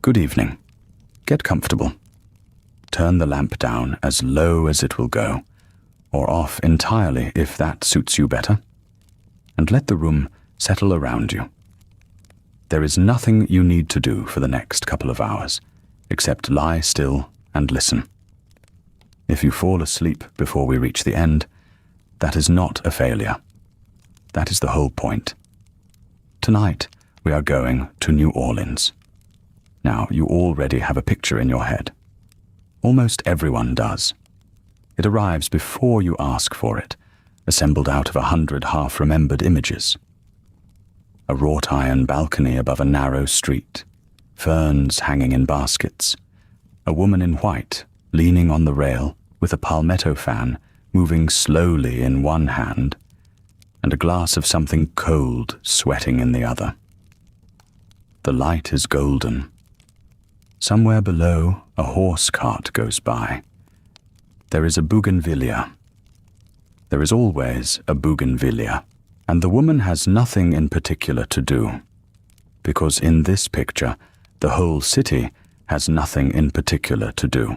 Good evening. Get comfortable. Turn the lamp down as low as it will go, or off entirely if that suits you better, and let the room settle around you. There is nothing you need to do for the next couple of hours, except lie still and listen. If you fall asleep before we reach the end, that is not a failure. That is the whole point. Tonight, we are going to New Orleans. Now, you already have a picture in your head. Almost everyone does. It arrives before you ask for it, assembled out of 100 half-remembered images. A wrought iron balcony above a narrow street, ferns hanging in baskets, a woman in white leaning on the rail with a palmetto fan moving slowly in one hand, and a glass of something cold sweating in the other. The light is golden. Somewhere below, a horse cart goes by. There is a bougainvillea. There is always a bougainvillea, and the woman has nothing in particular to do, because in this picture, the whole city has nothing in particular to do,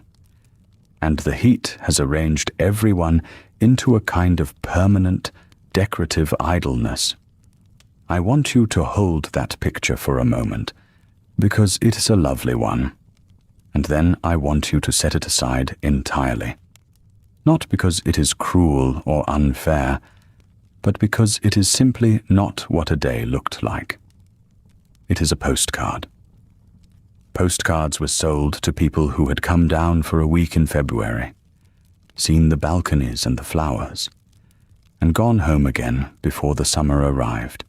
and the heat has arranged everyone into a kind of permanent, decorative idleness. I want you to hold that picture for a moment, because it is a lovely one, and then I want you to set it aside entirely. Not because it is cruel or unfair, but because it is simply not what a day looked like. It is a postcard. Postcards were sold to people who had come down for a week in February, seen the balconies and the flowers, and gone home again before the summer arrived.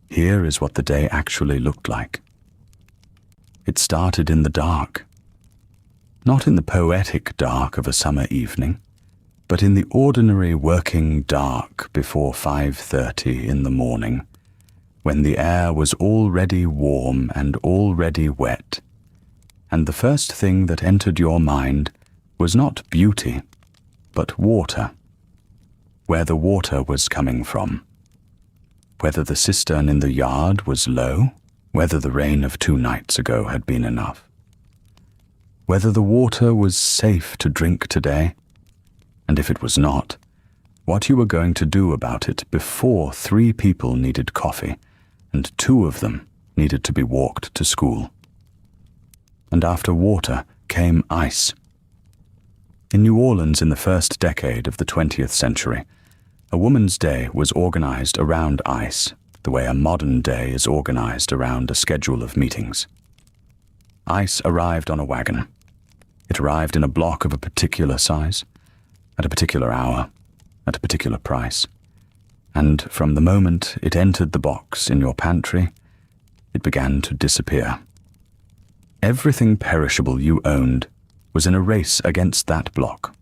Here is what the day actually looked like. It started in the dark. Not in the poetic dark of a summer evening, but in the ordinary working dark before 5:30 in the morning, when the air was already warm and already wet, and the first thing that entered your mind was not beauty, but water. Where the water was coming from. Whether the cistern in the yard was low, whether the rain of 2 nights ago had been enough. Whether the water was safe to drink today, and if it was not, what you were going to do about it before 3 people needed coffee, and 2 of them needed to be walked to school. And after water came ice. In New Orleans in the first decade of the 20th century, a woman's day was organized around ice, the way a modern day is organized around a schedule of meetings. Ice arrived on a wagon. It arrived in a block of a particular size, at a particular hour, at a particular price. And from the moment it entered the box in your pantry, it began to disappear. Everything perishable you owned was in a race against that block.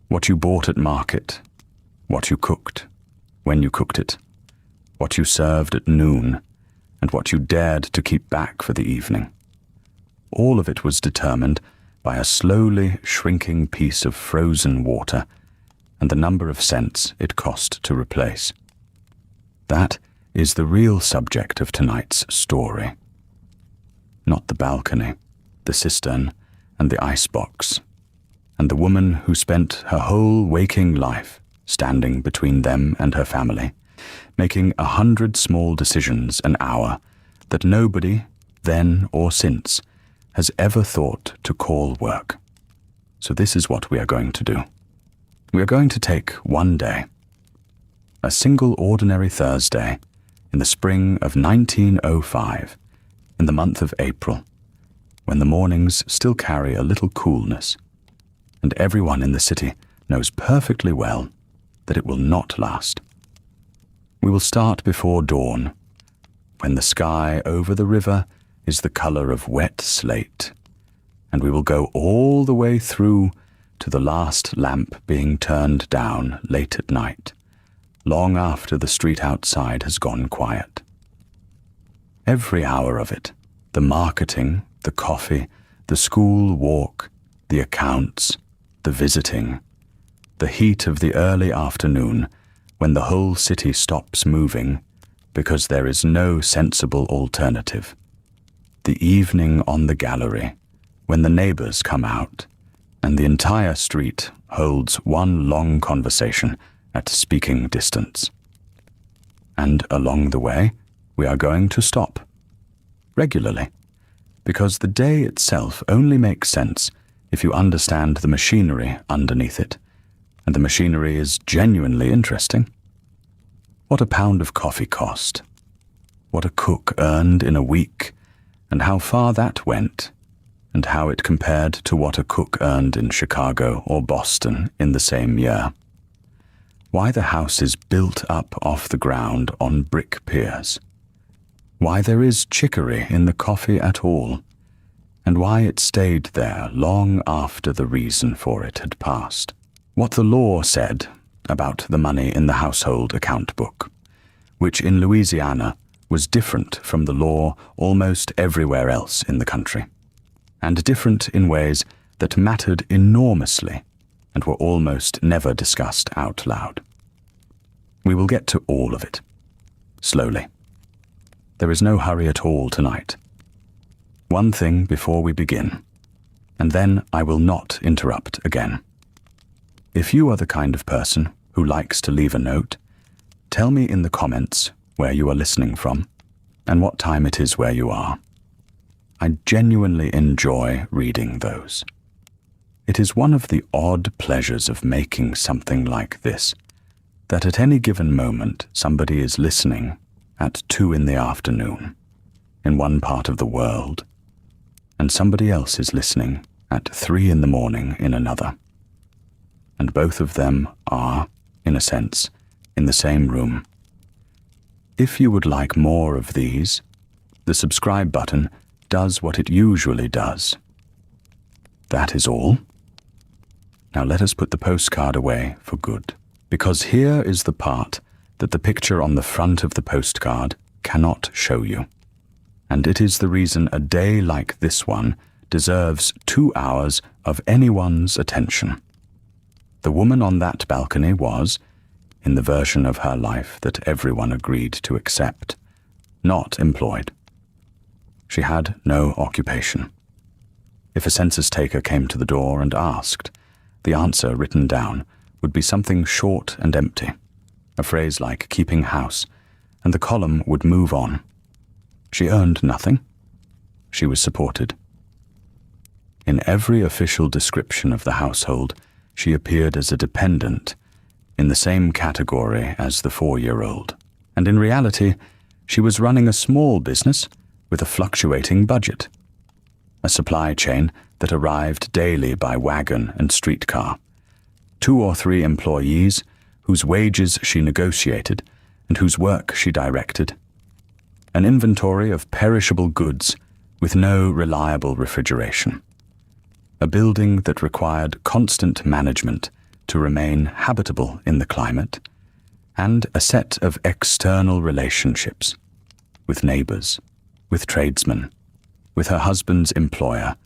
What you bought at market, what you cooked, when you cooked it, what you served at noon, and what you dared to keep back for the evening. All of it was determined by a slowly shrinking piece of frozen water and the number of cents it cost to replace. That is the real subject of tonight's story. Not the balcony, the cistern, and the icebox, and the woman who spent her whole waking life standing between them and her family, making 100 small decisions an hour that nobody, then or since, has ever thought to call work. So this is what we are going to do. We are going to take one day, a single ordinary Thursday in the spring of 1905, in the month of April, when the mornings still carry a little coolness, and everyone in the city knows perfectly well that it will not last. We will start before dawn, when the sky over the river is the color of wet slate, and we will go all the way through to the last lamp being turned down late at night, long after the street outside has gone quiet. Every hour of it, the marketing, the coffee, the school walk, the accounts, the visiting, the heat of the early afternoon, when the whole city stops moving because there is no sensible alternative. the evening on the gallery, when the neighbors come out, and the entire street holds one long conversation at speaking distance. And along the way, we are going to stop, regularly, because the day itself only makes sense if you understand the machinery underneath it, and the machinery is genuinely interesting. What a pound of coffee cost, what a cook earned in a week, and how far that went, and how it compared to what a cook earned in Chicago or Boston in the same year. Why the house is built up off the ground on brick piers. Why there is chicory in the coffee at all, and why it stayed there long after the reason for it had passed. What the law said about the money in the household account book, which in Louisiana was different from the law almost everywhere else in the country, and different in ways that mattered enormously and were almost never discussed out loud. We will get to all of it, slowly. There is no hurry at all tonight. One thing before we begin, and then I will not interrupt again. If you are the kind of person who likes to leave a note, tell me in the comments where you are listening from and what time it is where you are. I genuinely enjoy reading those. It is one of the odd pleasures of making something like this, that at any given moment somebody is listening at 2 p.m. in one part of the world, and somebody else is listening at 3 a.m. in another. And both of them are, in a sense, in the same room. If you would like more of these, the subscribe button does what it usually does. That is all. Now let us put the postcard away for good, because here is the part that the picture on the front of the postcard cannot show you. And it is the reason a day like this one deserves 2 hours of anyone's attention. The woman on that balcony was, in the version of her life that everyone agreed to accept, not employed. She had no occupation. If a census taker came to the door and asked, the answer written down would be something short and empty, a phrase like keeping house, and the column would move on. She earned nothing. She was supported. In every official description of the household, she appeared as a dependent, in the same category as the 4-year-old. And in reality, she was running a small business with a fluctuating budget, a supply chain that arrived daily by wagon and streetcar, 2 or 3 employees whose wages she negotiated and whose work she directed, an inventory of perishable goods with no reliable refrigeration, a building that required constant management to remain habitable in the climate, and a set of external relationships with neighbors, with tradesmen, with her husband's employer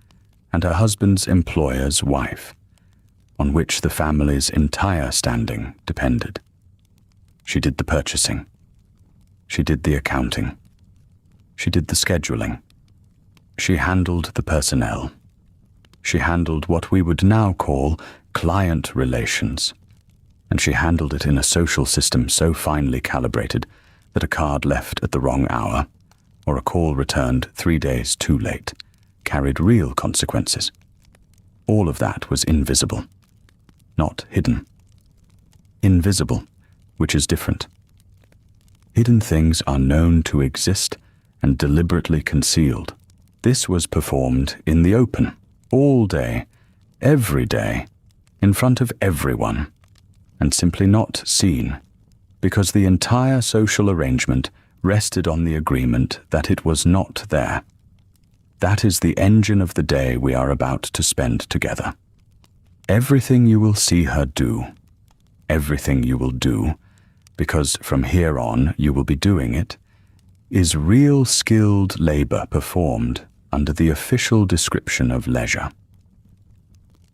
and her husband's employer's wife, on which the family's entire standing depended. She did the purchasing. She did the accounting. She did the scheduling. She handled the personnel. She handled what we would now call client relations, and she handled it in a social system so finely calibrated that a card left at the wrong hour, or a call returned 3 days too late, carried real consequences. All of that was invisible, not hidden. Invisible, which is different. Hidden things are known to exist and deliberately concealed. This was performed in the open, all day, every day, in front of everyone, and simply not seen, because the entire social arrangement rested on the agreement that it was not there. That is the engine of the day we are about to spend together. Everything you will see her do, everything you will do, because from here on you will be doing it, is real skilled labor performed under the official description of leisure.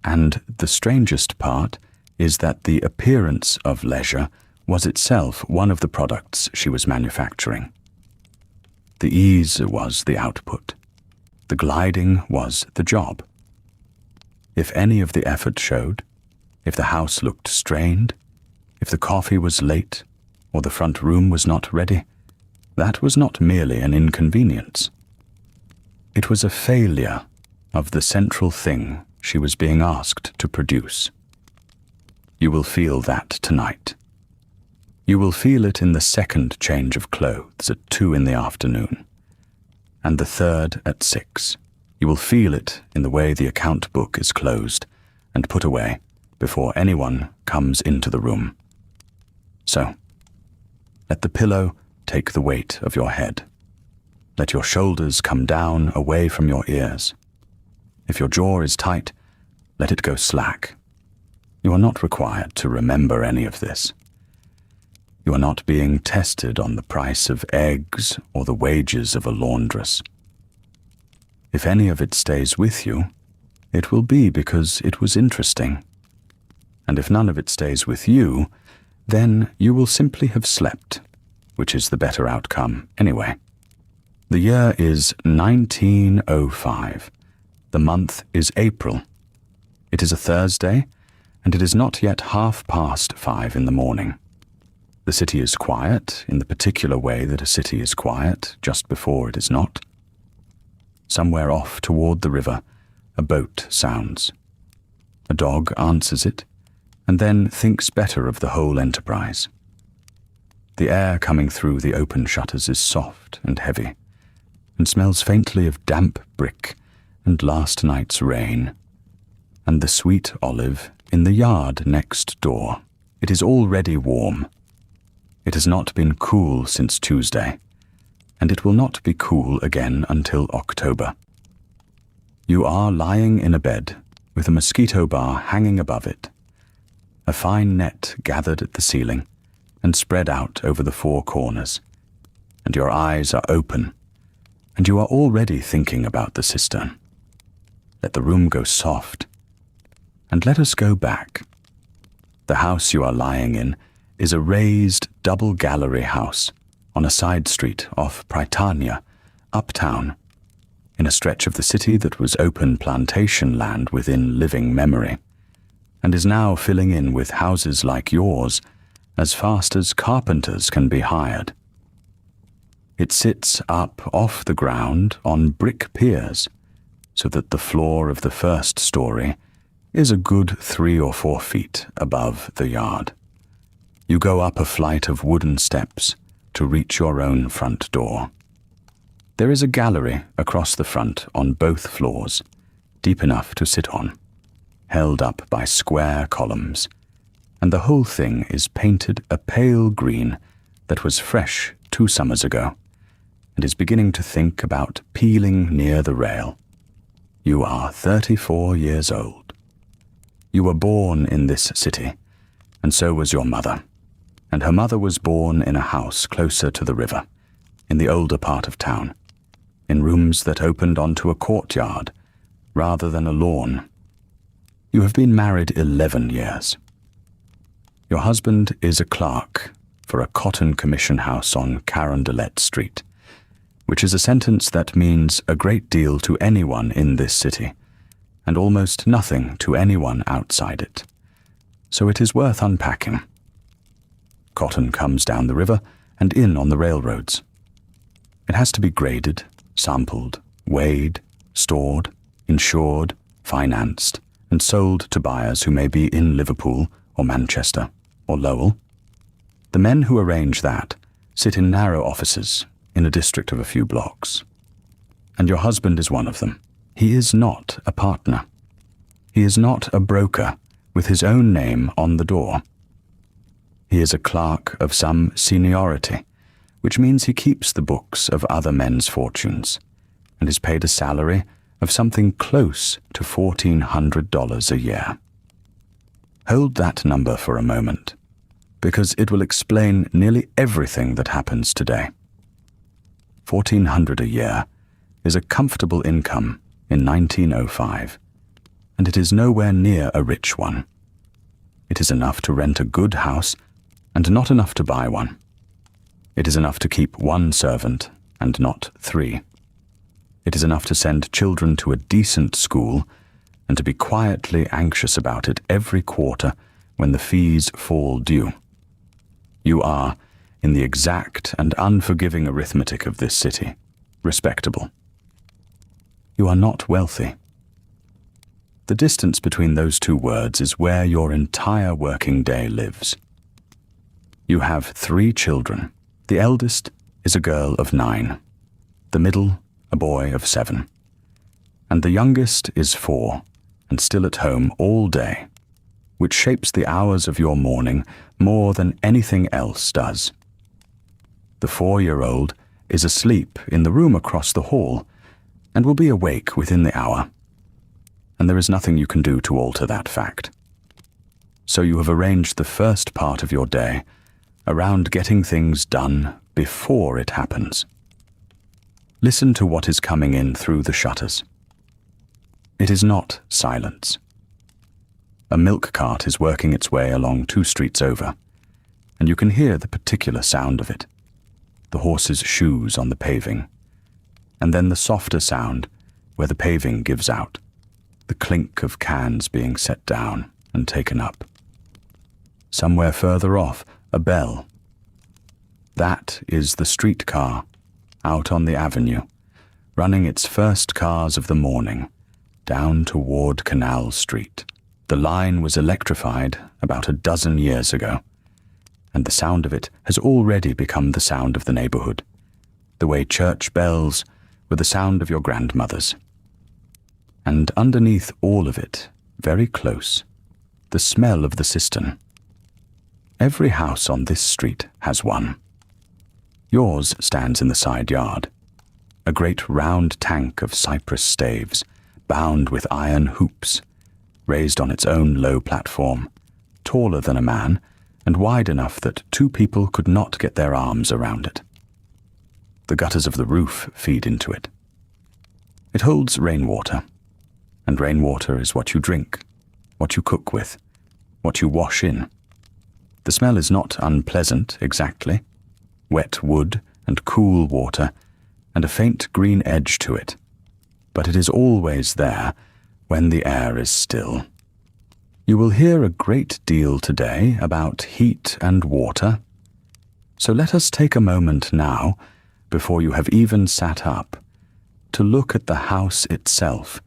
And the strangest part is that the appearance of leisure was itself one of the products she was manufacturing. The ease was the output. The gliding was the job. If any of the effort showed, if the house looked strained, if the coffee was late, or the front room was not ready, that was not merely an inconvenience. It was a failure of the central thing she was being asked to produce. You will feel that tonight. You will feel it in the second change of clothes at 2 in the afternoon, and the third at 6. You will feel it in the way the account book is closed and put away before anyone comes into the room. So, let the pillow take the weight of your head. Let your shoulders come down away from your ears. If your jaw is tight, let it go slack. You are not required to remember any of this. You are not being tested on the price of eggs or the wages of a laundress. If any of it stays with you, it will be because it was interesting. And if none of it stays with you, then you will simply have slept, which is the better outcome anyway. The year is 1905. The month is April. It is a Thursday, and it is not yet 5:30 in the morning. The city is quiet in the particular way that a city is quiet just before it is not. Somewhere off toward the river, a boat sounds. A dog answers it, and then thinks better of the whole enterprise. The air coming through the open shutters is soft and heavy, and smells faintly of damp brick and last night's rain, and the sweet olive in the yard next door. It is already warm. It has not been cool since Tuesday, and it will not be cool again until October. You are lying in a bed with a mosquito bar hanging above it, a fine net gathered at the ceiling and spread out over the 4 corners, and your eyes are open, and you are already thinking about the cistern. Let the room go soft, and let us go back. The house you are lying in is a raised double-gallery house on a side street off Prytania, uptown, in a stretch of the city that was open plantation land within living memory, and is now filling in with houses like yours as fast as carpenters can be hired. It sits up off the ground on brick piers, so that the floor of the first story is a good 3 or 4 feet above the yard. You go up a flight of wooden steps to reach your own front door. There is a gallery across the front on both floors, deep enough to sit on, held up by square columns, and the whole thing is painted a pale green that was fresh 2 summers ago, and is beginning to think about peeling near the rail. You are 34 years old. You were born in this city, and so was your mother. And her mother was born in a house closer to the river, in the older part of town, in rooms that opened onto a courtyard rather than a lawn. You have been married 11 years. Your husband is a clerk for a cotton commission house on Carondelet Street, which is a sentence that means a great deal to anyone in this city, and almost nothing to anyone outside it. So it is worth unpacking. Cotton comes down the river and in on the railroads. It has to be graded, sampled, weighed, stored, insured, financed, and sold to buyers who may be in Liverpool or Manchester or Lowell. The men who arrange that sit in narrow offices in a district of a few blocks. And your husband is one of them. He is not a partner. He is not a broker with his own name on the door. He is a clerk of some seniority, which means he keeps the books of other men's fortunes, and is paid a salary of something close to $1,400 a year. Hold that number for a moment, because it will explain nearly everything that happens today. $1,400 a year is a comfortable income in 1905, and it is nowhere near a rich one. It is enough to rent a good house and not enough to buy one. It is enough to keep 1 servant and not 3. It is enough to send children to a decent school and to be quietly anxious about it every quarter when the fees fall due. You are, in the exact and unforgiving arithmetic of this city, respectable. You are not wealthy. The distance between those two words is where your entire working day lives. You have 3 children. The eldest is a girl of 9, the middle a boy of 7, and the youngest is 4 and still at home all day, which shapes the hours of your morning more than anything else does. The 4-year-old is asleep in the room across the hall and will be awake within the hour, and there is nothing you can do to alter that fact. So you have arranged the first part of your day around getting things done before it happens. Listen to what is coming in through the shutters. It is not silence. A milk cart is working its way along 2 streets over, and you can hear the particular sound of it, the horse's shoes on the paving, and then the softer sound where the paving gives out, the clink of cans being set down and taken up. Somewhere further off, a bell. That is the streetcar, out on the avenue, running its first cars of the morning, down toward Canal Street. The line was electrified about a dozen years ago, and the sound of it has already become the sound of the neighborhood, the way church bells were the sound of your grandmother's. And underneath all of it, very close, the smell of the cistern. Every house on this street has one. Yours stands in the side yard, a great round tank of cypress staves, bound with iron hoops, raised on its own low platform, taller than a man and wide enough that 2 people could not get their arms around it. The gutters of the roof feed into it. It holds rainwater, and rainwater is what you drink, what you cook with, what you wash in. The smell is not unpleasant exactly, wet wood and cool water and a faint green edge to it, but it is always there when the air is still. You will hear a great deal today about heat and water, so let us take a moment now, before you have even sat up, to look at the house itself,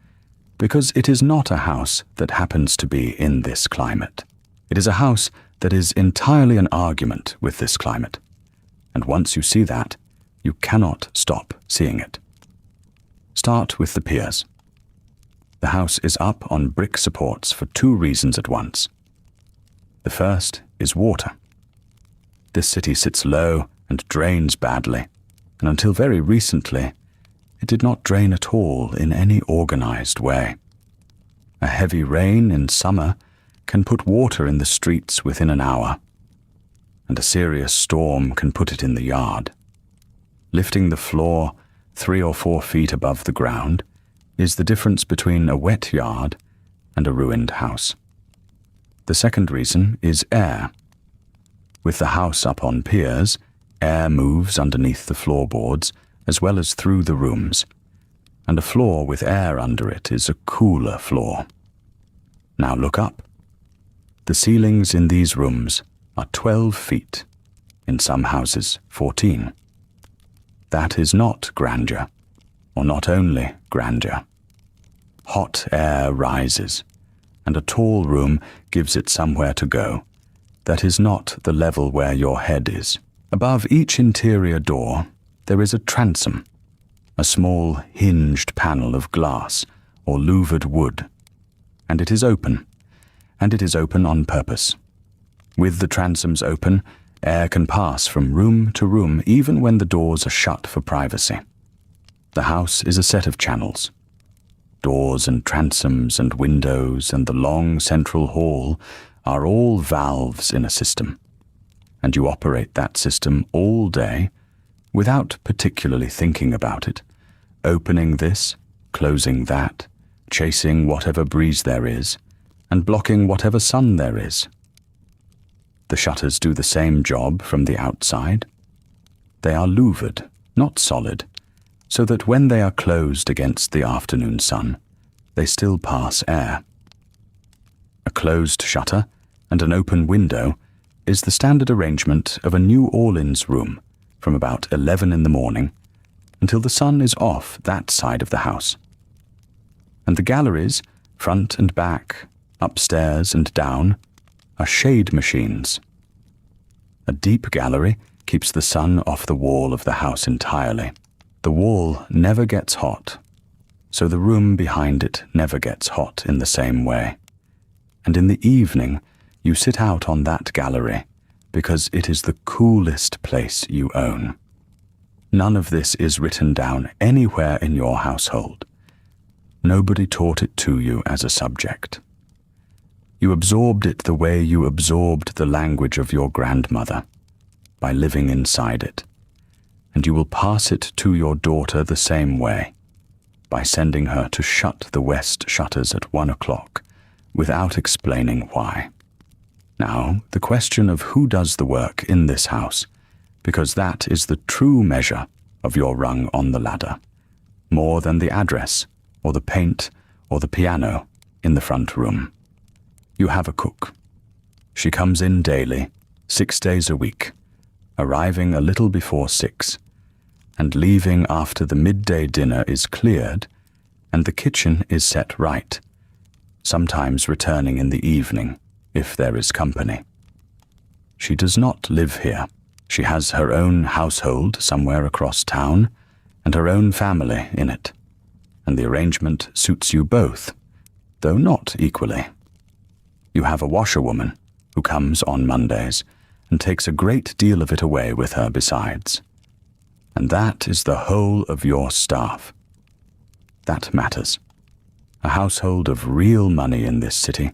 because it is not a house that happens to be in this climate. It is a house that is entirely an argument with this climate, and once you see that, you cannot stop seeing it. Start with the piers. The house is up on brick supports for 2 reasons at once. The first is water. This city sits low and drains badly, and until very recently, it did not drain at all in any organized way. A heavy rain in summer can put water in the streets within an hour, and a serious storm can put it in the yard. Lifting the floor 3 or 4 feet above the ground is the difference between a wet yard and a ruined house. The second reason is air. With the house up on piers, air moves underneath the floorboards as well as through the rooms, and a floor with air under it is a cooler floor. Now look up. The ceilings in these rooms are 12 feet, in some houses 14. That is not grandeur, or not only grandeur. Hot air rises, and a tall room gives it somewhere to go. That is not the level where your head is. Above each interior door, there is a transom, a small hinged panel of glass or louvered wood, and it is open on purpose. With the transoms open, air can pass from room to room even when the doors are shut for privacy. The house is a set of channels. Doors and transoms and windows and the long central hall are all valves in a system, and you operate that system all day without particularly thinking about it, opening this, closing that, chasing whatever breeze there is, and blocking whatever sun there is. The shutters do the same job from the outside. They are louvered, not solid, so that when they are closed against the afternoon sun, they still pass air. A closed shutter and an open window is the standard arrangement of a New Orleans room from about 11 in the morning until the sun is off that side of the house. And the galleries, front and back, upstairs and down, are shade machines. A deep gallery keeps the sun off the wall of the house entirely. The wall never gets hot, so the room behind it never gets hot in the same way. And in the evening, you sit out on that gallery because it is the coolest place you own. None of this is written down anywhere in your household. Nobody taught it to you as a subject. You absorbed it the way you absorbed the language of your grandmother, by living inside it. And you will pass it to your daughter the same way, by sending her to shut the west shutters at 1 o'clock, without explaining why. Now, the question of who does the work in this house, because that is the true measure of your rung on the ladder, more than the address, or the paint, or the piano in the front room. You have a cook. She comes in daily, 6 days a week, arriving a little before 6, and leaving after the midday dinner is cleared and the kitchen is set right, sometimes returning in the evening if there is company. She does not live here. She has her own household somewhere across town and her own family in it, and the arrangement suits you both, though not equally. You have a washerwoman who comes on Mondays and takes a great deal of it away with her besides. And that is the whole of your staff. That matters. A household of real money in this city,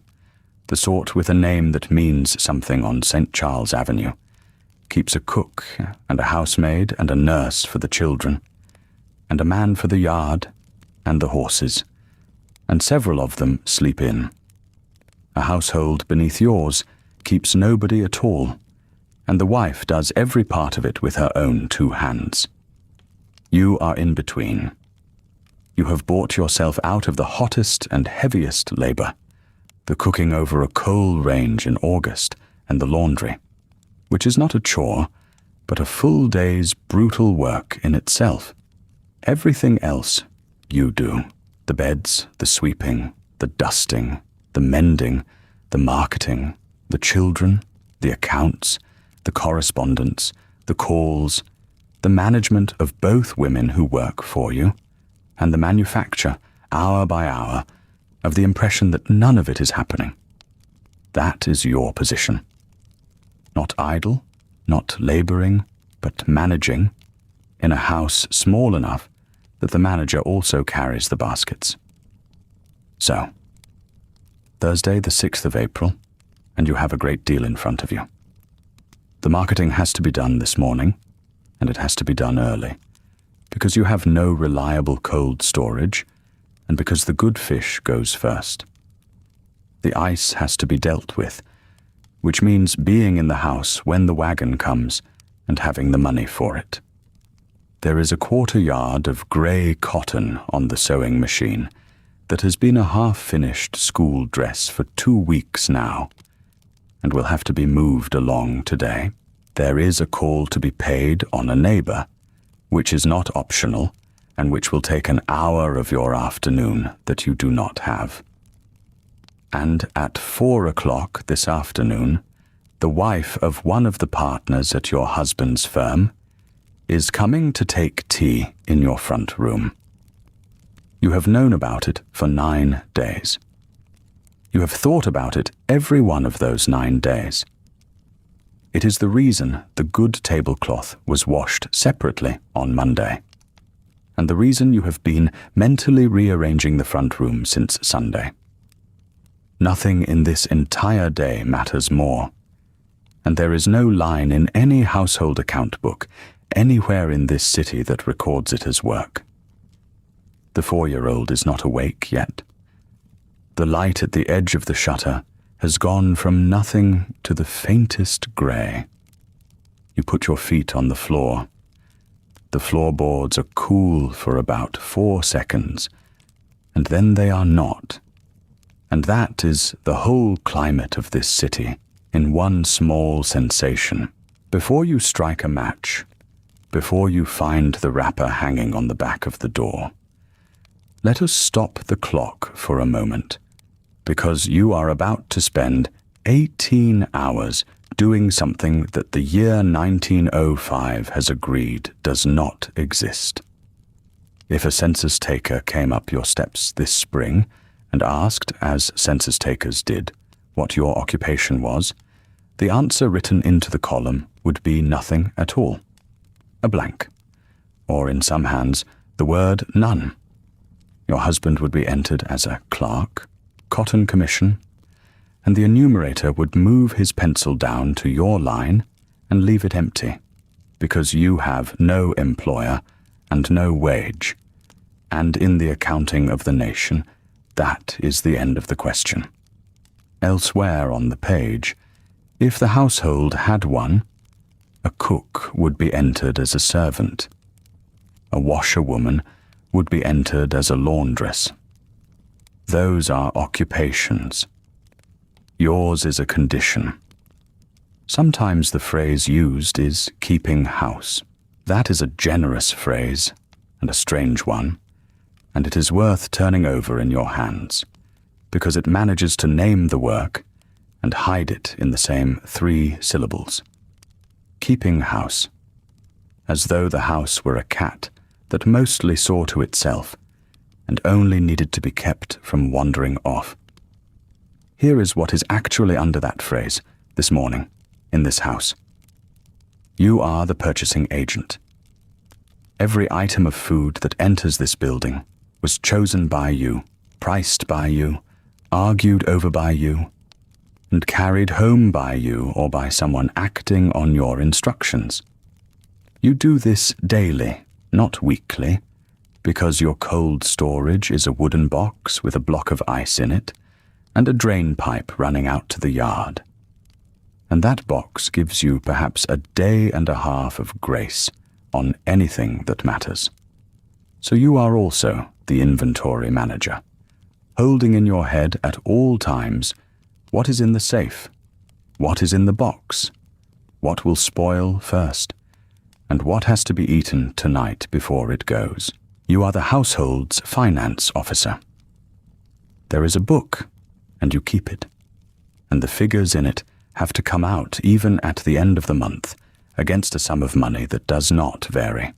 the sort with a name that means something on St. Charles Avenue, keeps a cook and a housemaid and a nurse for the children, and a man for the yard and the horses, and several of them sleep in. A household beneath yours keeps nobody at all, and the wife does every part of it with her own 2 hands. You are in between. You have bought yourself out of the hottest and heaviest labor, the cooking over a coal range in August and the laundry, which is not a chore, but a full day's brutal work in itself. Everything else you do. The beds, the sweeping, the dusting, the mending, the marketing, the children, the accounts, the correspondence, the calls, the management of both women who work for you, and the manufacture, hour by hour, of the impression that none of it is happening. That is your position. Not idle, not laboring, but managing, in a house small enough that the manager also carries the baskets. So, Thursday the 6th of April, and you have a great deal in front of you. The marketing has to be done this morning, and it has to be done early, because you have no reliable cold storage, and because the good fish goes first. The ice has to be dealt with, which means being in the house when the wagon comes and having the money for it. There is a 1/4 yard of grey cotton on the sewing machine that has been a half-finished school dress for 2 weeks now, and will have to be moved along today. There is a call to be paid on a neighbour, which is not optional, and which will take an hour of your afternoon that you do not have. And at 4 o'clock this afternoon, the wife of one of the partners at your husband's firm is coming to take tea in your front room. You have known about it for 9 days. You have thought about it every one of those 9 days. It is the reason the good tablecloth was washed separately on Monday, and the reason you have been mentally rearranging the front room since Sunday. Nothing in this entire day matters more, and there is no line in any household account book anywhere in this city that records it as work. The 4-year-old is not awake yet. The light at the edge of the shutter has gone from nothing to the faintest grey. You put your feet on the floor. the floorboards are cool for about 4 seconds, and then they are not. And that is the whole climate of this city in one small sensation. Before you strike a match, before you find the wrapper hanging on the back of the door, let us stop the clock for a moment, because you are about to spend 18 hours doing something that the year 1905 has agreed does not exist. If a census taker came up your steps this spring and asked, as census takers did, what your occupation was, the answer written into the column would be nothing at all, a blank, or in some hands, the word none. Your husband would be entered as a clerk, cotton commission, and the enumerator would move his pencil down to your line and leave it empty, because you have no employer and no wage, and in the accounting of the nation, that is the end of the question. Elsewhere on the page, if the household had one, a cook would be entered as a servant. A washerwoman would be entered as a laundress. Those are occupations. Yours is a condition. Sometimes the phrase used is keeping house. That is a generous phrase, and a strange one, and it is worth turning over in your hands, because it manages to name the work and hide it in the same 3 syllables. Keeping house, as though the house were a cat that mostly saw to itself and only needed to be kept from wandering off. Here is what is actually under that phrase this morning in this house. You are the purchasing agent. Every item of food that enters this building was chosen by you, priced by you, argued over by you, and carried home by you or by someone acting on your instructions. You do this daily, not weekly, because your cold storage is a wooden box with a block of ice in it and a drain pipe running out to the yard. And that box gives you perhaps a day and a half of grace on anything that matters. So you are also the inventory manager, holding in your head at all times what is in the safe, what is in the box, what will spoil first, and what has to be eaten tonight before it goes. You are the household's finance officer. There is a book, and you keep it, and the figures in it have to come out even at the end of the month against a sum of money that does not vary.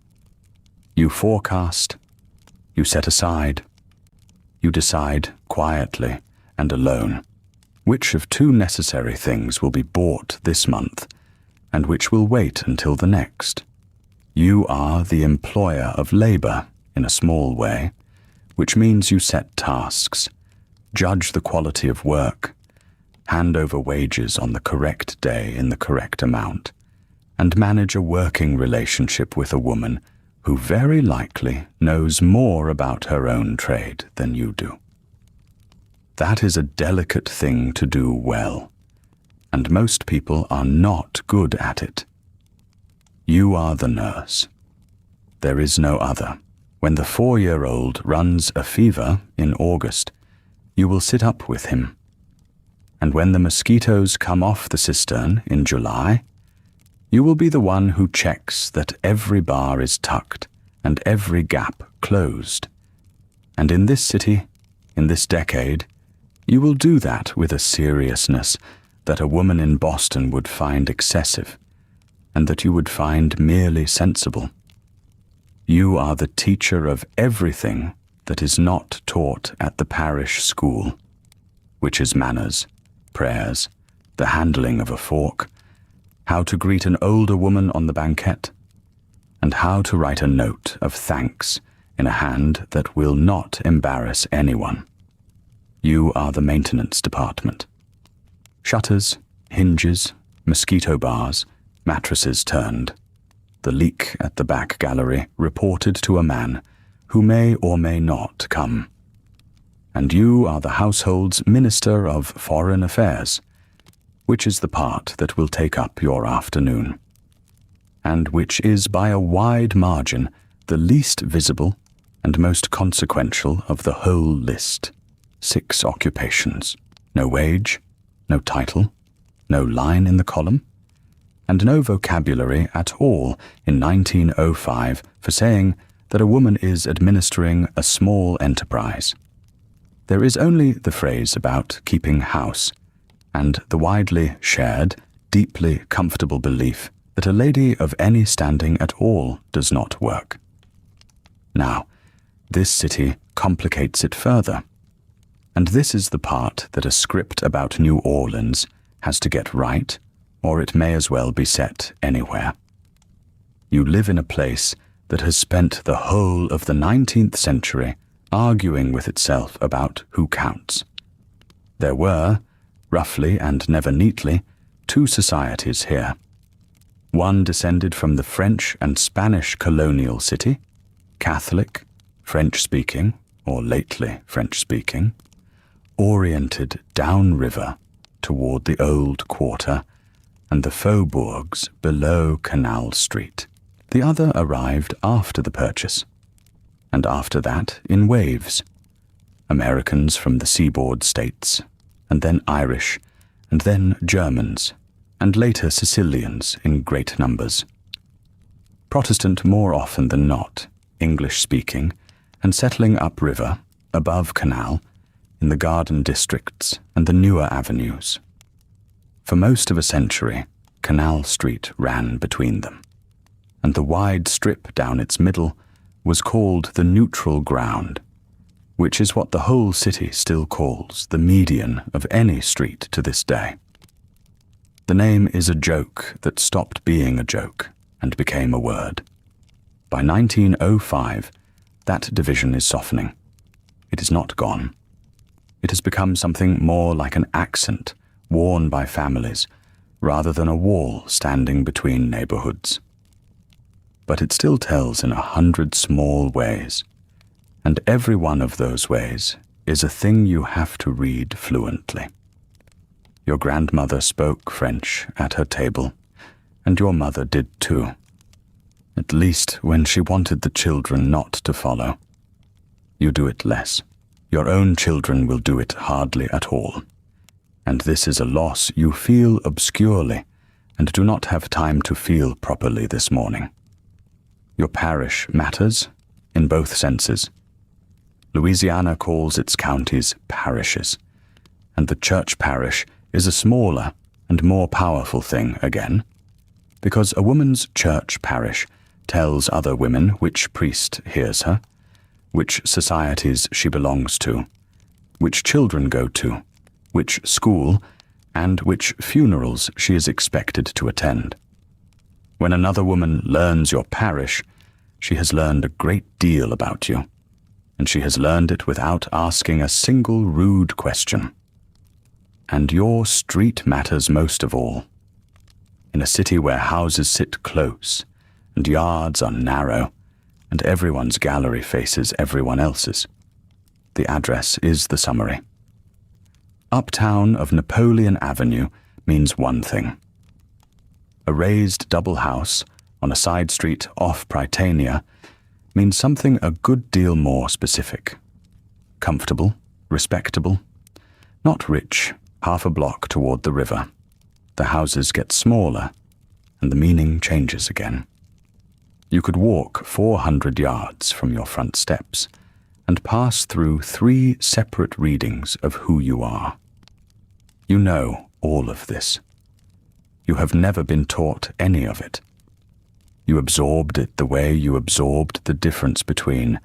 You forecast, you set aside, you decide quietly and alone which of 2 necessary things will be bought this month and which will wait until the next. You are the employer of labor in a small way, which means you set tasks, judge the quality of work, hand over wages on the correct day in the correct amount, and manage a working relationship with a woman who very likely knows more about her own trade than you do. That is a delicate thing to do well, and most people are not good at it. You are the nurse. There is no other. When the 4-year-old runs a fever in August, you will sit up with him. And when the mosquitoes come off the cistern in July, you will be the one who checks that every bar is tucked and every gap closed. And in this city, in this decade, you will do that with a seriousness that a woman in Boston would find excessive, and that you would find merely sensible. You are the teacher of everything that is not taught at the parish school, which is manners, prayers, the handling of a fork, how to greet an older woman on the banquette, and how to write a note of thanks in a hand that will not embarrass anyone. You are the maintenance department. Shutters, hinges, mosquito bars, mattresses turned. The leak at the back gallery reported to a man who may or may not come. And you are the household's Minister of Foreign Affairs, which is the part that will take up your afternoon. and which is by a wide margin the least visible and most consequential of the whole list. 6 occupations, no wage, no title, no line in the column, and no vocabulary at all in 1905 for saying that a woman is administering a small enterprise. There is only the phrase about keeping house, and the widely shared, deeply comfortable belief that a lady of any standing at all does not work. Now, this city complicates it further, and this is the part that a script about New Orleans has to get right, or it may as well be set anywhere. You live in a place that has spent the whole of the 19th century arguing with itself about who counts. There were, roughly and never neatly, 2 societies here. One descended from the French and Spanish colonial city, Catholic, French-speaking, or lately French-speaking, oriented downriver toward the old quarter and the faubourgs below Canal Street. The other arrived after the purchase, and after that in waves. Americans from the seaboard states, and then Irish, and then Germans, and later Sicilians in great numbers. Protestant more often than not, English-speaking, and settling upriver, above Canal, in the garden districts and the newer avenues. For most of a century, Canal Street ran between them, and the wide strip down its middle was called the neutral ground, which is what the whole city still calls the median of any street to this day. The name is a joke that stopped being a joke and became a word. By 1905, that division is softening. It is not gone. It has become something more like an accent worn by families rather than a wall standing between neighborhoods. But it still tells in 100 small ways, and every one of those ways is a thing you have to read fluently. Your grandmother spoke French at her table, and your mother did too, at least when she wanted the children not to follow. You do it less. Your own children will do it hardly at all, and this is a loss you feel obscurely and do not have time to feel properly this morning. Your parish matters in both senses. Louisiana calls its counties parishes, and the church parish is a smaller and more powerful thing again, because a woman's church parish tells other women which priest hears her, which societies she belongs to, which children go to, which school, and which funerals she is expected to attend. When another woman learns your parish, she has learned a great deal about you, and she has learned it without asking a single rude question. And your street matters most of all. In a city where houses sit close, and yards are narrow, and everyone's gallery faces everyone else's, the address is the summary. Uptown of Napoleon Avenue means one thing. A raised double house on a side street off Prytania means something a good deal more specific. Comfortable, respectable, not rich, half a block toward the river. The houses get smaller, and the meaning changes again. You could walk 400 yards from your front steps and pass through 3 separate readings of who you are. You know all of this. You have never been taught any of it. You absorbed it the way you absorbed the difference between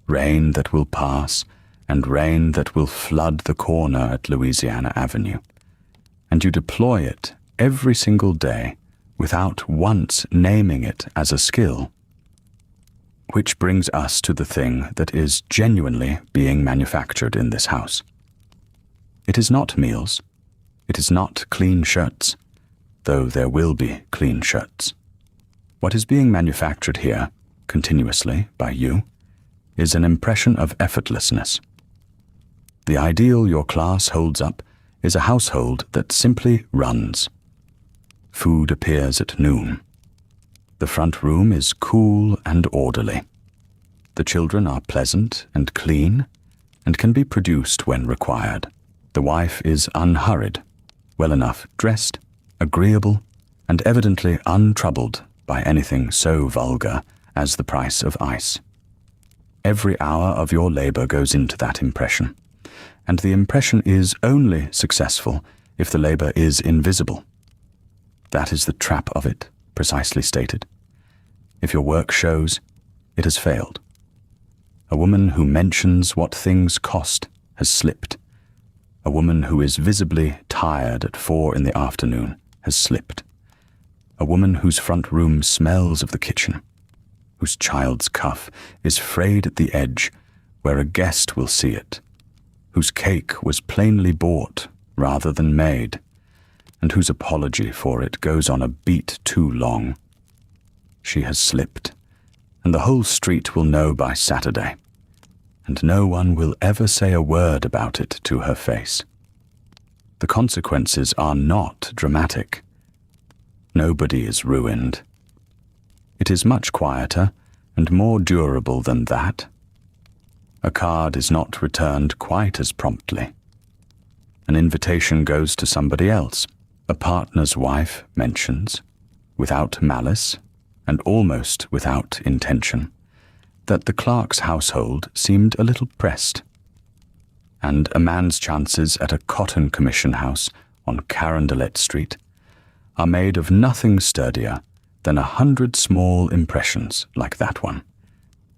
rain that will pass and rain that will flood the corner at Louisiana Avenue, and you deploy it every single day without once naming it as a skill. Which brings us to the thing that is genuinely being manufactured in this house. It is not meals. It is not clean shirts, though there will be clean shirts. What is being manufactured here, continuously, by you, is an impression of effortlessness. The ideal your class holds up is a household that simply runs. Food appears at noon. The front room is cool and orderly. The children are pleasant and clean and can be produced when required. The wife is unhurried, well enough dressed, agreeable, and evidently untroubled by anything so vulgar as the price of ice. Every hour of your labor goes into that impression, and the impression is only successful if the labor is invisible. That is the trap of it, precisely stated. If your work shows, it has failed. A woman who mentions what things cost has slipped. A woman who is visibly tired at 4 in the afternoon has slipped. A woman whose front room smells of the kitchen, whose child's cuff is frayed at the edge where a guest will see it, whose cake was plainly bought rather than made, and whose apology for it goes on a beat too long. She has slipped, and the whole street will know by Saturday, and no one will ever say a word about it to her face. The consequences are not dramatic. Nobody is ruined. It is much quieter and more durable than that. A card is not returned quite as promptly. An invitation goes to somebody else. A partner's wife mentions, without malice and almost without intention, that the clerk's household seemed a little pressed, and a man's chances at a cotton commission house on Carondelet Street are made of nothing sturdier than 100 small impressions like that one,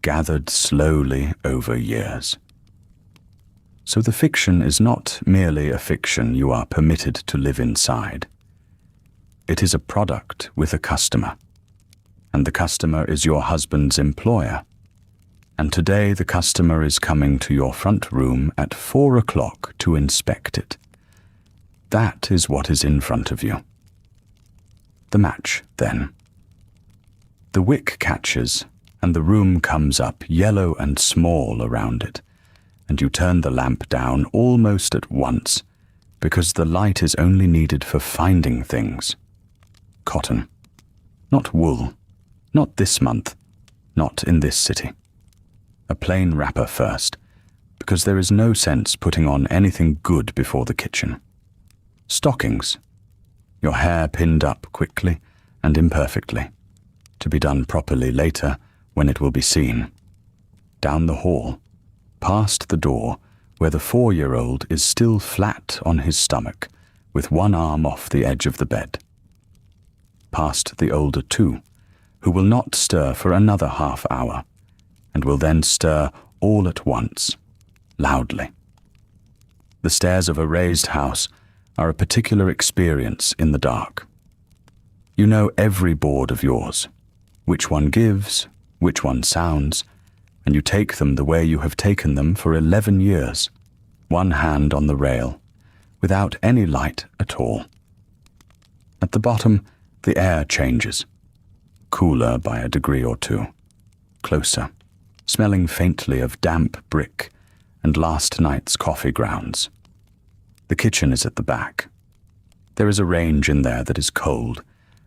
gathered slowly over years. So the fiction is not merely a fiction you are permitted to live inside. It is a product with a customer, and the customer is your husband's employer. And today the customer is coming to your front room at 4 o'clock to inspect it. That is what is in front of you. The match, then. The wick catches, and the room comes up yellow and small around it, and you turn the lamp down almost at once, because the light is only needed for finding things. Cotton. Not wool. Not this month. Not in this city. A plain wrapper first, because there is no sense putting on anything good before the kitchen. Stockings. Your hair pinned up quickly and imperfectly, to be done properly later when it will be seen. Down the hall, past the door where the 4-year-old is still flat on his stomach with one arm off the edge of the bed. Past the older 2, who will not stir for another half hour, and will then stir all at once, loudly. The stairs of a raised house are a particular experience in the dark. You know every board of yours, which one gives, which one sounds, and you take them the way you have taken them for 11 years, one hand on the rail, without any light at all. At the bottom, the air changes, cooler by a degree or 2, closer, smelling faintly of damp brick and last night's coffee grounds. The kitchen is at the back. There is a range in there that is cold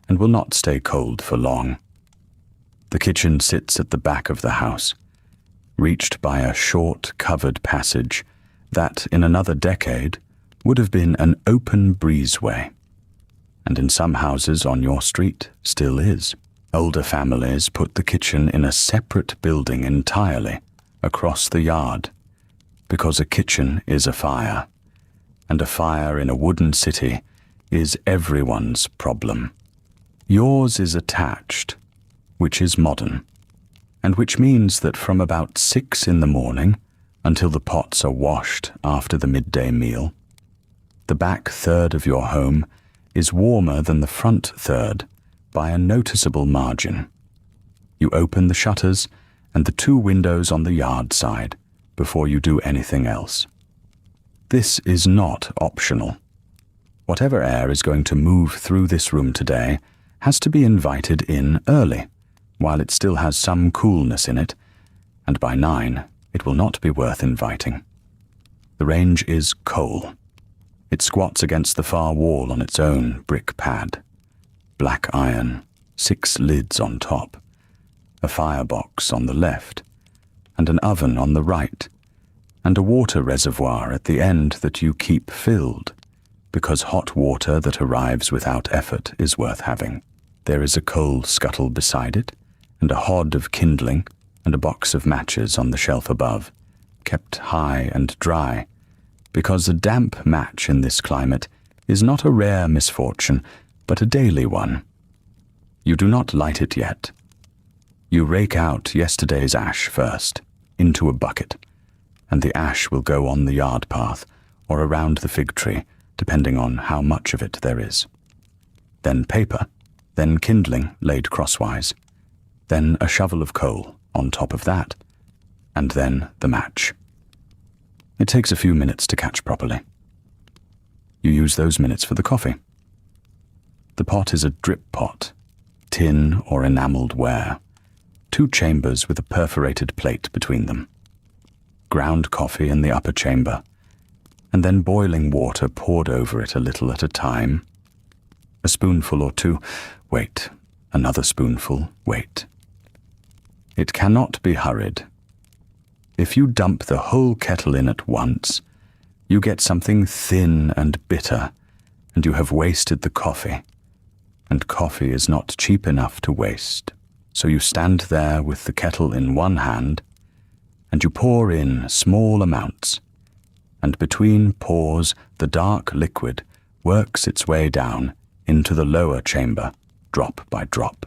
and will not stay cold for long. The kitchen sits at the back of the house, reached by a short covered passage that in another decade would have been an open breezeway, and in some houses on your street still is. Older families put the kitchen in a separate building entirely across the yard, because a kitchen is a fire, and a fire in a wooden city is everyone's problem. Yours is attached, which is modern, and which means that from about 6 in the morning until the pots are washed after the midday meal, the back third of your home is warmer than the front third by a noticeable margin. You open the shutters and the 2 windows on the yard side before you do anything else. This is not optional. Whatever air is going to move through this room today has to be invited in early, while it still has some coolness in it, and by 9 it will not be worth inviting. The range is coal. It squats against the far wall on its own brick pad. Black iron, 6 lids on top, a firebox on the left, and an oven on the right, and a water reservoir at the end that you keep filled, because hot water that arrives without effort is worth having. There is a coal scuttle beside it, and a hod of kindling, and a box of matches on the shelf above, kept high and dry, because a damp match in this climate is not a rare misfortune, but a daily one. You do not light it yet. You rake out yesterday's ash first, into a bucket, and the ash will go on the yard path or around the fig tree, depending on how much of it there is. Then paper, then kindling laid crosswise, then a shovel of coal on top of that, and then the match. It takes a few minutes to catch properly. You use those minutes for the coffee. The pot is a drip pot, tin or enameled ware, 2 chambers with a perforated plate between them. Ground coffee in the upper chamber, and then boiling water poured over it a little at a time. A spoonful or 2, wait, another spoonful, wait. It cannot be hurried. If you dump the whole kettle in at once, you get something thin and bitter, and you have wasted the coffee. And coffee is not cheap enough to waste. So you stand there with the kettle in one hand, and you pour in small amounts, and between pours the dark liquid works its way down into the lower chamber, drop by drop,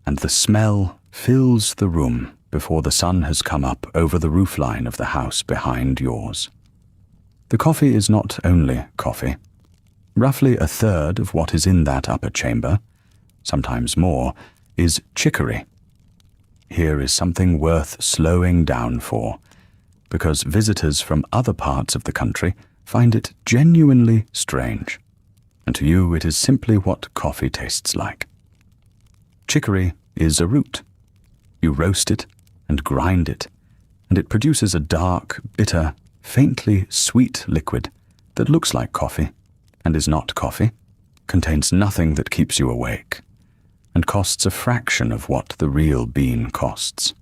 and the smell fills the room before the sun has come up over the roofline of the house behind yours. The coffee is not only coffee. Roughly a third of what is in that upper chamber, sometimes more, is chicory. Here is something worth slowing down for, because visitors from other parts of the country find it genuinely strange, and to you it is simply what coffee tastes like. Chicory is a root. You roast it and grind it, and it produces a dark, bitter, faintly sweet liquid that looks like coffee and is not coffee, contains nothing that keeps you awake, and costs a fraction of what the real bean costs.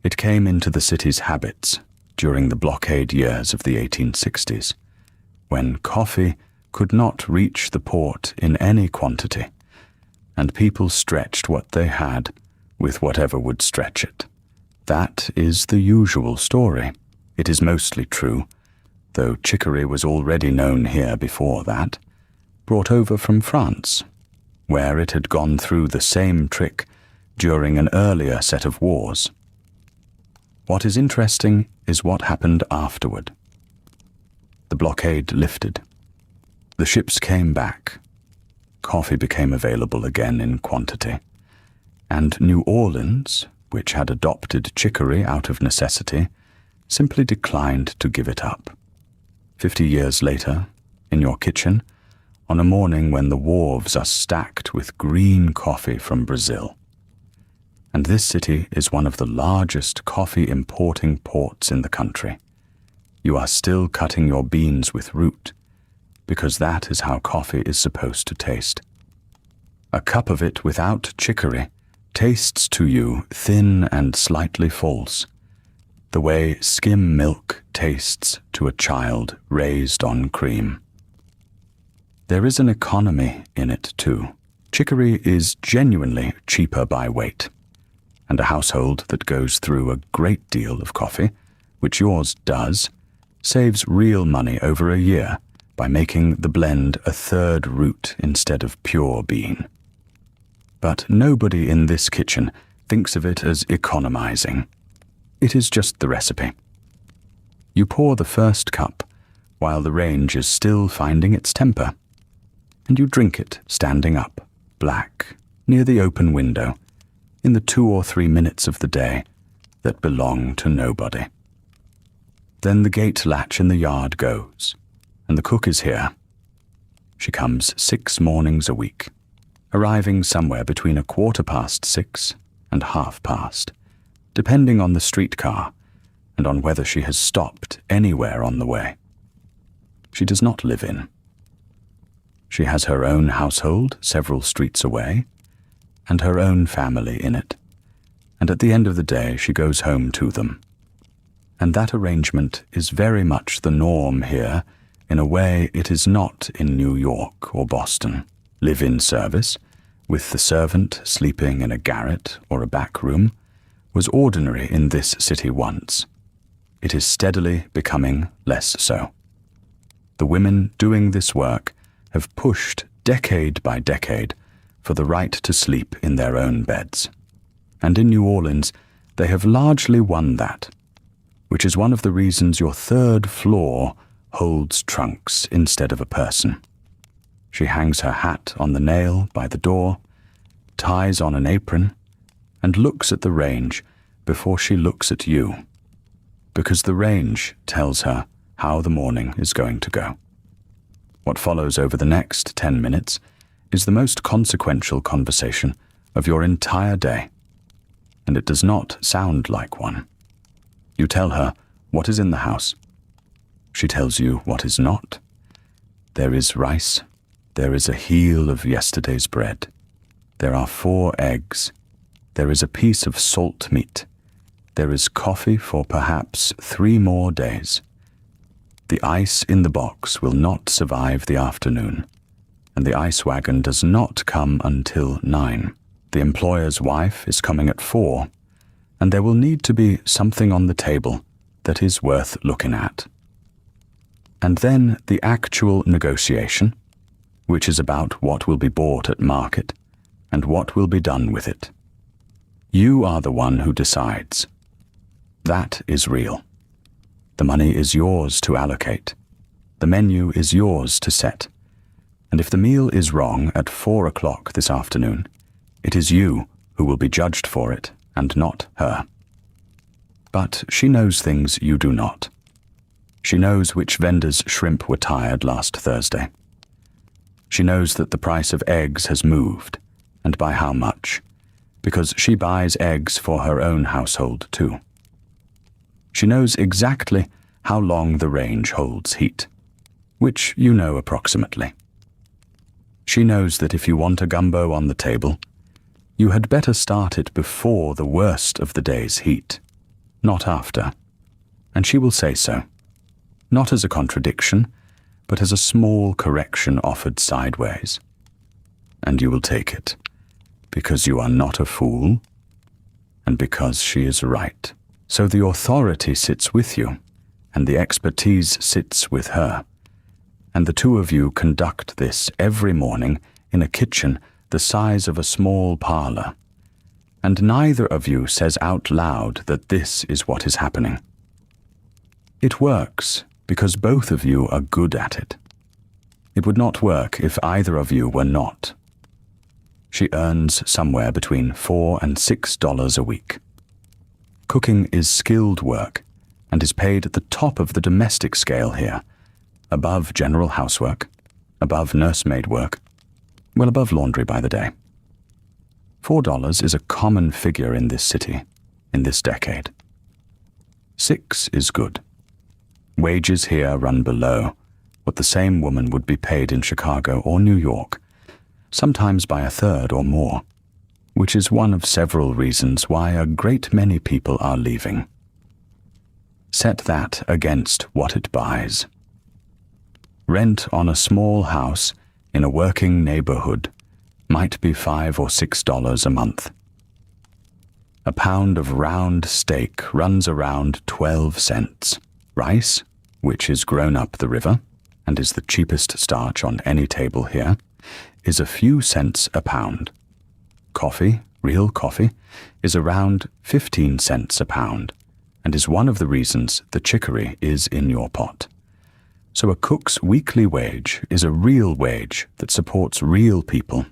It came into the city's habits during the blockade years of the 1860s, when coffee could not reach the port in any quantity, and people stretched what they had with whatever would stretch it. That is the usual story. It is mostly true, though chicory was already known here before that, brought over from France, where it had gone through the same trick during an earlier set of wars. What is interesting is what happened afterward. The blockade lifted. The ships came back. Coffee became available again in quantity, and New Orleans, which had adopted chicory out of necessity, simply declined to give it up. 50 years later, in your kitchen, on a morning when the wharves are stacked with green coffee from Brazil. And this city is one of the largest coffee importing ports in the country. You are still cutting your beans with root, because that is how coffee is supposed to taste. A cup of it without chicory tastes to you thin and slightly false, the way skim milk tastes to a child raised on cream. There is an economy in it too. Chicory is genuinely cheaper by weight, and a household that goes through a great deal of coffee, which yours does, saves real money over a year by making the blend a third root instead of pure bean. But nobody in this kitchen thinks of it as economizing. It is just the recipe. You pour the first cup while the range is still finding its temper, and you drink it standing up, black, near the open window, in the 2 or 3 minutes of the day that belong to nobody. Then the gate latch in the yard goes, and the cook is here. She comes 6 mornings a week, arriving somewhere between 6:15 and past, depending on the streetcar and on whether she has stopped anywhere on the way. She does not live in. She has her own household several streets away, and her own family in it, and at the end of the day she goes home to them. And that arrangement is very much the norm here in a way it is not in New York or Boston. Live-in service, with the servant sleeping in a garret or a back room, was ordinary in this city once. It is steadily becoming less so. The women doing this work have pushed decade by decade for the right to sleep in their own beds. And in New Orleans, they have largely won that, which is one of the reasons your third floor holds trunks instead of a person. She hangs her hat on the nail by the door, ties on an apron, and looks at the range before she looks at you, because the range tells her how the morning is going to go. What follows over the next 10 minutes is the most consequential conversation of your entire day, and it does not sound like one. You tell her what is in the house. She tells you what is not. There is rice. There is a heel of yesterday's bread. There are 4 eggs. There is a piece of salt meat. There is coffee for perhaps 3 more days. The ice in the box will not survive the afternoon, and the ice wagon does not come until 9. The employer's wife is coming at 4, and there will need to be something on the table that is worth looking at. And then the actual negotiation, which is about what will be bought at market and what will be done with it. You are the one who decides. That is real. The money is yours to allocate. The menu is yours to set. And if the meal is wrong at 4 o'clock this afternoon, it is you who will be judged for it and not her. But she knows things you do not. She knows which vendor's shrimp were tired last Thursday. She knows that the price of eggs has moved, and by how much, because she buys eggs for her own household too. She knows exactly how long the range holds heat, which you know approximately. She knows that if you want a gumbo on the table, you had better start it before the worst of the day's heat, not after, and she will say so, not as a contradiction, but as a small correction offered sideways. And you will take it, because you are not a fool, and because she is right. So the authority sits with you, and the expertise sits with her, and the two of you conduct this every morning in a kitchen the size of a small parlor, and neither of you says out loud that this is what is happening. It works because both of you are good at it. It would not work if either of you were not. She earns somewhere between $4 and $6 a week. Cooking is skilled work and is paid at the top of the domestic scale here, above general housework, above nursemaid work, well above laundry by the day. $4 is a common figure in this city, in this decade. 6 is good. Wages here run below what the same woman would be paid in Chicago or New York, sometimes by a third or more, which is one of several reasons why a great many people are leaving. Set that against what it buys. Rent on a small house in a working neighborhood might be $5 or $6 a month. A pound of round steak runs around 12 cents. Rice, which is grown up the river and is the cheapest starch on any table here, is a few cents a pound. Coffee, real coffee, is around 15 cents a pound and is one of the reasons the chicory is in your pot. So a cook's weekly wage is a real wage that supports real people,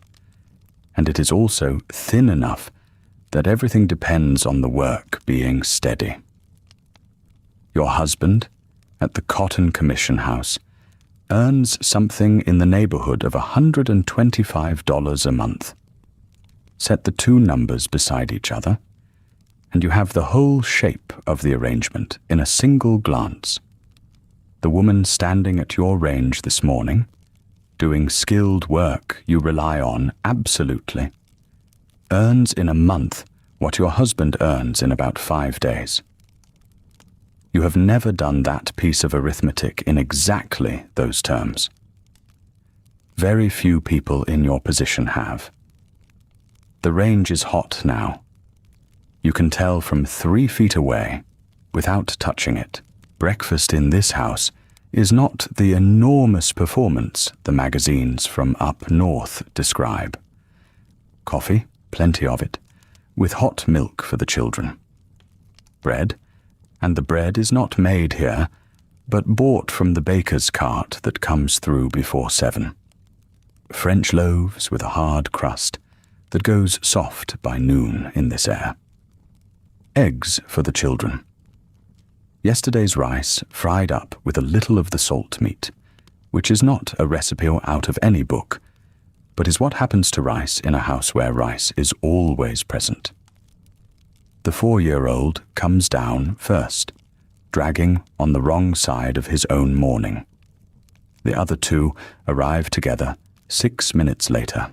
and it is also thin enough that everything depends on the work being steady. Your husband, at the Cotton Commission House, earns something in the neighborhood of $125 a month. Set the two numbers beside each other, and you have the whole shape of the arrangement in a single glance. The woman standing at your range this morning, doing skilled work you rely on absolutely, earns in a month what your husband earns in about 5 days. You have never done that piece of arithmetic in exactly those terms. Very few people in your position have. The range is hot now. You can tell from 3 feet away, without touching it. Breakfast in this house is not the enormous performance the magazines from up north describe. Coffee, plenty of it, with hot milk for the children. Bread, and the bread is not made here, but bought from the baker's cart that comes through before 7. French loaves with a hard crust that goes soft by noon in this air. Eggs for the children. Yesterday's rice fried up with a little of the salt meat, which is not a recipe out of any book, but is what happens to rice in a house where rice is always present. The 4-year-old comes down first, dragging on the wrong side of his own mourning. The other 2 arrive together 6 minutes later,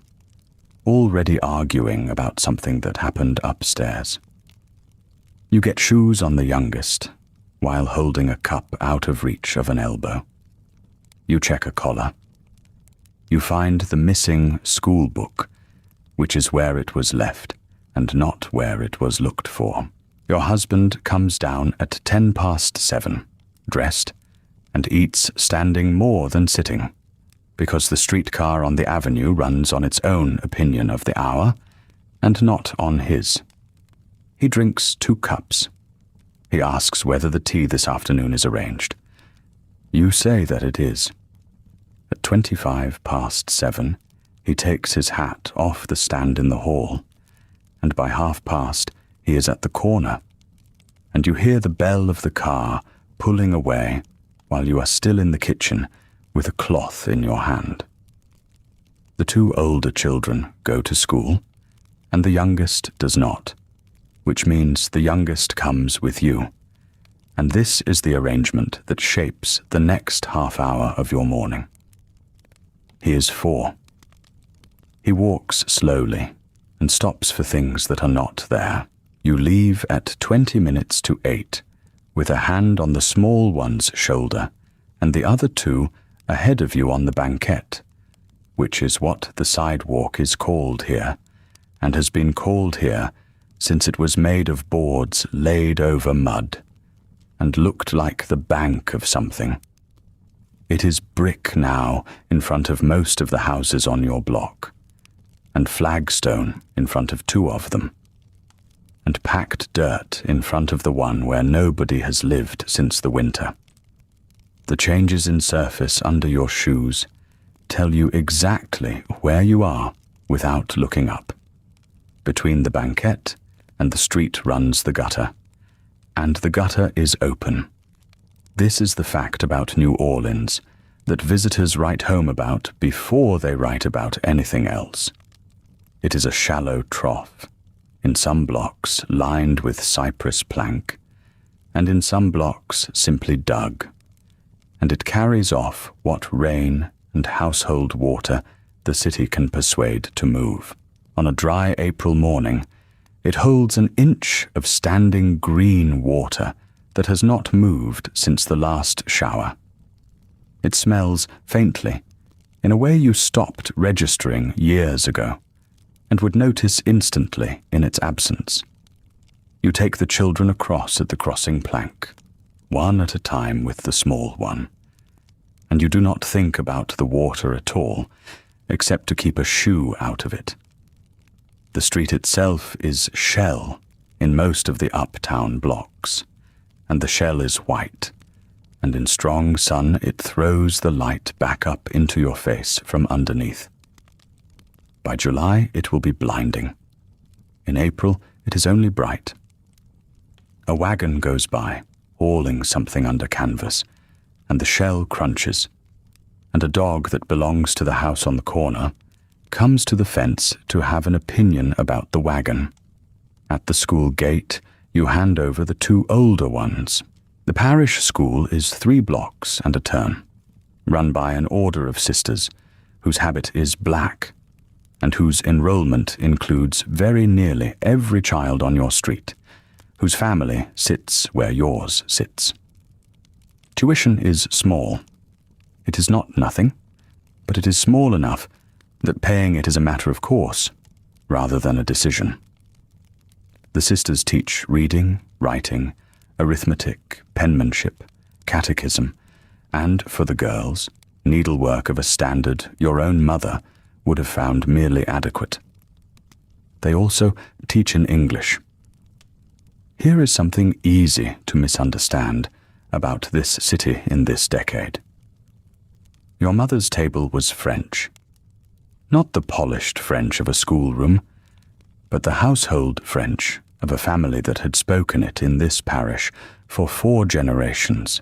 already arguing about something that happened upstairs. You get shoes on the youngest, while holding a cup out of reach of an elbow. You check a collar. You find the missing school book, which is where it was left and not where it was looked for. Your husband comes down at 7:10, dressed, and eats standing more than sitting, because the streetcar on the avenue runs on its own opinion of the hour and not on his. He drinks 2 cups. He asks whether the tea this afternoon is arranged. You say that it is. At 7:25, he takes his hat off the stand in the hall, and by 7:30 he is at the corner, and you hear the bell of the car pulling away while you are still in the kitchen with a cloth in your hand. The 2 older children go to school, and the youngest does not, which means the youngest comes with you, and this is the arrangement that shapes the next half hour of your morning. He is 4. He walks slowly and stops for things that are not there. You leave at 7:20, with a hand on the small one's shoulder and the other 2 ahead of you on the banquette, which is what the sidewalk is called here, and has been called here since it was made of boards laid over mud, and looked like the bank of something. It is brick now in front of most of the houses on your block, and flagstone in front of 2 of them, and packed dirt in front of the one where nobody has lived since the winter. The changes in surface under your shoes tell you exactly where you are without looking up. Between the banquette and the street runs the gutter, and the gutter is open. This is the fact about New Orleans that visitors write home about before they write about anything else. It is a shallow trough, in some blocks lined with cypress plank, and in some blocks simply dug, and it carries off what rain and household water the city can persuade to move. On a dry April morning, it holds an inch of standing green water that has not moved since the last shower. It smells faintly, in a way you stopped registering years ago, and would notice instantly in its absence. You take the children across at the crossing plank, one at a time with the small one, and you do not think about the water at all, except to keep a shoe out of it. The street itself is shell in most of the uptown blocks, and the shell is white, and in strong sun it throws the light back up into your face from underneath. By July it will be blinding. In April it is only bright. A wagon goes by, hauling something under canvas, and the shell crunches, and a dog that belongs to the house on the corner comes to the fence to have an opinion about the wagon. At the school gate, you hand over the 2 older ones. The parish school is 3 blocks and a turn, run by an order of sisters whose habit is black, and whose enrollment includes very nearly every child on your street, whose family sits where yours sits. Tuition is small. It is not nothing, but it is small enough that paying it is a matter of course, rather than a decision. The sisters teach reading, writing, arithmetic, penmanship, catechism, and, for the girls, needlework of a standard your own mother would have found merely adequate. They also teach in English. Here is something easy to misunderstand about this city in this decade. Your mother's table was French. Not the polished French of a schoolroom, but the household French of a family that had spoken it in this parish for 4 generations,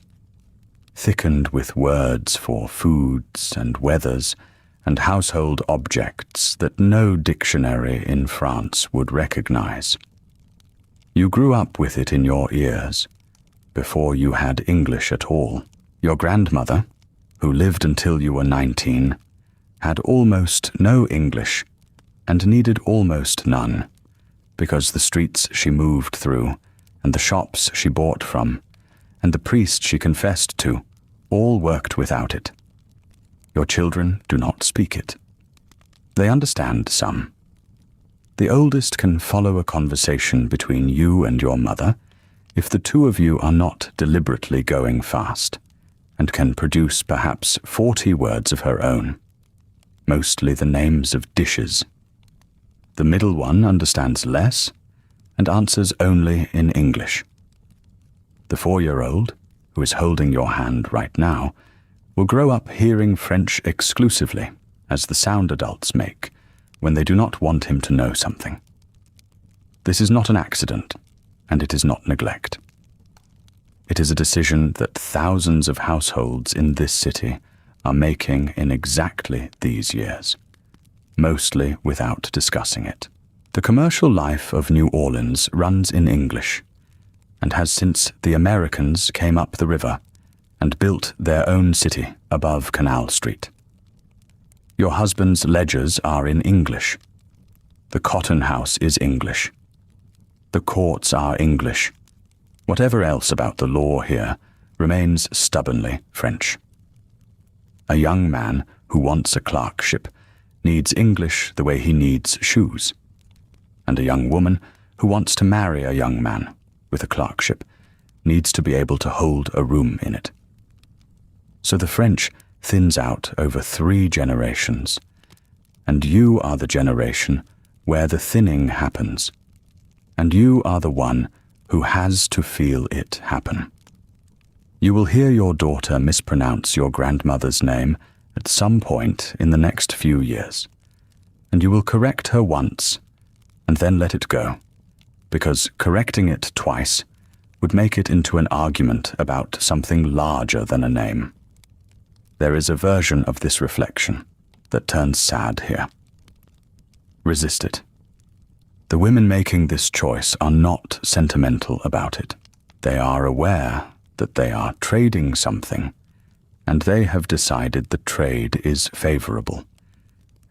thickened with words for foods and weathers and household objects that no dictionary in France would recognize. You grew up with it in your ears, before you had English at all. Your grandmother, who lived until you were 19, had almost no English and needed almost none, because the streets she moved through, and the shops she bought from, and the priest she confessed to, all worked without it. Your children do not speak it. They understand some. The oldest can follow a conversation between you and your mother if the two of you are not deliberately going fast, and can produce perhaps 40 words of her own, mostly the names of dishes. The middle one understands less and answers only in English. The 4-year-old, who is holding your hand right now, will grow up hearing French exclusively, as the sound adults make, when they do not want him to know something. This is not an accident, and it is not neglect. It is a decision that thousands of households in this city are making in exactly these years, mostly without discussing it. The commercial life of New Orleans runs in English, and has since the Americans came up the river and built their own city above Canal Street. Your husband's ledgers are in English. The cotton house is English. The courts are English. Whatever else about the law here remains stubbornly French. A young man who wants a clerkship needs English the way he needs shoes, and a young woman who wants to marry a young man with a clerkship needs to be able to hold a room in it. So the French thins out over 3 generations, and you are the generation where the thinning happens, and you are the one who has to feel it happen. You will hear your daughter mispronounce your grandmother's name at some point in the next few years, and you will correct her once and then let it go, because correcting it twice would make it into an argument about something larger than a name. There is a version of this reflection that turns sad here. Resist it. The women making this choice are not sentimental about it. They are aware that they are trading something, and they have decided the trade is favorable,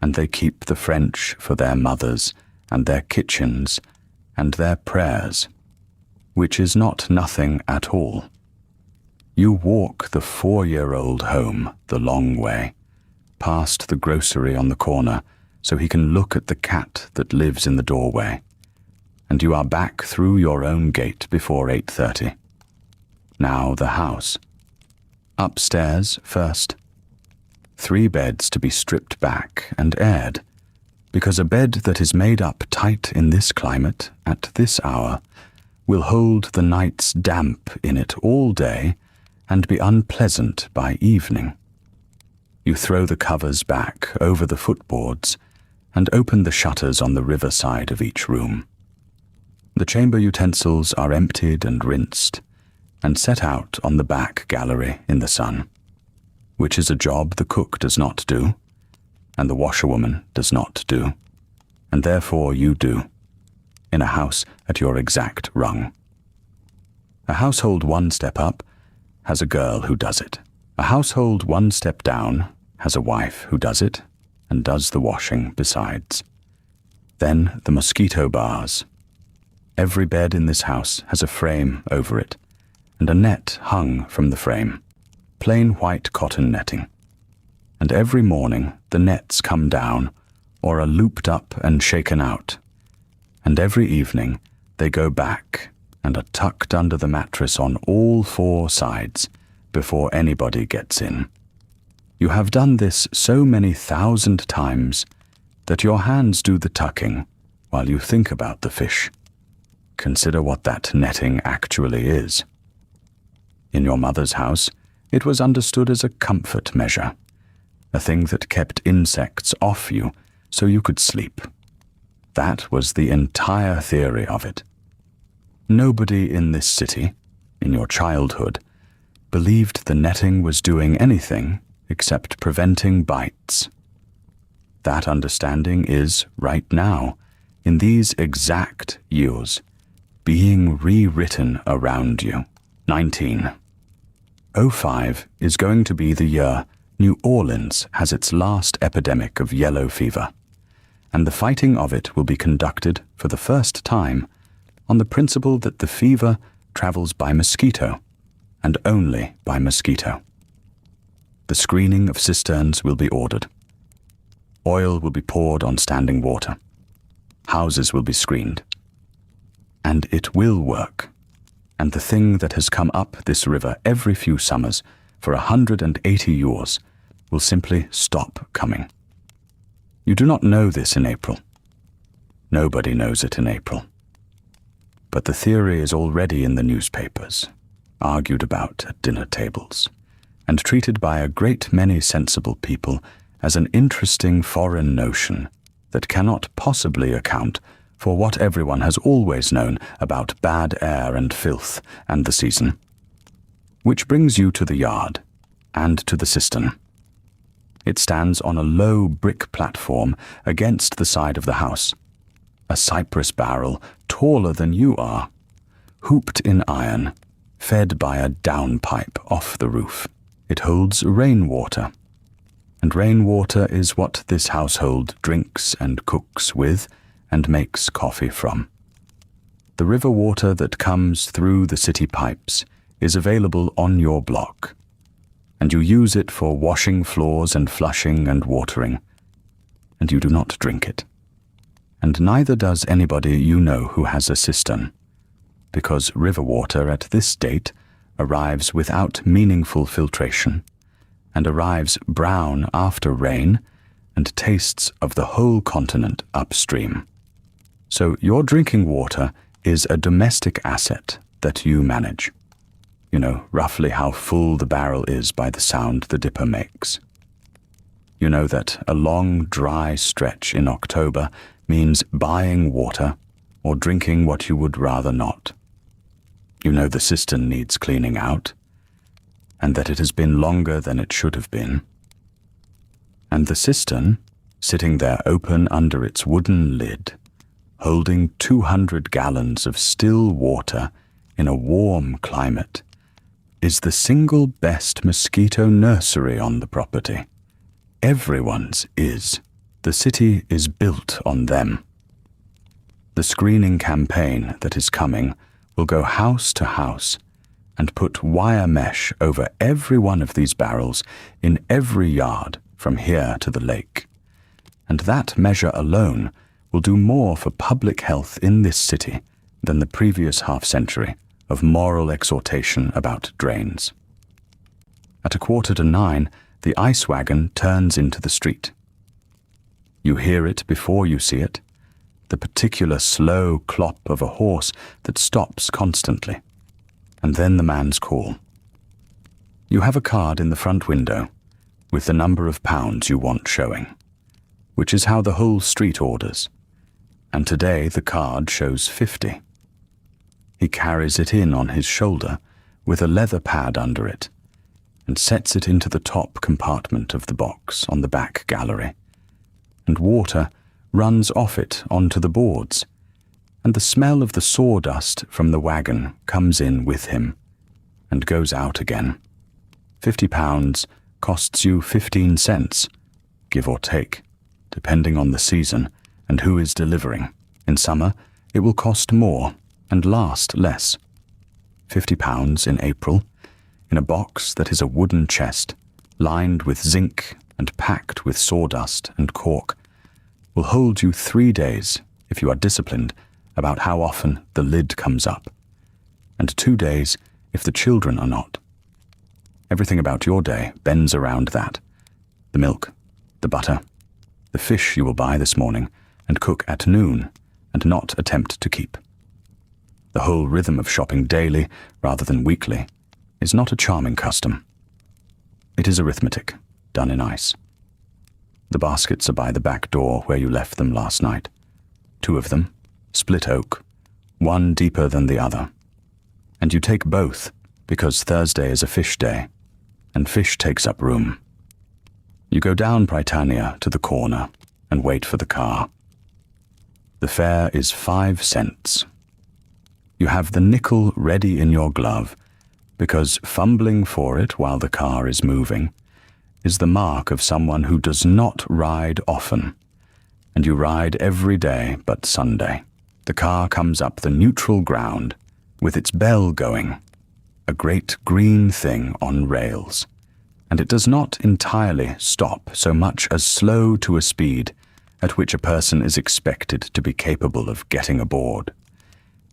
and they keep the French for their mothers and their kitchens and their prayers, which is not nothing at all. You walk the 4-year-old home the long way, past the grocery on the corner, so he can look at the cat that lives in the doorway, and you are back through your own gate before 8:30. Now the house. Upstairs first. 3 beds to be stripped back and aired, because a bed that is made up tight in this climate at this hour will hold the night's damp in it all day and be unpleasant by evening. You throw the covers back over the footboards and open the shutters on the river side of each room. The chamber utensils are emptied and rinsed and set out on the back gallery in the sun, which is a job the cook does not do, and the washerwoman does not do, and therefore you do, in a house at your exact rung. A household 1 step up has a girl who does it. A household 1 step down has a wife who does it, and does the washing besides. Then the mosquito bars. Every bed in this house has a frame over it, and a net hung from the frame, plain white cotton netting. And every morning the nets come down, or are looped up and shaken out, and every evening they go back and are tucked under the mattress on all four sides before anybody gets in. You have done this so many thousand times that your hands do the tucking while you think about the fish. Consider what that netting actually is. In your mother's house, it was understood as a comfort measure, a thing that kept insects off you so you could sleep. That was the entire theory of it. Nobody in this city, in your childhood, believed the netting was doing anything except preventing bites. That understanding is, right now, in these exact years, being rewritten around you. 1905 is going to be the year New Orleans has its last epidemic of yellow fever, and the fighting of it will be conducted for the first time on the principle that the fever travels by mosquito, and only by mosquito. The screening of cisterns will be ordered. Oil will be poured on standing water. Houses will be screened. And it will work. And the thing that has come up this river every few summers for 180 years will simply stop coming. You do not know this in April. Nobody knows it in April. But the theory is already in the newspapers, argued about at dinner tables, and treated by a great many sensible people as an interesting foreign notion that cannot possibly account for what everyone has always known about bad air and filth and the season. Which brings you to the yard and to the cistern. It stands on a low brick platform against the side of the house, a cypress barrel taller than you are, hooped in iron, fed by a downpipe off the roof. It holds rainwater, and rainwater is what this household drinks and cooks with and makes coffee from. The river water that comes through the city pipes is available on your block, and you use it for washing floors and flushing and watering, and you do not drink it. And neither does anybody you know who has a cistern, because river water at this date arrives without meaningful filtration, and arrives brown after rain, and tastes of the whole continent upstream. So your drinking water is a domestic asset that you manage. You know roughly how full the barrel is by the sound the dipper makes. You know that a long, dry stretch in October means buying water or drinking what you would rather not. You know the cistern needs cleaning out, and that it has been longer than it should have been. And the cistern, sitting there open under its wooden lid, holding 200 gallons of still water in a warm climate, is the single best mosquito nursery on the property. Everyone's is. The city is built on them. The screening campaign that is coming will go house to house and put wire mesh over every one of these barrels in every yard from here to the lake. And that measure alone will do more for public health in this city than the previous half-century of moral exhortation about drains. At 9:15, the ice wagon turns into the street. You hear it before you see it, the particular slow clop of a horse that stops constantly, and then the man's call. You have a card in the front window with the number of pounds you want showing, which is how the whole street orders, and today the card shows 50. He carries it in on his shoulder with a leather pad under it, and sets it into the top compartment of the box on the back gallery, and water runs off it onto the boards, and the smell of the sawdust from the wagon comes in with him and goes out again. £50 costs you 15 cents, give or take. depending on the season and who is delivering. In summer, it will cost more and last less. £50 in April, in a box that is a wooden chest, lined with zinc and packed with sawdust and cork, will hold you 3 days if you are disciplined about how often the lid comes up, and 2 days if the children are not. Everything about your day bends around that. The milk, the butter, the fish you will buy this morning and cook at noon and not attempt to keep. The whole rhythm of shopping daily rather than weekly is not a charming custom. It is arithmetic, done in ice. The baskets are by the back door where you left them last night. 2 of them, split oak, one deeper than the other. And you take both because Thursday is a fish day, and fish takes up room. You go down Britannia to the corner and wait for the car. The fare is 5 cents. You have the nickel ready in your glove because fumbling for it while the car is moving is the mark of someone who does not ride often, and you ride every day but Sunday. The car comes up the neutral ground with its bell going, a great green thing on rails, and it does not entirely stop so much as slow to a speed at which a person is expected to be capable of getting aboard.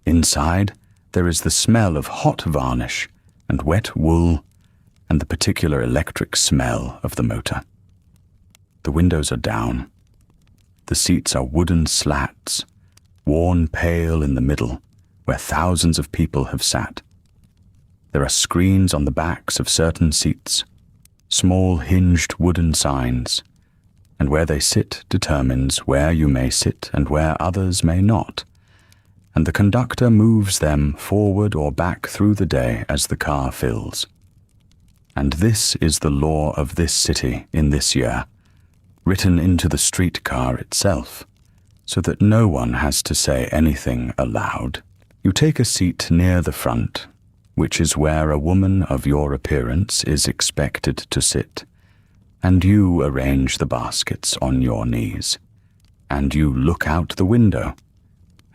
Inside, there is the smell of hot varnish and wet wool and the particular electric smell of the motor. The windows are down. The seats are wooden slats, worn pale in the middle, where thousands of people have sat. There are screens on the backs of certain seats, small hinged wooden signs, and where they sit determines where you may sit and where others may not, and the conductor moves them forward or back through the day as the car fills. And this is the law of this city in this year, written into the streetcar itself, so that no one has to say anything aloud. You take a seat near the front, which is where a woman of your appearance is expected to sit, and you arrange the baskets on your knees, and you look out the window,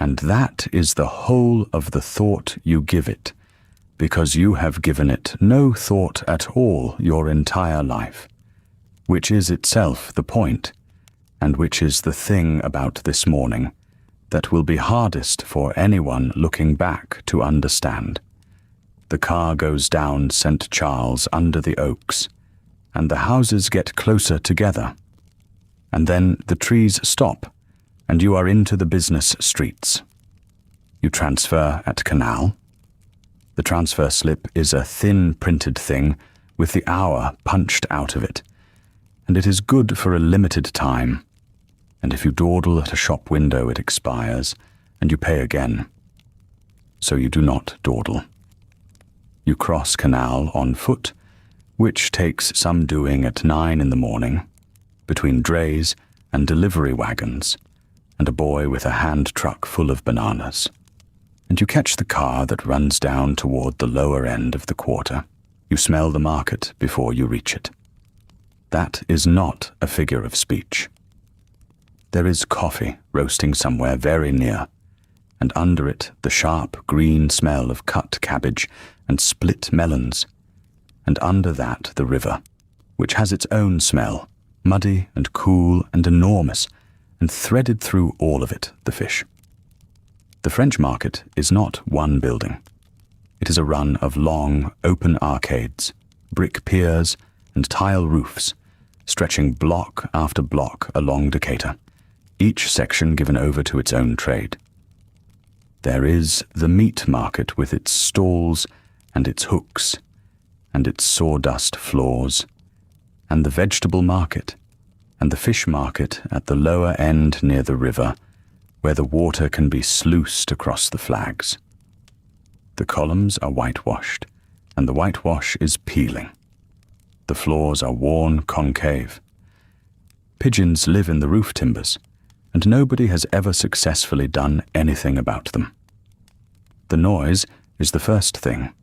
and that is the whole of the thought you give it, because you have given it no thought at all your entire life, which is itself the point, and which is the thing about this morning that will be hardest for anyone looking back to understand. The car goes down St. Charles under the oaks, and the houses get closer together, and then the trees stop, and you are into the business streets. You transfer at Canal. The transfer slip is a thin printed thing with the hour punched out of it, and it is good for a limited time, and if you dawdle at a shop window it expires, and you pay again. So you do not dawdle. You cross Canal on foot, which takes some doing at 9 in the morning, between drays and delivery wagons, and a boy with a hand truck full of bananas. And you catch the car that runs down toward the lower end of the quarter. You smell the market before you reach it. That is not a figure of speech. There is coffee roasting somewhere very near, and under it the sharp green smell of cut cabbage and split melons, and under that the river, which has its own smell, muddy and cool and enormous, and threaded through all of it the fish. The French market is not one building. It is a run of long, open arcades, brick piers, and tile roofs, stretching block after block along Decatur, each section given over to its own trade. There is the meat market with its stalls and its hooks and its sawdust floors, and the vegetable market, and the fish market at the lower end near the river, where the water can be sluiced across the flags. The columns are whitewashed, and the whitewash is peeling. The floors are worn concave. Pigeons live in the roof timbers, and nobody has ever successfully done anything about them. The noise is the first thing.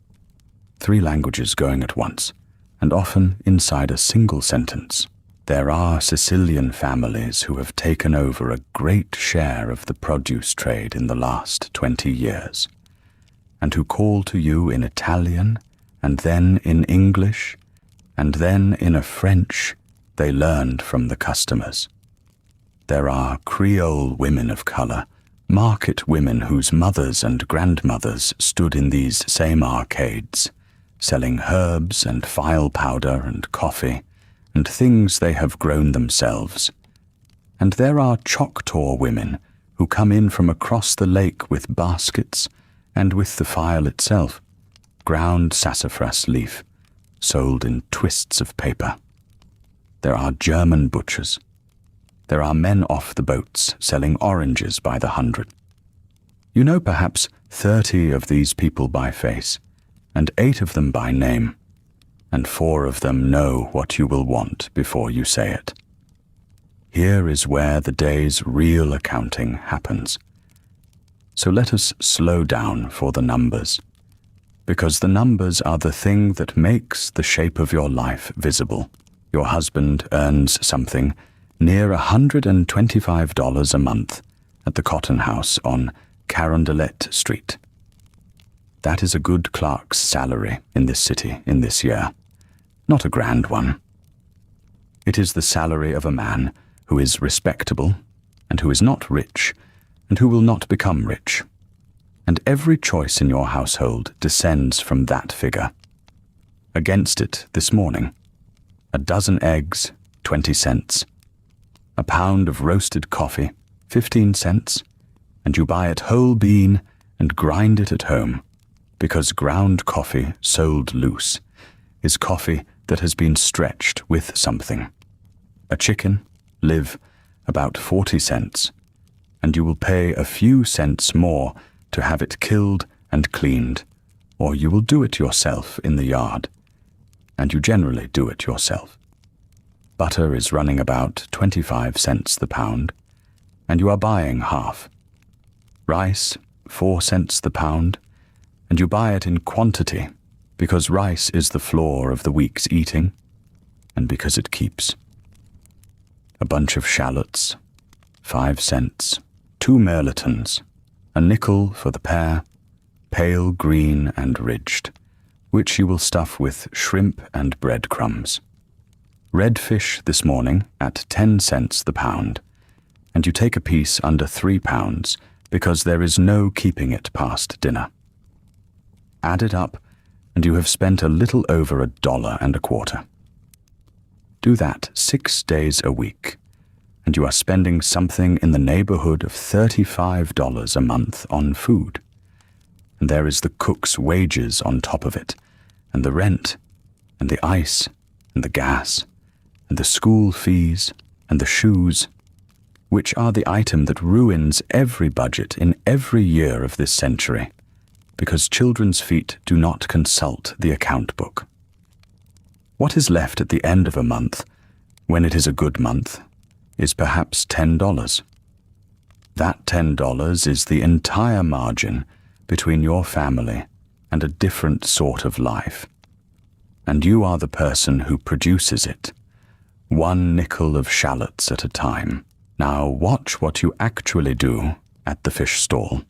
3 languages going at once, and often inside a single sentence. There are Sicilian families who have taken over a great share of the produce trade in the last 20 years, and who call to you in Italian, and then in English, and then in a French they learned from the customers. There are Creole women of colour, market women whose mothers and grandmothers stood in these same arcades, selling herbs and file powder and coffee, and things they have grown themselves. And there are Choctaw women who come in from across the lake with baskets and with the file itself, ground sassafras leaf, sold in twists of paper. There are German butchers. There are men off the boats selling oranges by the hundred. You know perhaps 30 of these people by face, and 8 of them by name, and 4 of them know what you will want before you say it. Here is where the day's real accounting happens. So let us slow down for the numbers, because the numbers are the thing that makes the shape of your life visible. Your husband earns something near $125 a month at the Cotton House on Carondelet Street. That is a good clerk's salary in this city in this year. Not a grand one. It is the salary of a man who is respectable and who is not rich and who will not become rich. And every choice in your household descends from that figure. Against it this morning, a dozen eggs, 20 cents. A pound of roasted coffee, 15 cents, and you buy it whole bean and grind it at home, because ground coffee sold loose is coffee that has been stretched with something. A chicken, live, about 40 cents, and you will pay a few cents more to have it killed and cleaned, or you will do it yourself in the yard, and you generally do it yourself. Butter is running about 25 cents the pound, and you are buying half. Rice, 4 cents the pound, and you buy it in quantity, because rice is the floor of the week's eating, and because it keeps. A bunch of shallots, 5 cents, 2 merletons, a nickel for the pair, pale green and ridged, which you will stuff with shrimp and breadcrumbs. Red fish this morning at 10 cents the pound, and you take a piece under 3 pounds because there is no keeping it past dinner. Add it up, and you have spent a little over $1.25. Do that 6 days a week, and you are spending something in the neighborhood of $35 a month on food. And there is the cook's wages on top of it, and the rent, and the ice, and the gas, and the school fees, and the shoes, which are the item that ruins every budget in every year of this century, because children's feet do not consult the account book. What is left at the end of a month, when it is a good month, is perhaps $10. That $10 is the entire margin between your family and a different sort of life. And you are the person who produces it, 1 nickel of shallots at a time. Now watch what you actually do at the fish stall,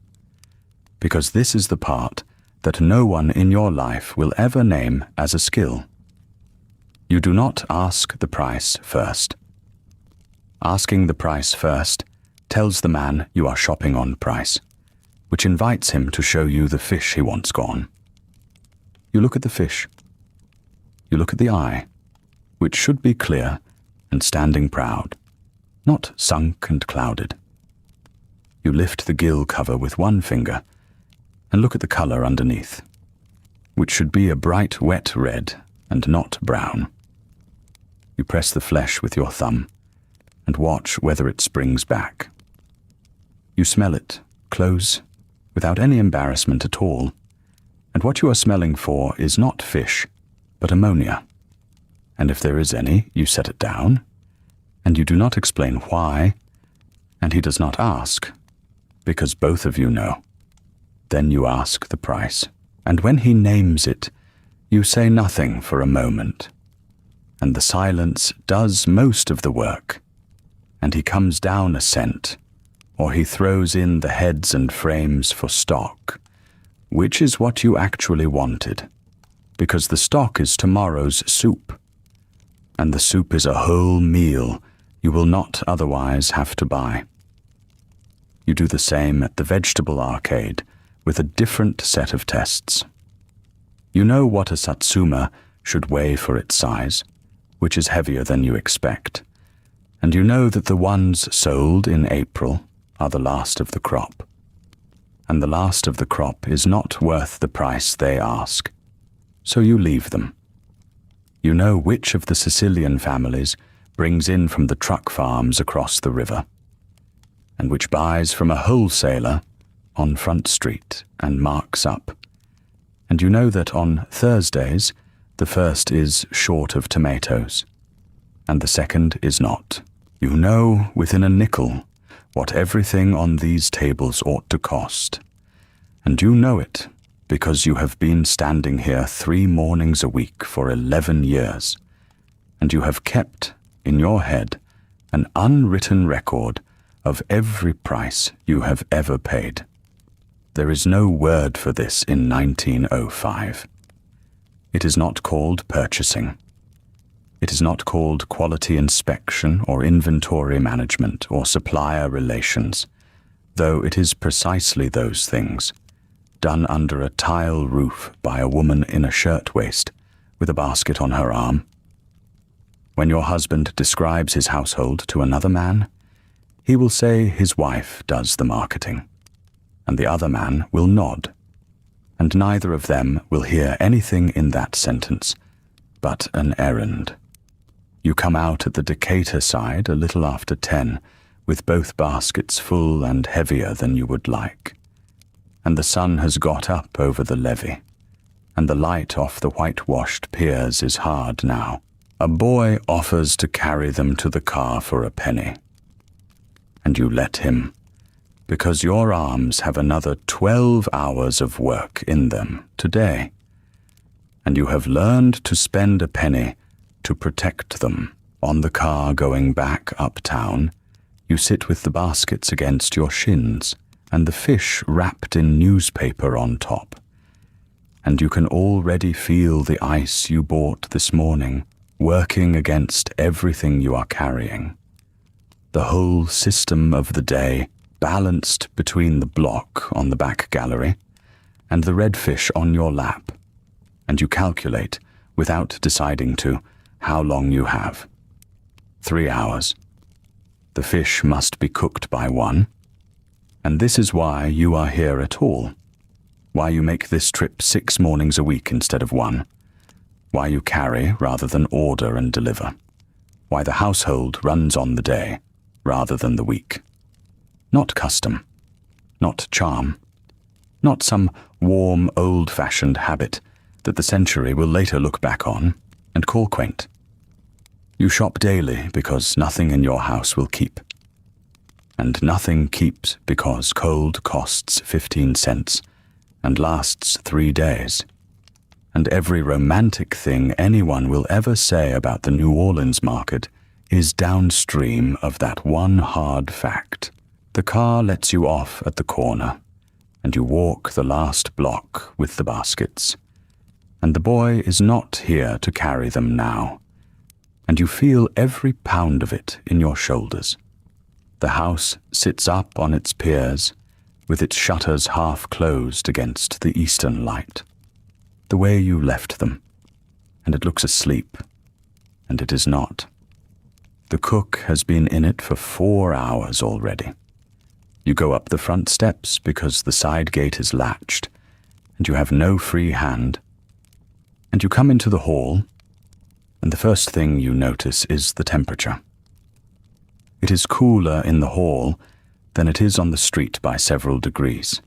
because this is the part that no one in your life will ever name as a skill. You do not ask the price first. Asking the price first tells the man you are shopping on price, which invites him to show you the fish he wants gone. You look at the fish. You look at the eye, which should be clear and standing proud, not sunk and clouded. You lift the gill cover with 1 finger and look at the color underneath, which should be a bright wet red and not brown. You press the flesh with your thumb and watch whether it springs back. You smell it, close, without any embarrassment at all, and what you are smelling for is not fish, but ammonia. And if there is any, you set it down, and you do not explain why, and he does not ask, because both of you know. Then you ask the price, and when he names it, you say nothing for a moment, and the silence does most of the work, and he comes down a cent, or he throws in the heads and frames for stock, which is what you actually wanted, because the stock is tomorrow's soup, and the soup is a whole meal you will not otherwise have to buy. You do the same at the vegetable arcade with a different set of tests. You know what a satsuma should weigh for its size, which is heavier than you expect, and you know that the ones sold in April are the last of the crop, and the last of the crop is not worth the price they ask, so you leave them. You know which of the Sicilian families brings in from the truck farms across the river, and which buys from a wholesaler on Front Street and marks up. And you know that on Thursdays the first is short of tomatoes, and the second is not. You know within a nickel what everything on these tables ought to cost, and you know it because you have been standing here 3 mornings a week for 11 years, and you have kept in your head an unwritten record of every price you have ever paid. There is no word for this in 1905. It is not called purchasing. It is not called quality inspection or inventory management or supplier relations, though it is precisely those things, done under a tile roof by a woman in a shirtwaist with a basket on her arm. When your husband describes his household to another man, he will say his wife does the marketing, and the other man will nod, and neither of them will hear anything in that sentence but an errand. You come out at the Decatur side a little after 10, with both baskets full and heavier than you would like, and the sun has got up over the levee, and the light off the whitewashed piers is hard now. A boy offers to carry them to the car for a penny, and you let him, because your arms have another 12 hours of work in them today, and you have learned to spend a penny to protect them. On the car going back uptown, you sit with the baskets against your shins and the fish wrapped in newspaper on top, and you can already feel the ice you bought this morning working against everything you are carrying. The whole system of the day balanced between the block on the back gallery and the redfish on your lap, and you calculate, without deciding to, how long you have. 3 hours. The fish must be cooked by 1, and this is why you are here at all, why you make this trip 6 mornings a week instead of 1, why you carry rather than order and deliver, why the household runs on the day rather than the week. Not custom, not charm, not some warm, old-fashioned habit that the century will later look back on and call quaint. You shop daily because nothing in your house will keep, and nothing keeps because cold costs 15 cents and lasts 3 days. And every romantic thing anyone will ever say about the New Orleans market is downstream of that one hard fact. The car lets you off at the corner, and you walk the last block with the baskets. And the boy is not here to carry them now, and you feel every pound of it in your shoulders. The house sits up on its piers, with its shutters half closed against the eastern light, the way you left them, and it looks asleep, and it is not. The cook has been in it for 4 hours already. You go up the front steps because the side gate is latched, and you have no free hand, and you come into the hall, and the first thing you notice is the temperature. It is cooler in the hall than it is on the street by several degrees,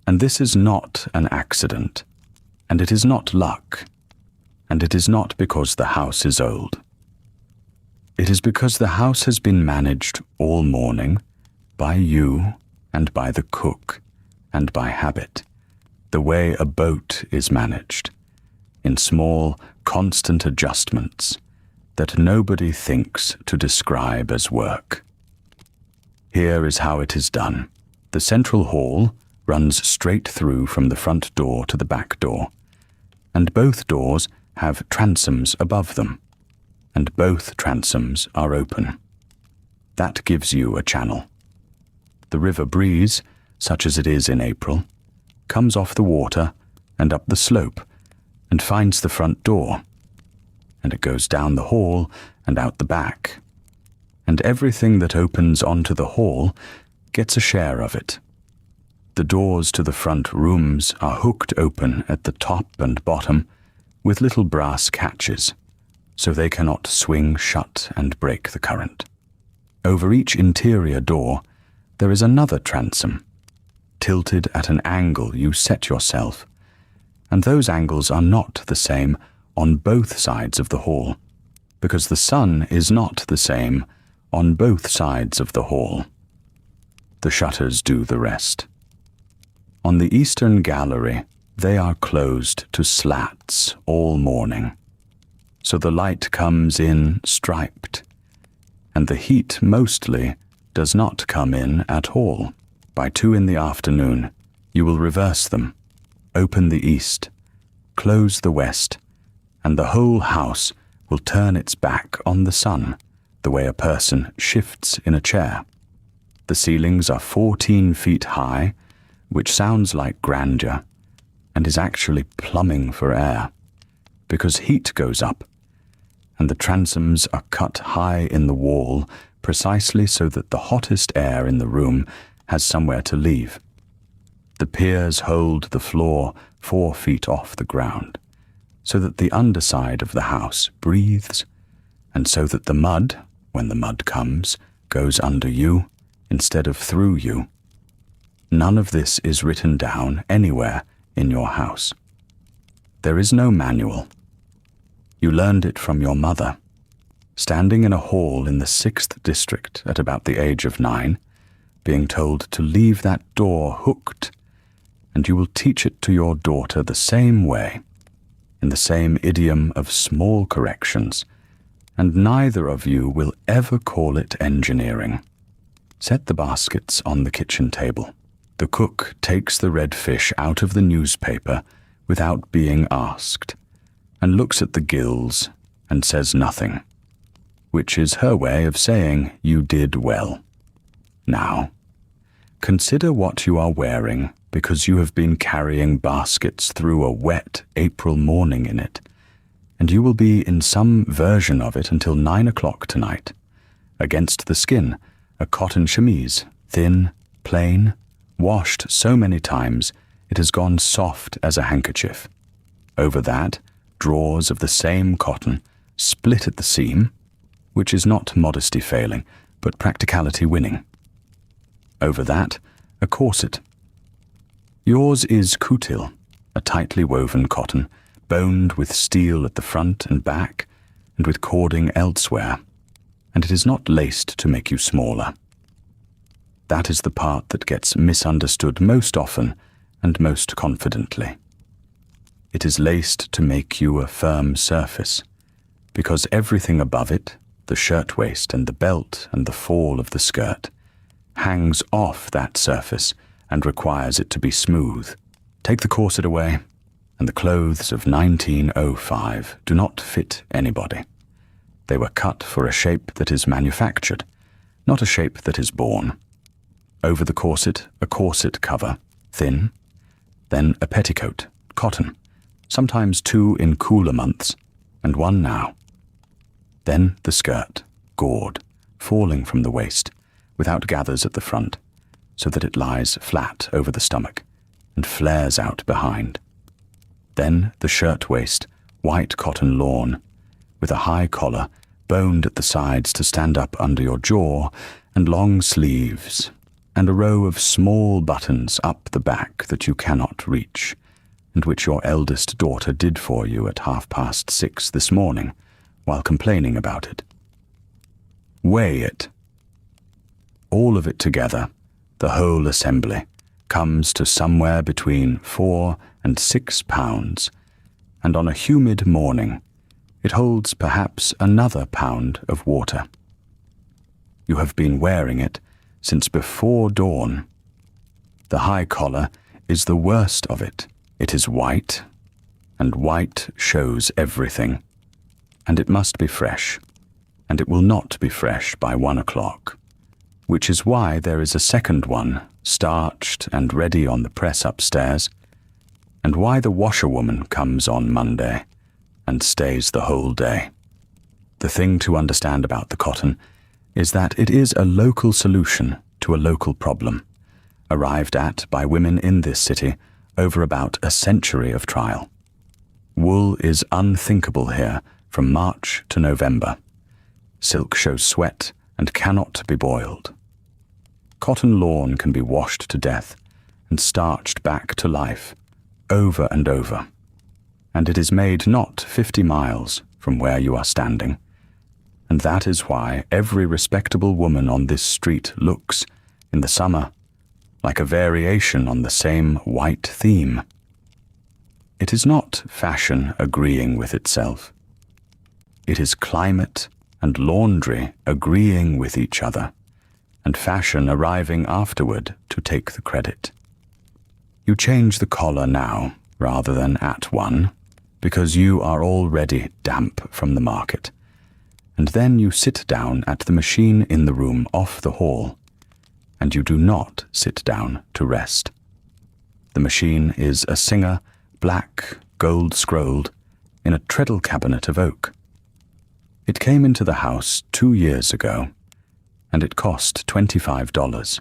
and this is not an accident. And it is not luck, and it is not because the house is old. It is because the house has been managed all morning by you and by the cook and by habit, the way a boat is managed, in small, constant adjustments, that nobody thinks to describe as work. Here is how it is done. The central hall runs straight through from the front door to the back door, and both doors have transoms above them, and both transoms are open. That gives you a channel. The river breeze, such as it is in April, comes off the water and up the slope and finds the front door, and it goes down the hall and out the back, and everything that opens onto the hall gets a share of it. The doors to the front rooms are hooked open at the top and bottom with little brass catches, so they cannot swing shut and break the current. Over each interior door there is another transom, tilted at an angle you set yourself, and those angles are not the same on both sides of the hall, because the sun is not the same on both sides of the hall. The shutters do the rest. On the eastern gallery, they are closed to slats all morning, so the light comes in striped, and the heat mostly does not come in at all. By 2 in the afternoon, you will reverse them, open the east, close the west, and the whole house will turn its back on the sun, the way a person shifts in a chair. The ceilings are 14 feet high, which sounds like grandeur, and is actually plumbing for air, because heat goes up, and the transoms are cut high in the wall precisely so that the hottest air in the room has somewhere to leave. The piers hold the floor 4 feet off the ground, so that the underside of the house breathes, and so that the mud, when the mud comes, goes under you instead of through you. None of this is written down anywhere in your house. There is no manual. You learned it from your mother, standing in a hall in the 6th district at about the age of 9, being told to leave that door hooked, and you will teach it to your daughter the same way, in the same idiom of small corrections, and neither of you will ever call it engineering. Set the baskets on the kitchen table. The cook takes the red fish out of the newspaper without being asked, and looks at the gills and says nothing, which is her way of saying you did well. Now, consider what you are wearing, because you have been carrying baskets through a wet April morning in it, and you will be in some version of it until 9 o'clock tonight. Against the skin, a cotton chemise, thin, plain, washed so many times it has gone soft as a handkerchief. Over that, drawers of the same cotton, split at the seam, which is not modesty failing, but practicality winning. Over that, a corset. Yours is coutil, a tightly woven cotton, boned with steel at the front and back, and with cording elsewhere, and it is not laced to make you smaller. That is the part that gets misunderstood most often and most confidently. It is laced to make you a firm surface, because everything above it, the shirtwaist and the belt and the fall of the skirt, hangs off that surface and requires it to be smooth. Take the corset away, and the clothes of 1905 do not fit anybody. They were cut for a shape that is manufactured, not a shape that is born. Over the corset, a corset cover, thin, then a petticoat, cotton, sometimes 2 in cooler months, and 1 now. Then the skirt, gored, falling from the waist, without gathers at the front, so that it lies flat over the stomach, and flares out behind. Then the shirtwaist, white cotton lawn, with a high collar, boned at the sides to stand up under your jaw, and long sleeves, and a row of small buttons up the back that you cannot reach, and which your eldest daughter did for you at 6:30 this morning, while complaining about it. Weigh it. All of it together, the whole assembly, comes to somewhere between 4 and 6 pounds, and on a humid morning It holds perhaps another pound of water. You have been wearing it since before dawn. The high collar is the worst of it. It is white, and white shows everything. And it must be fresh, and it will not be fresh by 1 o'clock, which is why there is a second one, starched and ready on the press upstairs, and why the washerwoman comes on Monday and stays the whole day. The thing to understand about the cotton is that it is a local solution to a local problem, arrived at by women in this city over about a century of trial. Wool is unthinkable here from March to November. Silk shows sweat and cannot be boiled. Cotton lawn can be washed to death and starched back to life, over and over. And it is made not 50 miles from where you are standing. And that is why every respectable woman on this street looks, in the summer, like a variation on the same white theme. It is not fashion agreeing with itself. It is climate and laundry agreeing with each other, and fashion arriving afterward to take the credit. You change the collar now, rather than at one, because you are already damp from the market, and then you sit down at the machine in the room off the hall, and you do not sit down to rest. The machine is a Singer, black, gold-scrolled, in a treadle cabinet of oak. It came into the house 2 years ago, and it cost $25,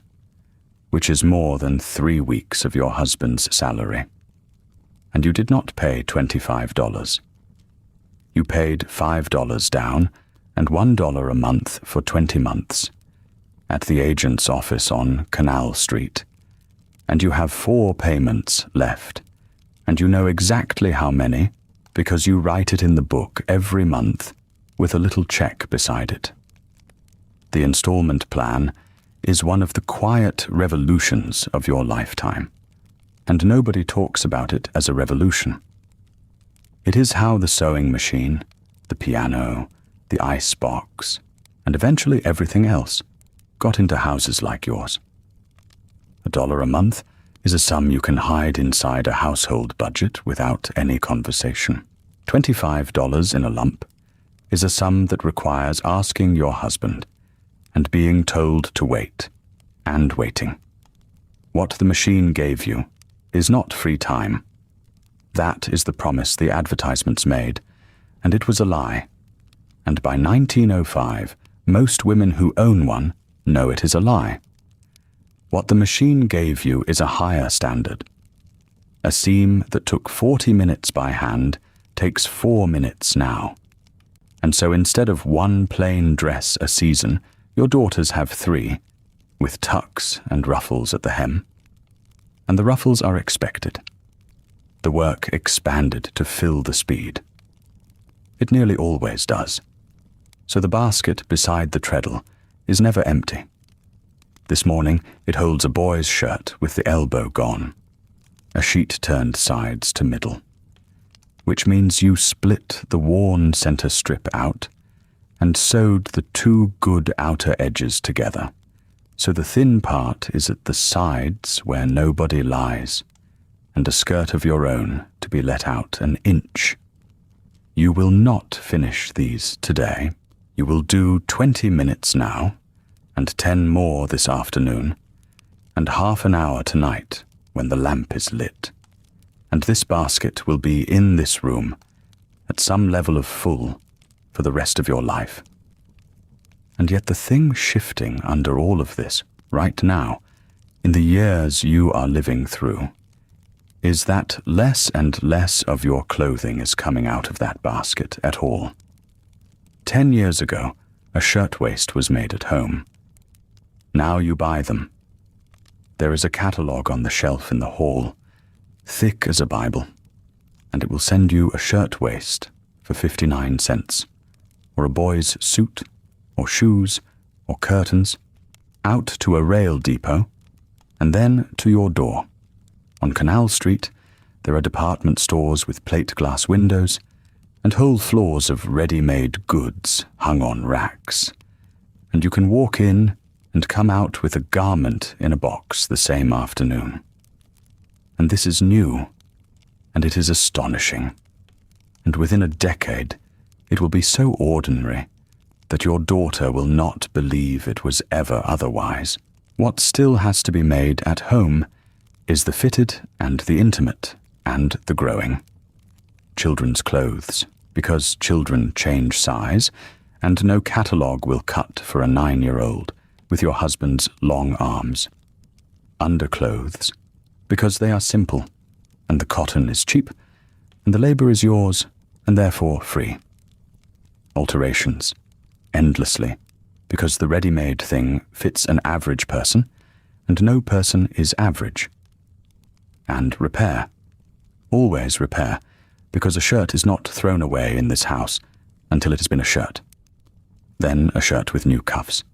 which is more than 3 weeks of your husband's salary. And you did not pay $25. You paid $5 down and $1 a month for 20 months at the agent's office on Canal Street, and you have 4 payments left, and you know exactly how many because you write it in the book every month with a little check beside it. The installment plan is one of the quiet revolutions of your lifetime, and nobody talks about it as a revolution. It is how the sewing machine, the piano, the ice box, and eventually everything else got into houses like yours. $1 a month is a sum you can hide inside a household budget without any conversation. $25 in a lump is a sum that requires asking your husband and being told to wait, and waiting. What the machine gave you is not free time. That is the promise the advertisements made, and it was a lie. And by 1905, most women who own one know it is a lie. What the machine gave you is a higher standard. A seam that took 40 minutes by hand takes 4 minutes now. And so instead of 1 plain dress a season, your daughters have 3, with tucks and ruffles at the hem. And the ruffles are expected. The work expanded to fill the speed. It nearly always does. So the basket beside the treadle is never empty. This morning it holds a boy's shirt with the elbow gone, a sheet turned sides to middle, which means you split the worn center strip out and sewed the 2 good outer edges together, so the thin part is at the sides where nobody lies, and a skirt of your own to be let out an inch. You will not finish these today. You will do 20 minutes now, and 10 more this afternoon, and half an hour tonight when the lamp is lit. And this basket will be in this room, at some level of full, for the rest of your life. And yet the thing shifting under all of this, right now, in the years you are living through, is that less and less of your clothing is coming out of that basket at all. 10 years ago, a shirtwaist was made at home. Now you buy them. There is a catalogue on the shelf in the hall, thick as a Bible, and it will send you a shirtwaist for 59 cents, or a boy's suit, or shoes, or curtains, out to a rail depot, and then to your door. On Canal Street, there are department stores with plate glass windows, and whole floors of ready-made goods hung on racks, and you can walk in and come out with a garment in a box the same afternoon. And this is new, and it is astonishing, and within a decade it will be so ordinary that your daughter will not believe it was ever otherwise. What still has to be made at home is the fitted and the intimate and the growing. Children's clothes, because children change size, and no catalogue will cut for a 9-year-old with your husband's long arms. Underclothes, because they are simple, and the cotton is cheap, and the labour is yours, and therefore free. Alterations, endlessly, because the ready-made thing fits an average person, and no person is average. And repair, always repair, because a shirt is not thrown away in this house until it has been a shirt. Then a shirt with new cuffs.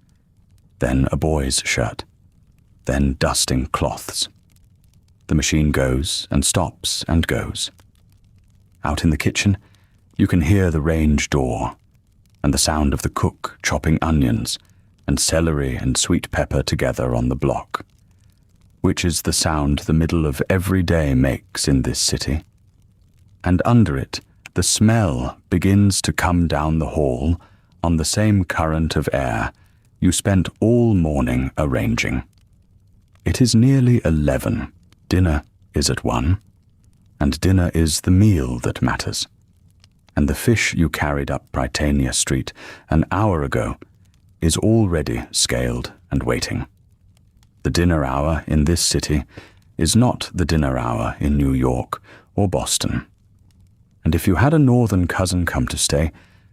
Then a boy's shirt. Then dusting cloths. The machine goes and stops and goes. Out in the kitchen, you can hear the range door, and the sound of the cook chopping onions and celery and sweet pepper together on the block, which is the sound the middle of every day makes in this city. And under it, the smell begins to come down the hall on the same current of air you spent all morning arranging. It is nearly 11. Dinner is at 1, and dinner is the meal that matters. And the fish you carried up Britannia Street an hour ago is already scaled and waiting. The dinner hour in this city is not the dinner hour in New York or Boston. And if you had a northern cousin come to stay,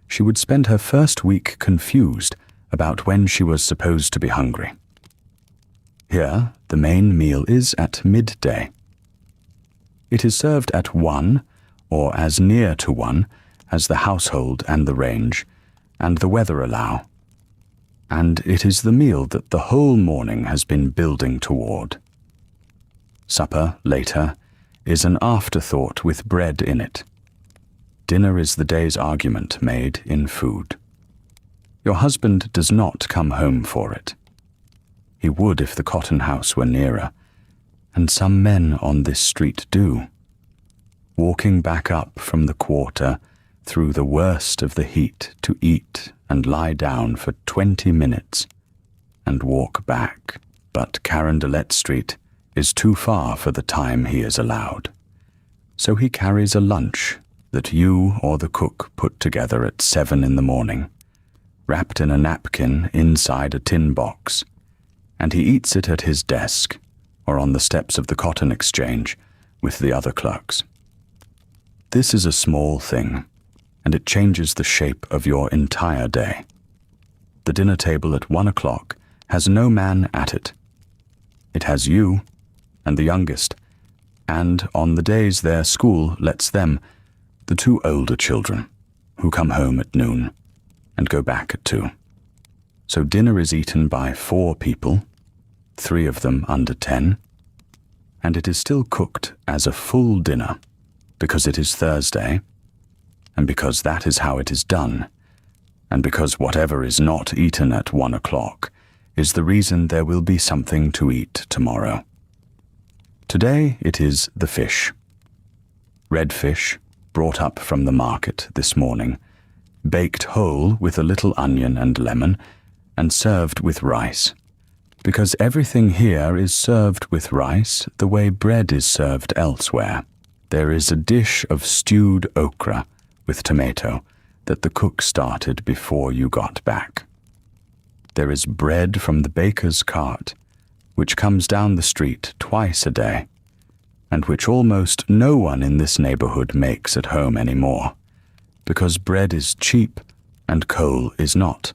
she would spend her first week confused about when she was supposed to be hungry. Here, the main meal is at midday. It is served at 1, or as near to 1, as the household and the range, and the weather allow. And it is the meal that the whole morning has been building toward. Supper, later, is an afterthought with bread in it. Dinner is the day's argument made in food. Your husband does not come home for it. He would if the cotton house were nearer, and some men on this street do. Walking back up from the quarter through the worst of the heat to eat and lie down for 20 minutes and walk back. But Carondelet Street is too far for the time he is allowed. So he carries a lunch that you or the cook put together at 7 in the morning, wrapped in a napkin inside a tin box, and he eats it at his desk or on the steps of the Cotton Exchange with the other clerks. This is a small thing, and it changes the shape of your entire day. The dinner table at 1 o'clock has no man at it. It has you and the youngest, and on the days their school lets them, the 2 older children, who come home at noon and go back at 2. So dinner is eaten by 4 people, 3 of them under 10, and it is still cooked as a full dinner because it is Thursday, and because that is how it is done, and because whatever is not eaten at 1 o'clock is the reason there will be something to eat tomorrow. Today it is the fish. Red fish, brought up from the market this morning, baked whole with a little onion and lemon, and served with rice, because everything here is served with rice the way bread is served elsewhere. There is a dish of stewed okra with tomato that the cook started before you got back. There is bread from the baker's cart, which comes down the street twice a day, and which almost no one in this neighborhood makes at home anymore, because bread is cheap and coal is not,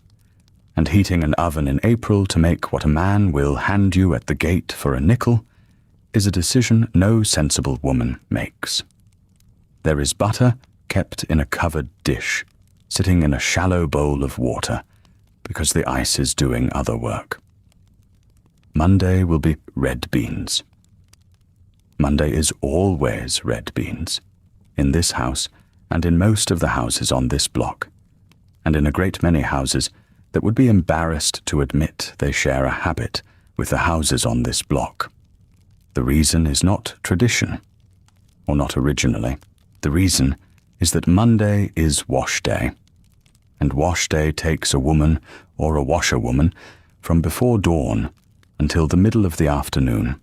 and heating an oven in April to make what a man will hand you at the gate for a nickel is a decision no sensible woman makes. There is butter kept in a covered dish, sitting in a shallow bowl of water, because the ice is doing other work. Monday will be red beans. Monday is always red beans, in this house and in most of the houses on this block, and in a great many houses that would be embarrassed to admit they share a habit with the houses on this block. The reason is not tradition, or not originally. The reason is that Monday is wash day, and wash day takes a woman or a washerwoman from before dawn until the middle of the afternoon,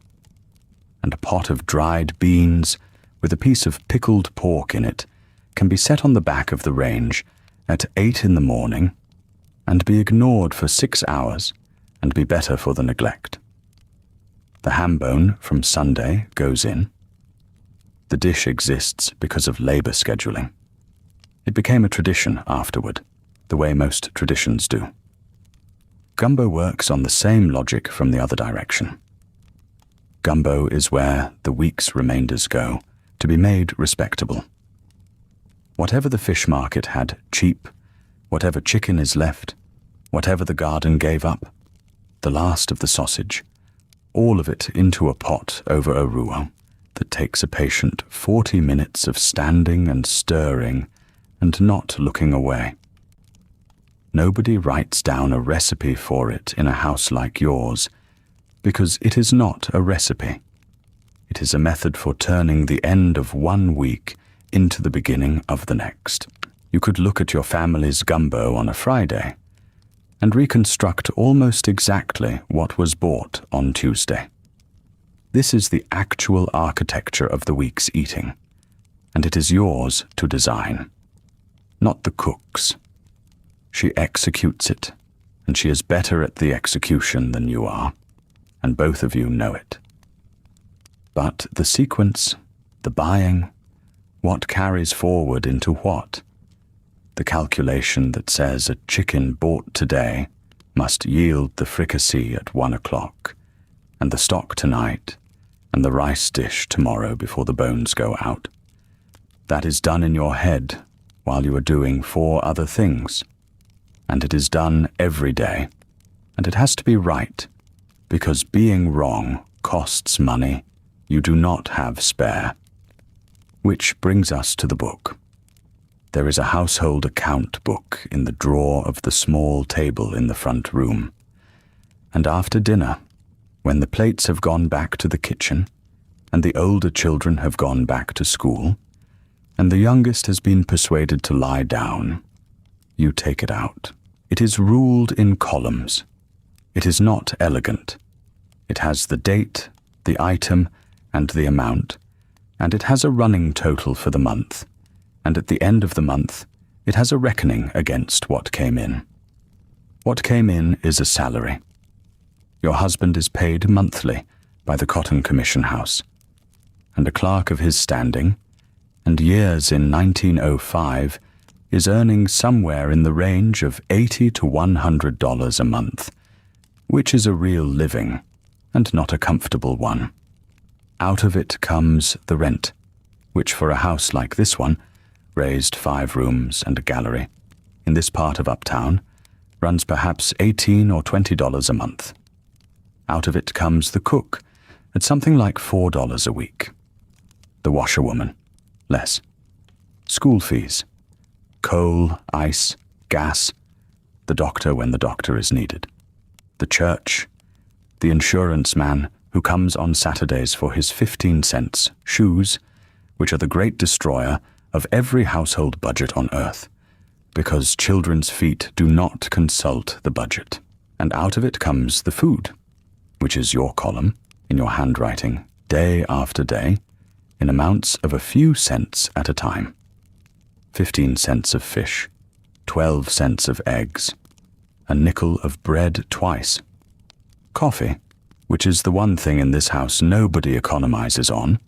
and a pot of dried beans with a piece of pickled pork in it can be set on the back of the range at 8 in the morning and be ignored for 6 hours and be better for the neglect. The ham bone from Sunday goes in. The dish exists because of labor scheduling. It became a tradition afterward, the way most traditions do. Gumbo works on the same logic from the other direction. Gumbo is where the week's remainders go to be made respectable. Whatever the fish market had cheap, whatever chicken is left, whatever the garden gave up, the last of the sausage, all of it into a pot over a ruo that takes a patient 40 minutes of standing and stirring and not looking away. Nobody writes down a recipe for it in a house like yours, because it is not a recipe. It is a method for turning the end of one week into the beginning of the next. You could look at your family's gumbo on a Friday and reconstruct almost exactly what was bought on Tuesday. This is the actual architecture of the week's eating, and it is yours to design, not the cook's. She executes it, and she is better at the execution than you are, and both of you know it. But the sequence, the buying, what carries forward into what? The calculation that says a chicken bought today must yield the fricassee at 1 o'clock, and the stock tonight, and the rice dish tomorrow before the bones go out. That is done in your head while you are doing 4 other things. And it is done every day, and it has to be right, because being wrong costs money you do not have spare. Which brings us to the book. There is a household account book in the drawer of the small table in the front room, and after dinner, when the plates have gone back to the kitchen, and the older children have gone back to school, and the youngest has been persuaded to lie down, you take it out. It is ruled in columns. It is not elegant. It has the date, the item, and the amount, and it has a running total for the month, and at the end of the month, it has a reckoning against what came in. What came in is a salary. Your husband is paid monthly by the Cotton Commission House, and a clerk of his standing, and years in 1905, is earning somewhere in the range of $80 to $100 a month, which is a real living, and not a comfortable one. Out of it comes the rent, which for a house like this one, raised 5 rooms and a gallery, in this part of Uptown, runs perhaps $18 or $20 a month. Out of it comes the cook, at something like $4 a week. The washerwoman, less. School fees. Coal, ice, gas, the doctor when the doctor is needed, the church, the insurance man who comes on Saturdays for his 15 cents shoes, which are the great destroyer of every household budget on earth, because children's feet do not consult the budget. And out of it comes the food, which is your column, in your handwriting, day after day, in amounts of a few cents at a time. 15 cents of fish, 12 cents of eggs, a nickel of bread twice. Coffee, which is the one thing in this house nobody economizes on,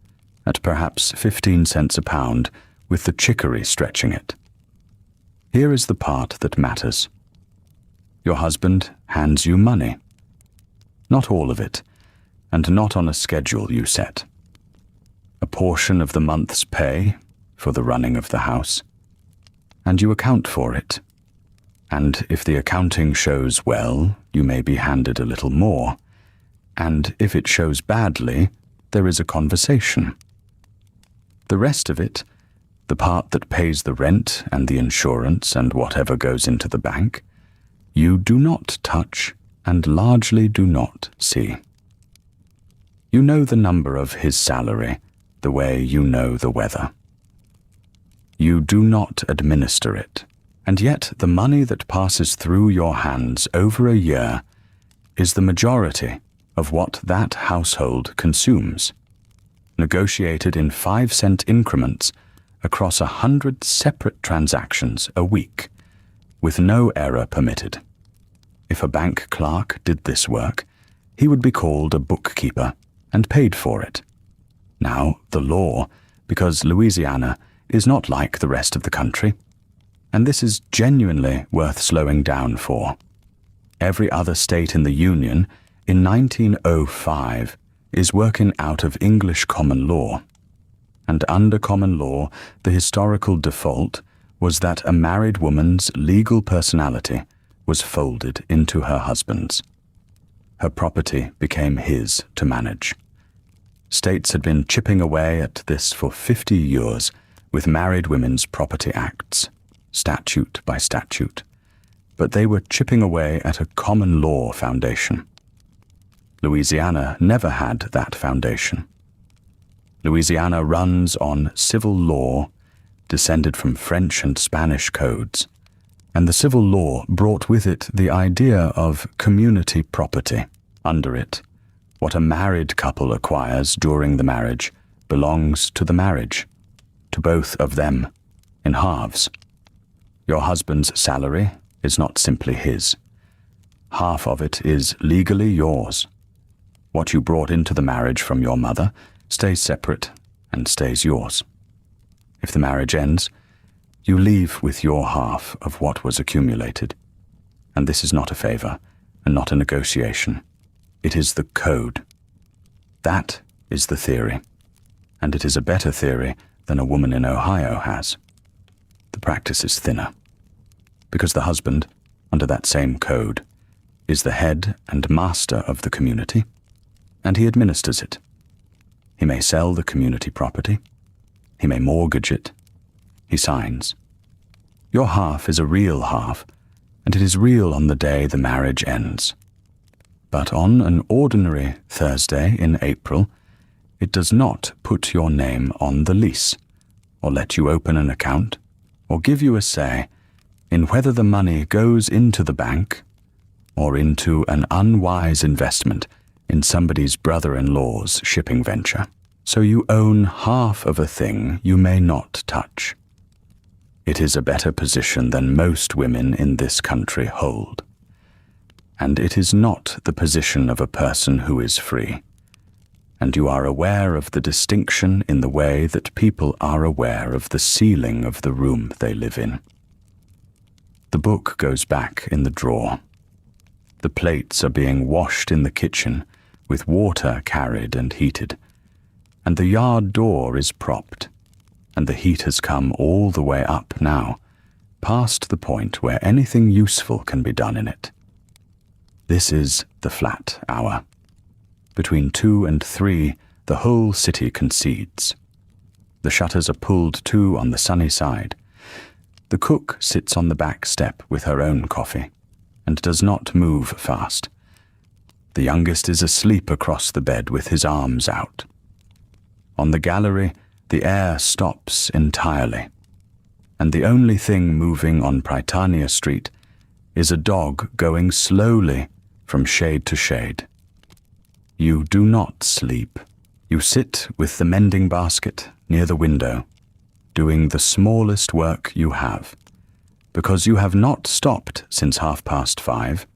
at perhaps 15 cents a pound, with the chicory stretching it. Here is the part that matters. Your husband hands you money. Not all of it, and not on a schedule you set. A portion of the month's pay for the running of the house, and you account for it. And if the accounting shows well, you may be handed a little more, and if it shows badly, there is a conversation. The rest of it, the part that pays the rent and the insurance and whatever goes into the bank, you do not touch and largely do not see. You know the number of his salary the way you know the weather. You do not administer it, and yet the money that passes through your hands over a year is the majority of what that household consumes, negotiated in 5-cent increments across 100 separate transactions a week, with no error permitted. If a bank clerk did this work, he would be called a bookkeeper and paid for it. Now, the law, because Louisiana is not like the rest of the country, and this is genuinely worth slowing down for. Every other state in the Union in 1905 is working out of English common law, and under common law the historical default was that a married woman's legal personality was folded into her husband's. Her property became his to manage. States had been chipping away at this for 50 years with married women's property acts, statute by statute, but they were chipping away at a common law foundation. Louisiana never had that foundation. Louisiana runs on civil law descended from French and Spanish codes, and the civil law brought with it the idea of community property. Under it, what a married couple acquires during the marriage belongs to the marriage, to both of them, in halves. Your husband's salary is not simply his. Half of it is legally yours. What you brought into the marriage from your mother stays separate and stays yours. If the marriage ends, you leave with your half of what was accumulated. And this is not a favor and not a negotiation. It is the code. That is the theory, and it is a better theory than a woman in Ohio has. The practice is thinner, because the husband, under that same code, is the head and master of the community, and he administers it. He may sell the community property. He may mortgage it. He signs. Your half is a real half, and it is real on the day the marriage ends. But on an ordinary Thursday in April, it does not put your name on the lease, or let you open an account, or give you a say in whether the money goes into the bank or into an unwise investment in somebody's brother-in-law's shipping venture. So you own half of a thing you may not touch. It is a better position than most women in this country hold. And it is not the position of a person who is free. And you are aware of the distinction in the way that people are aware of the ceiling of the room they live in. The book goes back in the drawer. The plates are being washed in the kitchen with water carried and heated, and the yard door is propped, and the heat has come all the way up now, past the point where anything useful can be done in it. This is the flat hour. Between 2 and 3, the whole city concedes. The shutters are pulled to on the sunny side. The cook sits on the back step with her own coffee, and does not move fast. The youngest is asleep across the bed with his arms out. On the gallery, the air stops entirely, and the only thing moving on Prytania Street is a dog going slowly from shade to shade. You do not sleep. You sit with the mending basket near the window, doing the smallest work you have, because you have not stopped since 5:30,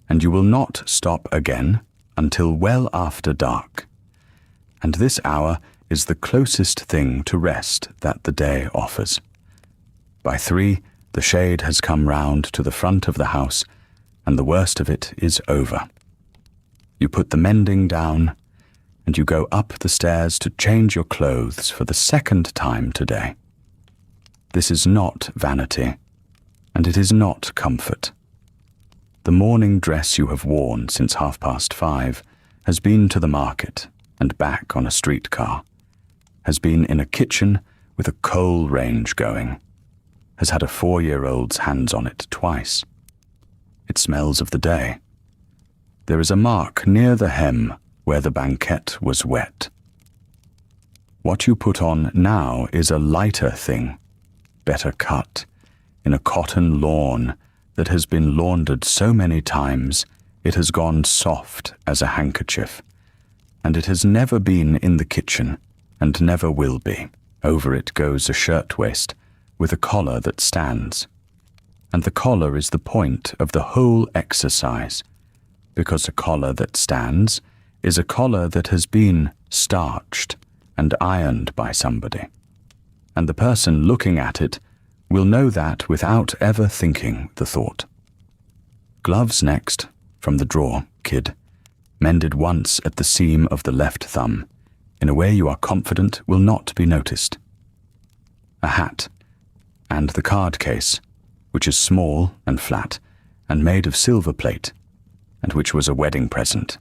and you will not stop again until well after dark. And this hour is the closest thing to rest that the day offers. By 3, the shade has come round to the front of the house, and the worst of it is over. You put the mending down, and you go up the stairs to change your clothes for the second time today. This is not vanity, and it is not comfort. The morning dress you have worn since 5:30 has been to the market and back on a streetcar, has been in a kitchen with a coal range going, has had a 4-year-old's hands on it twice. It smells of the day. There is a mark near the hem where the banquette was wet. What you put on now is a lighter thing, better cut, in a cotton lawn that has been laundered so many times it has gone soft as a handkerchief, and it has never been in the kitchen and never will be. Over it goes a shirtwaist with a collar that stands, and the collar is the point of the whole exercise, because a collar that stands is a collar that has been starched and ironed by somebody, and the person looking at it will know that without ever thinking the thought. Gloves next, from the drawer, kid, mended once at the seam of the left thumb, in a way you are confident will not be noticed. A hat, and the card case, which is small and flat, and made of silver plate, and which was a wedding present,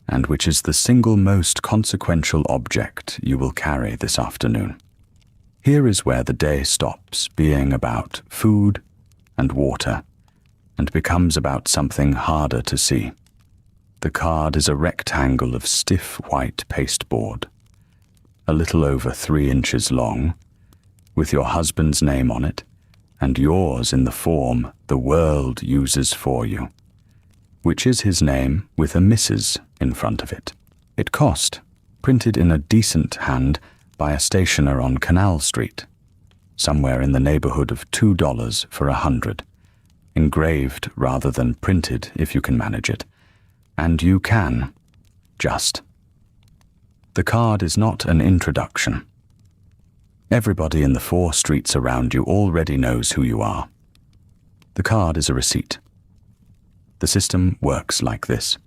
and which is the single most consequential object you will carry this afternoon. Here is where the day stops being about food and water, and becomes about something harder to see. The card is a rectangle of stiff white pasteboard, a little over 3 inches long, with your husband's name on it, and yours in the form the world uses for you, which is his name with a Mrs. in front of it. It cost, printed in a decent hand by a stationer on Canal Street, somewhere in the neighborhood of $2 for 100, engraved rather than printed if you can manage it, and you can, just. The card is not an introduction. Everybody in the 4 streets around you already knows who you are. The card is a receipt. The system works like this.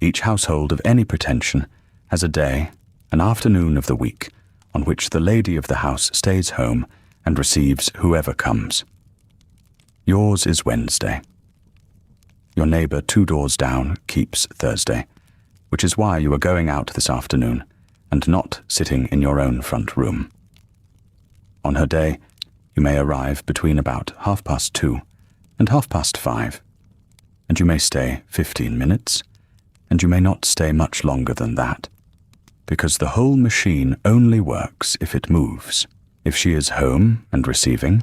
Each household of any pretension has a day, an afternoon of the week, on which the lady of the house stays home and receives whoever comes. Yours is Wednesday. Your neighbor 2 doors down keeps Thursday, which is why you are going out this afternoon and not sitting in your own front room. On her day, you may arrive between about 2:30 and 5:30, and you may stay 15 minutes, and you may not stay much longer than that, because the whole machine only works if it moves. If she is home and receiving,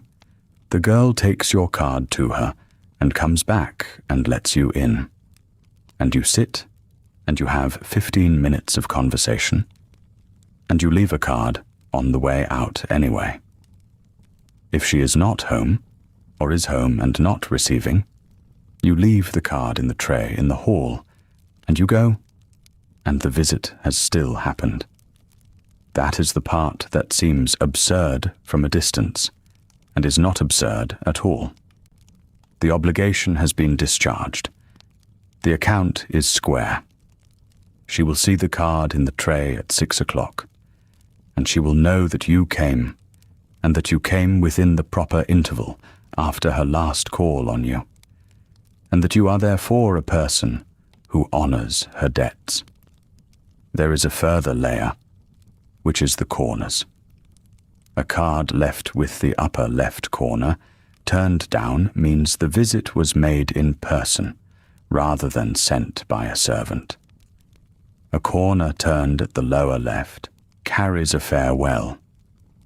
the girl takes your card to her and comes back and lets you in, and you sit, and you have 15 minutes of conversation, and you leave a card on the way out anyway. If she is not home, or is home and not receiving, you leave the card in the tray in the hall, and you go, and the visit has still happened. That is the part that seems absurd from a distance, and is not absurd at all. The obligation has been discharged. The account is square. She will see the card in the tray at 6 o'clock, and she will know that you came, and that you came within the proper interval after her last call on you, and that you are therefore a person who honors her debts. There is a further layer, which is the corners. A card left with the upper left corner turned down means the visit was made in person, rather than sent by a servant. A corner turned at the lower left carries a farewell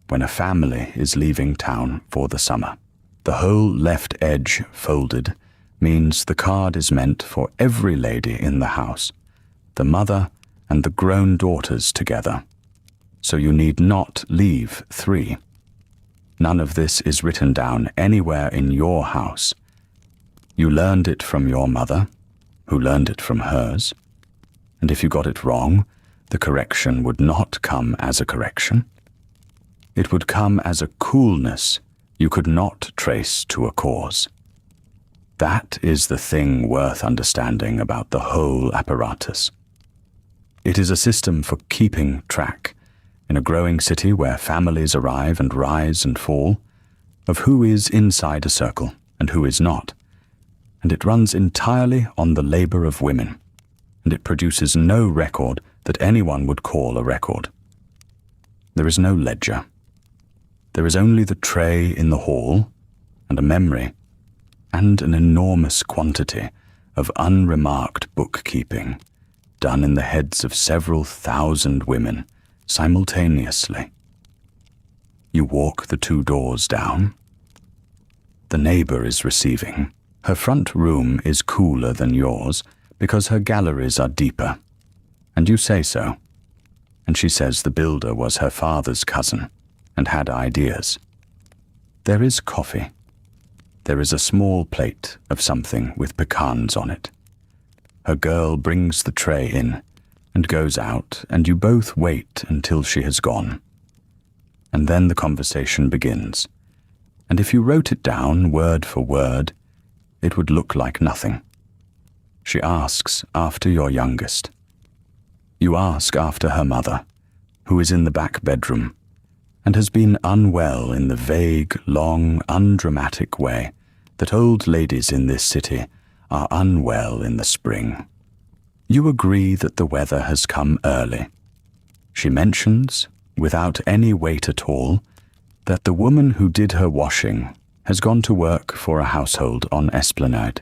when a family is leaving town for the summer. The whole left edge folded means the card is meant for every lady in the house, the mother and the grown daughters together. So you need not leave 3. None of this is written down anywhere in your house. You learned it from your mother, who learned it from hers, and if you got it wrong, the correction would not come as a correction. It would come as a coolness you could not trace to a cause. That is the thing worth understanding about the whole apparatus. It is a system for keeping track, in a growing city where families arrive and rise and fall, of who is inside a circle and who is not, and it runs entirely on the labor of women, and it produces no record that anyone would call a record. There is no ledger, There is only the tray in the hall, and a memory, and an enormous quantity of unremarked bookkeeping done in the heads of several thousand women simultaneously. You walk the 2 doors down. The neighbor is receiving. Her front room is cooler than yours because her galleries are deeper, and you say so. And she says the builder was her father's cousin and had ideas. There is coffee. There is a small plate of something with pecans on it. Her girl brings the tray in and goes out, and you both wait until she has gone. And then the conversation begins. And if you wrote it down word for word, it would look like nothing. She asks after your youngest. You ask after her mother, who is in the back bedroom, and has been unwell in the vague, long, undramatic way that old ladies in this city are unwell in the spring. You agree that the weather has come early. She mentions, without any weight at all, that the woman who did her washing has gone to work for a household on Esplanade,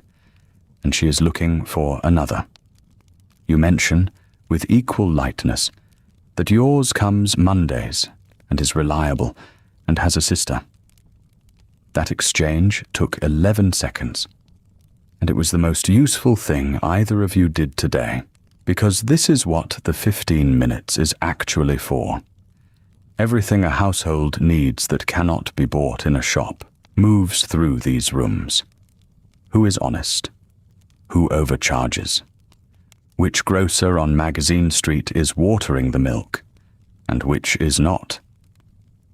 and she is looking for another. You mention, with equal lightness, that yours comes Mondays and is reliable and has a sister. That exchange took 11 seconds, and it was the most useful thing either of you did today, because this is what the 15 minutes is actually for. Everything a household needs that cannot be bought in a shop moves through these rooms. Who is honest? Who overcharges? Which grocer on Magazine Street is watering the milk, and which is not?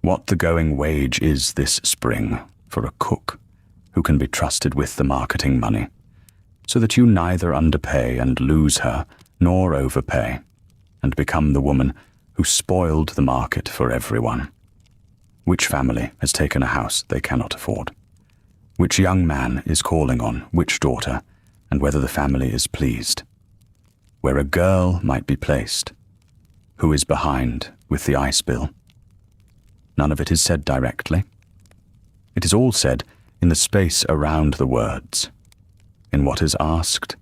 What the going wage is this spring for a cook who can be trusted with the marketing money, so that you neither underpay and lose her, nor overpay, and become the woman who spoiled the market for everyone. Which family has taken a house they cannot afford? Which young man is calling on which daughter, and whether the family is pleased? Where a girl might be placed? Who is behind with the ice bill? None of it is said directly. It is all said in the space around the words, in what is asked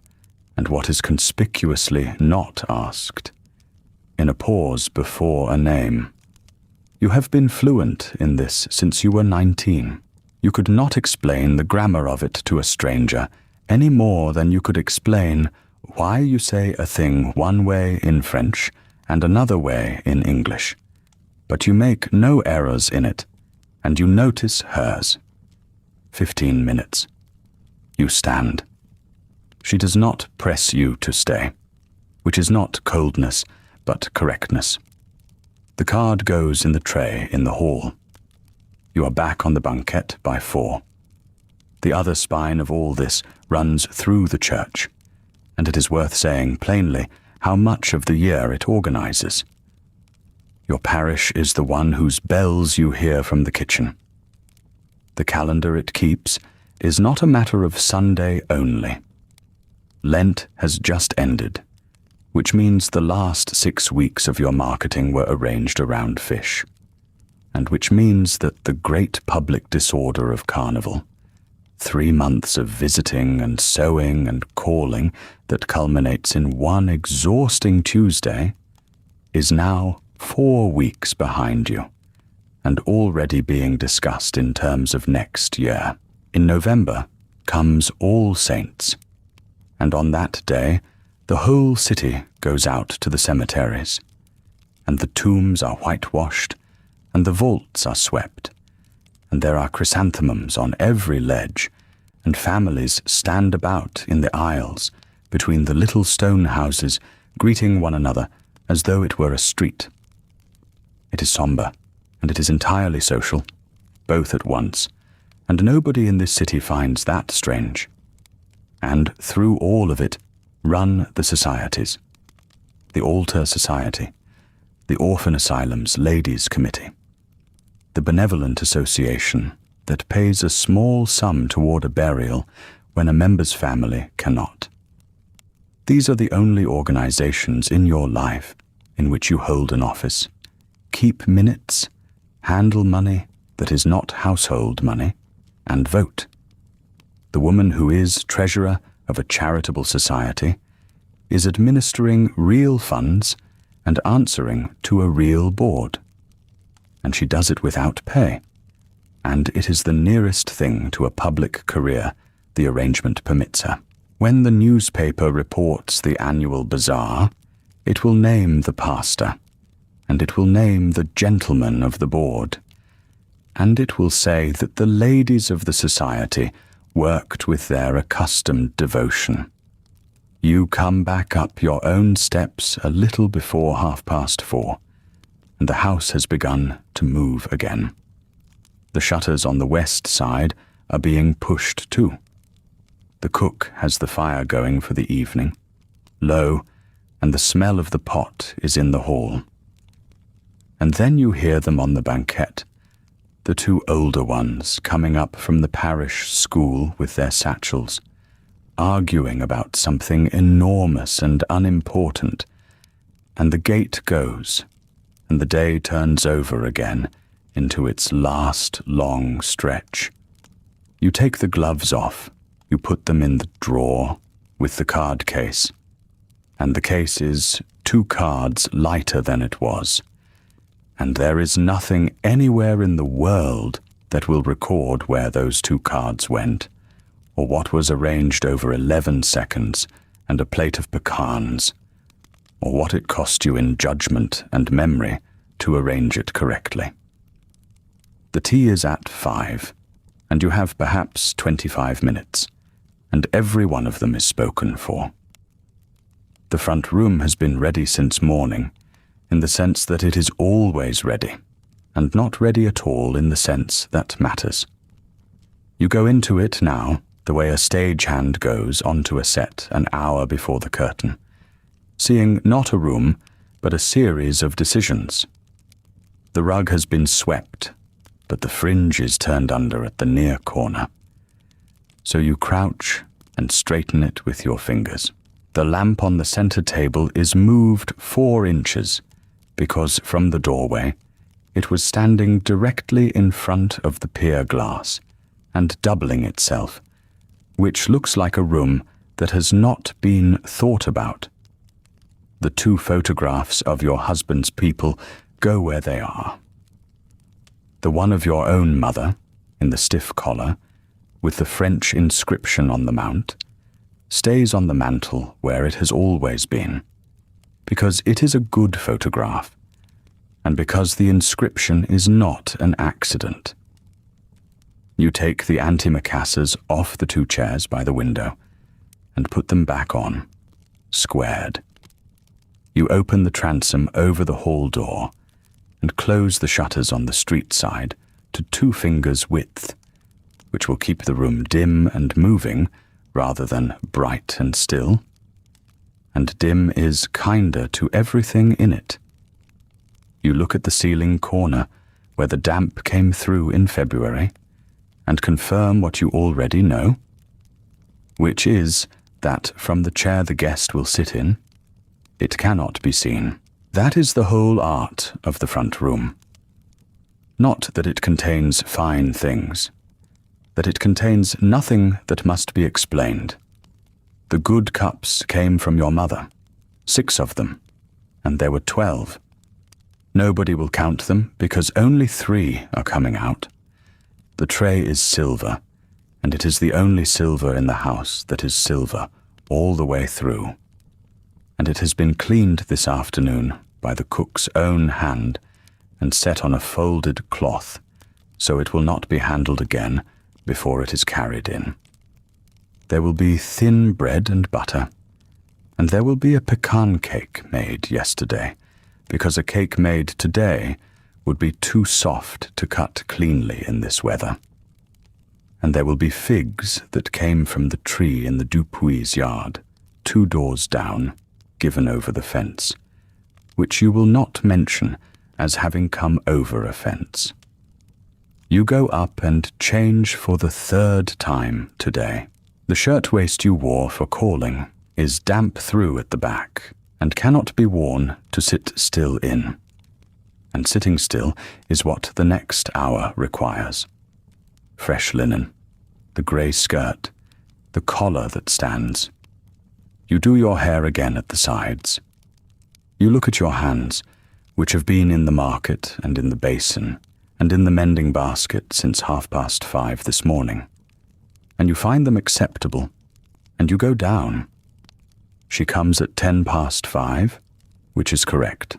and what is conspicuously not asked, in a pause before a name. You have been fluent in this since you were 19. You could not explain the grammar of it to a stranger any more than you could explain why you say a thing one way in French and another way in English. But you make no errors in it, and you notice hers. 15 minutes. You stand. She does not press you to stay, which is not coldness, but correctness. The card goes in the tray in the hall. You are back on the banquette by 4. The other spine of all this runs through the church, and it is worth saying plainly how much of the year it organizes. Your parish is the one whose bells you hear from the kitchen. The calendar it keeps is not a matter of Sunday only. Lent has just ended, which means the last 6 weeks of your marketing were arranged around fish, and which means that the great public disorder of Carnival, 3 months of visiting and sewing and calling that culminates in one exhausting Tuesday, is now 4 weeks behind you, and already being discussed in terms of next year. In November comes All Saints, and on that day the whole city goes out to the cemeteries, and the tombs are whitewashed, and the vaults are swept, and there are chrysanthemums on every ledge, and families stand about in the aisles between the little stone houses, greeting one another as though it were a street. It is somber, and it is entirely social, both at once, and nobody in this city finds that strange. And through all of it run the societies, the Altar Society, the Orphan Asylum's Ladies' Committee, the Benevolent Association that pays a small sum toward a burial when a member's family cannot. These are the only organizations in your life in which you hold an office, keep minutes, handle money that that is not household money, and vote. The woman who is treasurer of a charitable society is administering real funds and answering to a real board. And she does it without pay, and it is the nearest thing to a public career the arrangement permits her. When the newspaper reports the annual bazaar, it will name the pastor, and it will name the gentleman of the board, and it will say that the ladies of the society worked with their accustomed devotion. You come back up your own steps a little before 4:30, and the house has begun to move again. The shutters on the west side are being pushed too. The cook has the fire going for the evening, low, and the smell of the pot is in the hall. And then you hear them on the banquette, the two older ones coming up from the parish school with their satchels, arguing about something enormous and unimportant, and the gate goes, and the day turns over again into its last long stretch. You take the gloves off, you put them in the drawer with the card case, and the case is 2 cards lighter than it was, and there is nothing anywhere in the world that will record where those 2 cards went, or what was arranged over 11 seconds and a plate of pecans, or what it cost you in judgment and memory to arrange it correctly. The tea is at 5, and you have perhaps 25 minutes, and every one of them is spoken for. The front room has been ready since morning, in the sense that it is always ready, and not ready at all in the sense that matters. You go into it now the way a stagehand goes onto a set an hour before the curtain, seeing not a room, but a series of decisions. The rug has been swept, but the fringe is turned under at the near corner. So you crouch and straighten it with your fingers. The lamp on the center table is moved 4 inches, because from the doorway it was standing directly in front of the pier glass and doubling itself, which looks like a room that has not been thought about. The 2 photographs of your husband's people go where they are. The one of your own mother, in the stiff collar, with the French inscription on the mount, stays on the mantel where it has always been, because it is a good photograph, and because the inscription is not an accident. You take the antimacassars off the 2 chairs by the window and put them back on, squared. You open the transom over the hall door and close the shutters on the street side to 2 fingers' width, which will keep the room dim and moving rather than bright and still. And dim is kinder to everything in it. You look at the ceiling corner where the damp came through in February and confirm what you already know, which is that from the chair the guest will sit in, it cannot be seen. That is the whole art of the front room. Not that it contains fine things, that it contains nothing that must be explained. The good cups came from your mother, 6 of them, and there were 12. Nobody will count them because only 3 are coming out. The tray is silver, and it is the only silver in the house that is silver all the way through. And it has been cleaned this afternoon by the cook's own hand and set on a folded cloth, so it will not be handled again before it is carried in. There will be thin bread and butter, and there will be a pecan cake made yesterday, because a cake made today would be too soft to cut cleanly in this weather. And there will be figs that came from the tree in the Dupuis' yard, 2 doors down, given over the fence, which you will not mention as having come over a fence. You go up and change for the 3rd time today. The shirtwaist you wore for calling is damp through at the back and cannot be worn to sit still in. and sitting still is what the next hour requires. Fresh linen, the grey skirt, the collar that stands. You do your hair again at the sides. You look at your hands, which have been in the market and in the basin and in the mending basket since 5:30 this morning, and you find them acceptable, and you go down. She comes at 5:10, which is correct.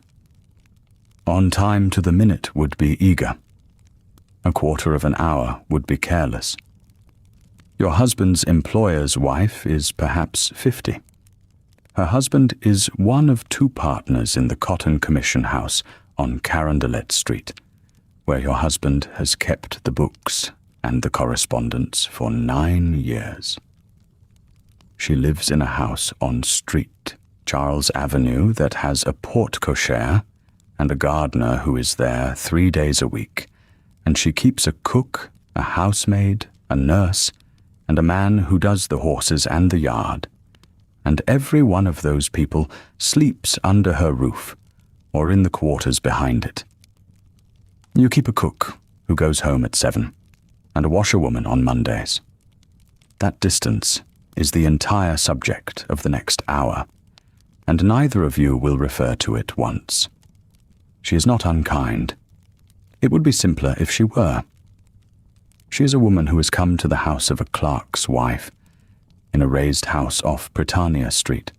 On time to the minute would be eager. A quarter of an hour would be careless. Your husband's employer's wife is perhaps 50. Her husband is one of 2 partners in the Cotton Commission House on Carondelet Street, where your husband has kept the books and the correspondence for 9 years. She lives in a house on Street Charles Avenue that has a porte-cochere and a gardener who is there 3 days a week, and she keeps a cook, a housemaid, a nurse, and a man who does the horses and the yard, and every one of those people sleeps under her roof or in the quarters behind it. You keep a cook who goes home at 7, and a washerwoman on Mondays. That distance is the entire subject of the next hour, and neither of you will refer to it once. She is not unkind. It would be simpler if she were. She is a woman who has come to the house of a clerk's wife in a raised house off Britannia Street,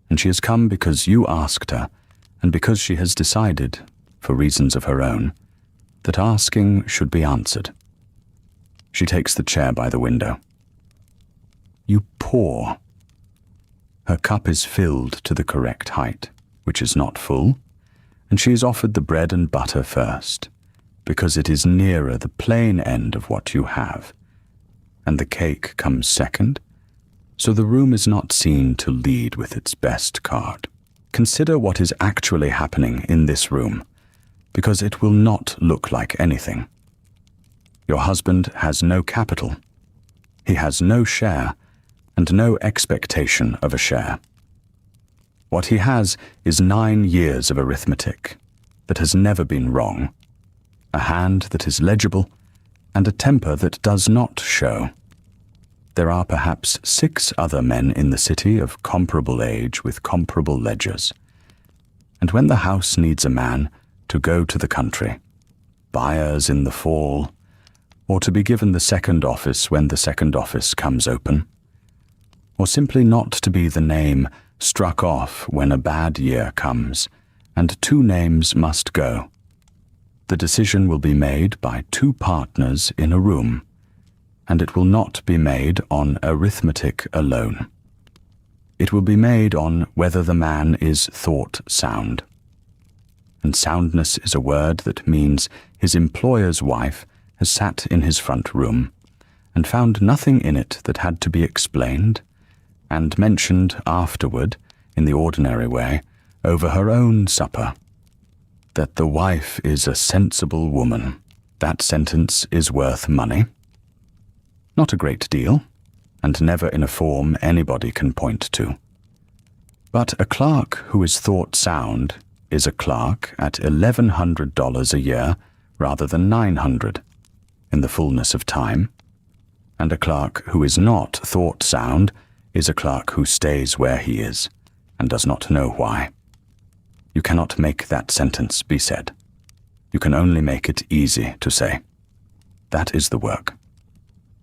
and she has come because you asked her, and because she has decided, for reasons of her own, that asking should be answered. She takes the chair by the window. You pour. Her cup is filled to the correct height, which is not full, and she is offered the bread and butter first, because it is nearer the plain end of what you have, and the cake comes second, so the room is not seen to lead with its best card. Consider what is actually happening in this room, because it will not look like anything. Your husband has no capital. He has no share, and no expectation of a share. What he has is 9 years of arithmetic that has never been wrong, a hand that is legible, and a temper that does not show. There are perhaps 6 other men in the city of comparable age with comparable ledgers, and when the house needs a man to go to the country, buyers in the fall, or to be given the second office when the second office comes open, or simply not to be the name struck off when a bad year comes, and 2 names must go. The decision will be made by 2 partners in a room, and it will not be made on arithmetic alone. It will be made on whether the man is thought sound. And soundness is a word that means his employer's wife has sat in his front room and found nothing in it that had to be explained, and mentioned afterward, in the ordinary way, over her own supper, that the wife is a sensible woman. That sentence is worth money. Not a great deal, and never in a form anybody can point to. But a clerk who is thought sound is a clerk at $1,100 a year rather than $900 in the fullness of time, and a clerk who is not thought sound is a clerk who stays where he is and does not know why. You cannot make that sentence be said. You can only make it easy to say. That is the work.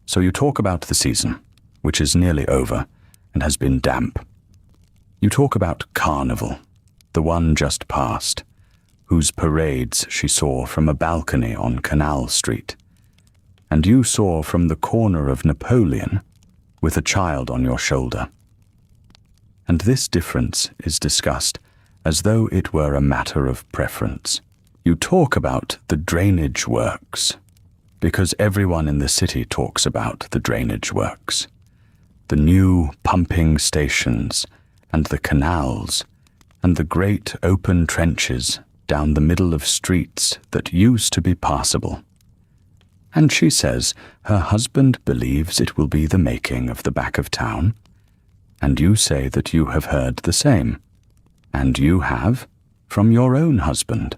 So you talk about the season, which is nearly over and has been damp. You talk about Carnival, the one just past, whose parades she saw from a balcony on Canal Street, and you saw from the corner of Napoleon with a child on your shoulder. And this difference is discussed as though it were a matter of preference. You talk about the drainage works, because everyone in the city talks about the drainage works, the new pumping stations, and the canals, and the great open trenches down the middle of streets that used to be passable. And she says her husband believes it will be the making of the back of town, and you say that you have heard the same, and you have from your own husband,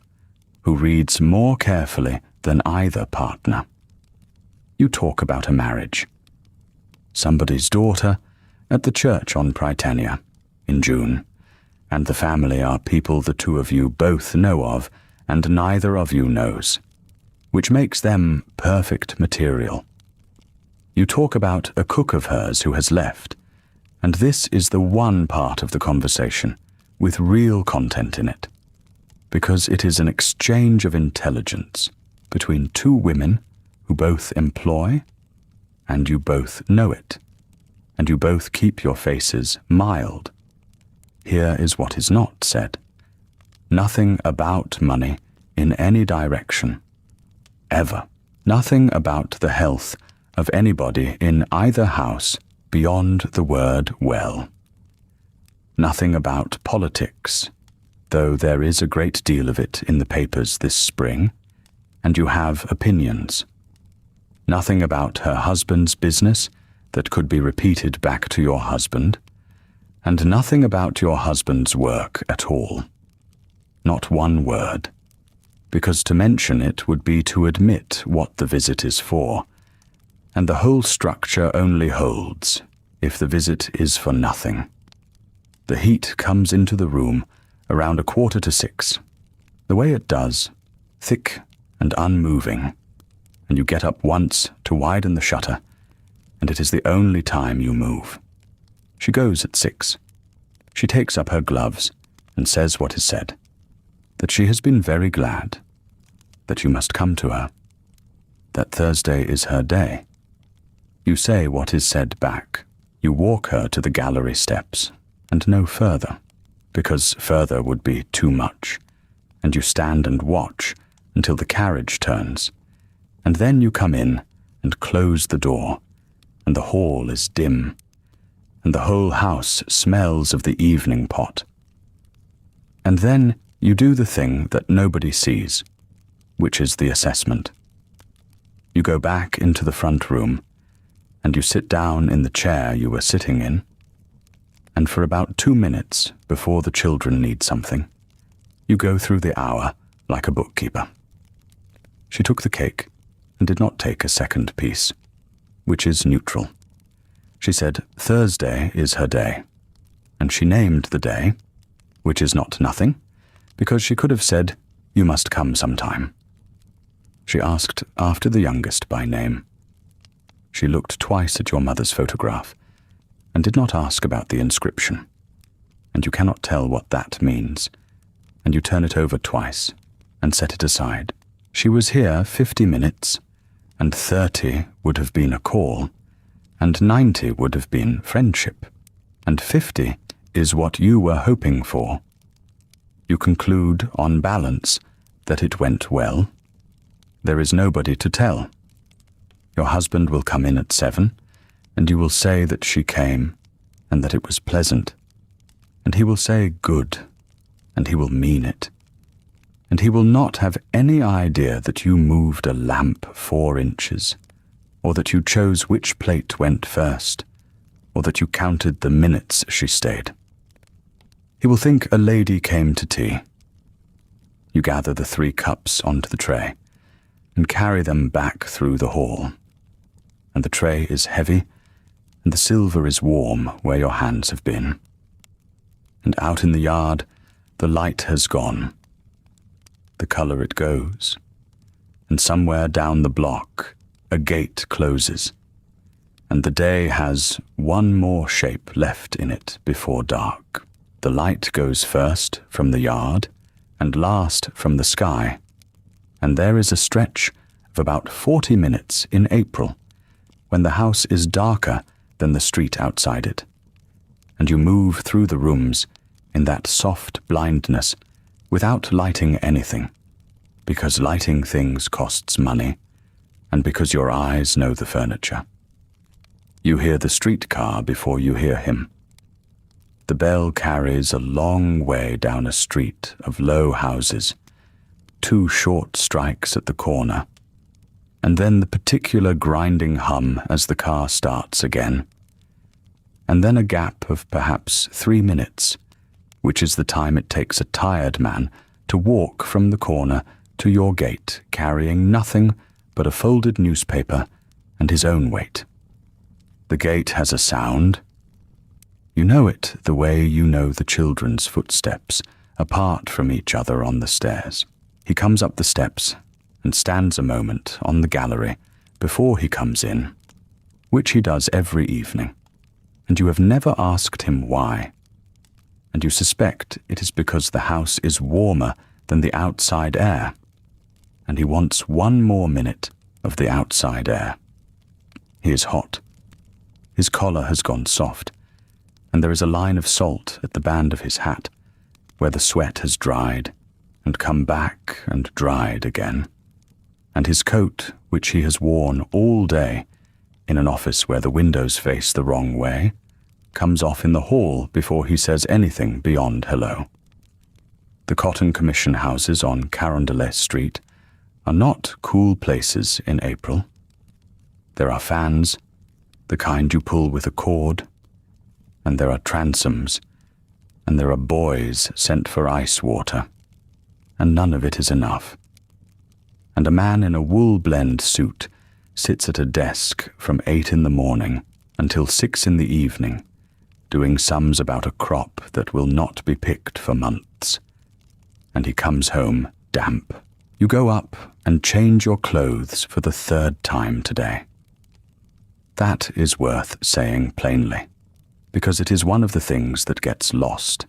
who reads more carefully than either partner. You talk about a marriage. Somebody's daughter at the church on Prytania in June, and the family are people the two of you both know of and neither of you knows, which makes them perfect material. You talk about a cook of hers who has left, and this is the one part of the conversation with real content in it, because it is an exchange of intelligence between two women who both employ, and you both know it, and you both keep your faces mild. Here is what is not said. Nothing about money in any direction, ever. Nothing about the health of anybody in either house beyond the word well. Nothing about politics, though there is a great deal of it in the papers this spring, and you have opinions. Nothing about her husband's business that could be repeated back to your husband, and nothing about your husband's work at all. Not one word, because to mention it would be to admit what the visit is for, and the whole structure only holds if the visit is for nothing. The heat comes into the room around 5:45, the way it does, thick and unmoving, and you get up once to widen the shutter, and it is the only time you move. She goes at 6. She takes up her gloves and says what is said, that she has been very glad, that you must come to her, that Thursday is her day. You say what is said back. You walk her to the gallery steps, and no further, because further would be too much, and you stand and watch until the carriage turns, and then you come in and close the door, and the hall is dim, and the whole house smells of the evening pot. And then you do the thing that nobody sees, which is the assessment. You go back into the front room, and you sit down in the chair you were sitting in, and for about 2 minutes before the children need something, you go through the hour like a bookkeeper. She took the cake and did not take a second piece, which is neutral. She said Thursday is her day, and she named the day, which is not nothing, because she could have said, you must come sometime. She asked after the youngest by name. She looked twice at your mother's photograph, and did not ask about the inscription, and you cannot tell what that means, and you turn it over twice, and set it aside. She was here 50 minutes, and 30 would have been a call, and 90 would have been friendship, and 50 is what you were hoping for. You conclude, on balance, that it went well. There is nobody to tell. Your husband will come in at 7, and you will say that she came, and that it was pleasant, and he will say good, and he will mean it, and he will not have any idea that you moved a lamp 4 inches, or that you chose which plate went first, or that you counted the minutes she stayed. He will think a lady came to tea. You gather the 3 cups onto the tray, and carry them back through the hall, and the tray is heavy, and the silver is warm where your hands have been. And out in the yard, the light has gone, the colour it goes, and somewhere down the block, a gate closes, and the day has one more shape left in it before dark. The light goes first from the yard, and last from the sky, and there is a stretch of about 40 minutes in April, when the house is darker than the street outside it, and you move through the rooms in that soft blindness without lighting anything, because lighting things costs money, and because your eyes know the furniture. You hear the streetcar before you hear him. The bell carries a long way down a street of low houses, 2 short strikes at the corner, and then the particular grinding hum as the car starts again, and then a gap of perhaps 3 minutes, which is the time it takes a tired man to walk from the corner to your gate carrying nothing but a folded newspaper and his own weight. The gate has a sound. You know it the way you know the children's footsteps, apart from each other on the stairs. He comes up the steps and stands a moment on the gallery before he comes in, which he does every evening, and you have never asked him why, and you suspect it is because the house is warmer than the outside air, and he wants one more minute of the outside air. He is hot. His collar has gone soft, and there is a line of salt at the band of his hat, where the sweat has dried and come back and dried again, and his coat, which he has worn all day in an office where the windows face the wrong way, comes off in the hall before he says anything beyond hello. The Cotton Commission houses on Carondelet Street are not cool places in April. There are fans, the kind you pull with a cord, and there are transoms, and there are boys sent for ice water, and none of it is enough. And a man in a wool-blend suit sits at a desk from 8 in the morning until 6 in the evening, doing sums about a crop that will not be picked for months. And he comes home damp. You go up and change your clothes for the 3rd time today. That is worth saying plainly, because it is one of the things that gets lost.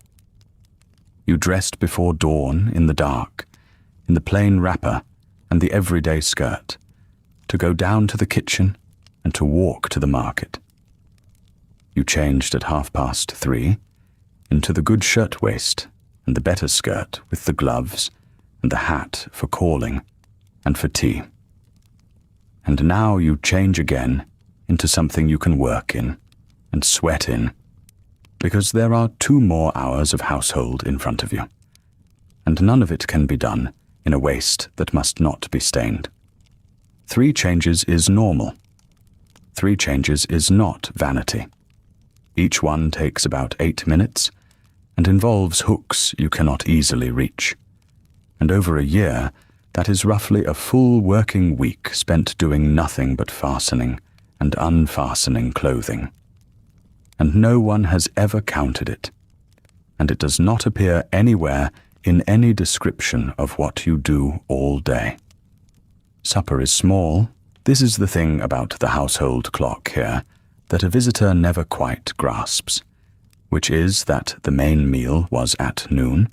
You dressed before dawn in the dark, in the plain wrapper and the everyday skirt, to go down to the kitchen and to walk to the market. You changed at 3:30 into the good shirtwaist and the better skirt with the gloves and the hat for calling and for tea. And now you change again into something you can work in and sweat in, because there are 2 more hours of household in front of you, and none of it can be done in a waist that must not be stained. 3 changes is normal. 3 changes is not vanity. Each one takes about 8 minutes and involves hooks you cannot easily reach. And over a year, that is roughly a full working week spent doing nothing but fastening and unfastening clothing. And no one has ever counted it, and it does not appear anywhere in any description of what you do all day. Supper is small. This is the thing about the household clock here that a visitor never quite grasps, which is that the main meal was at noon,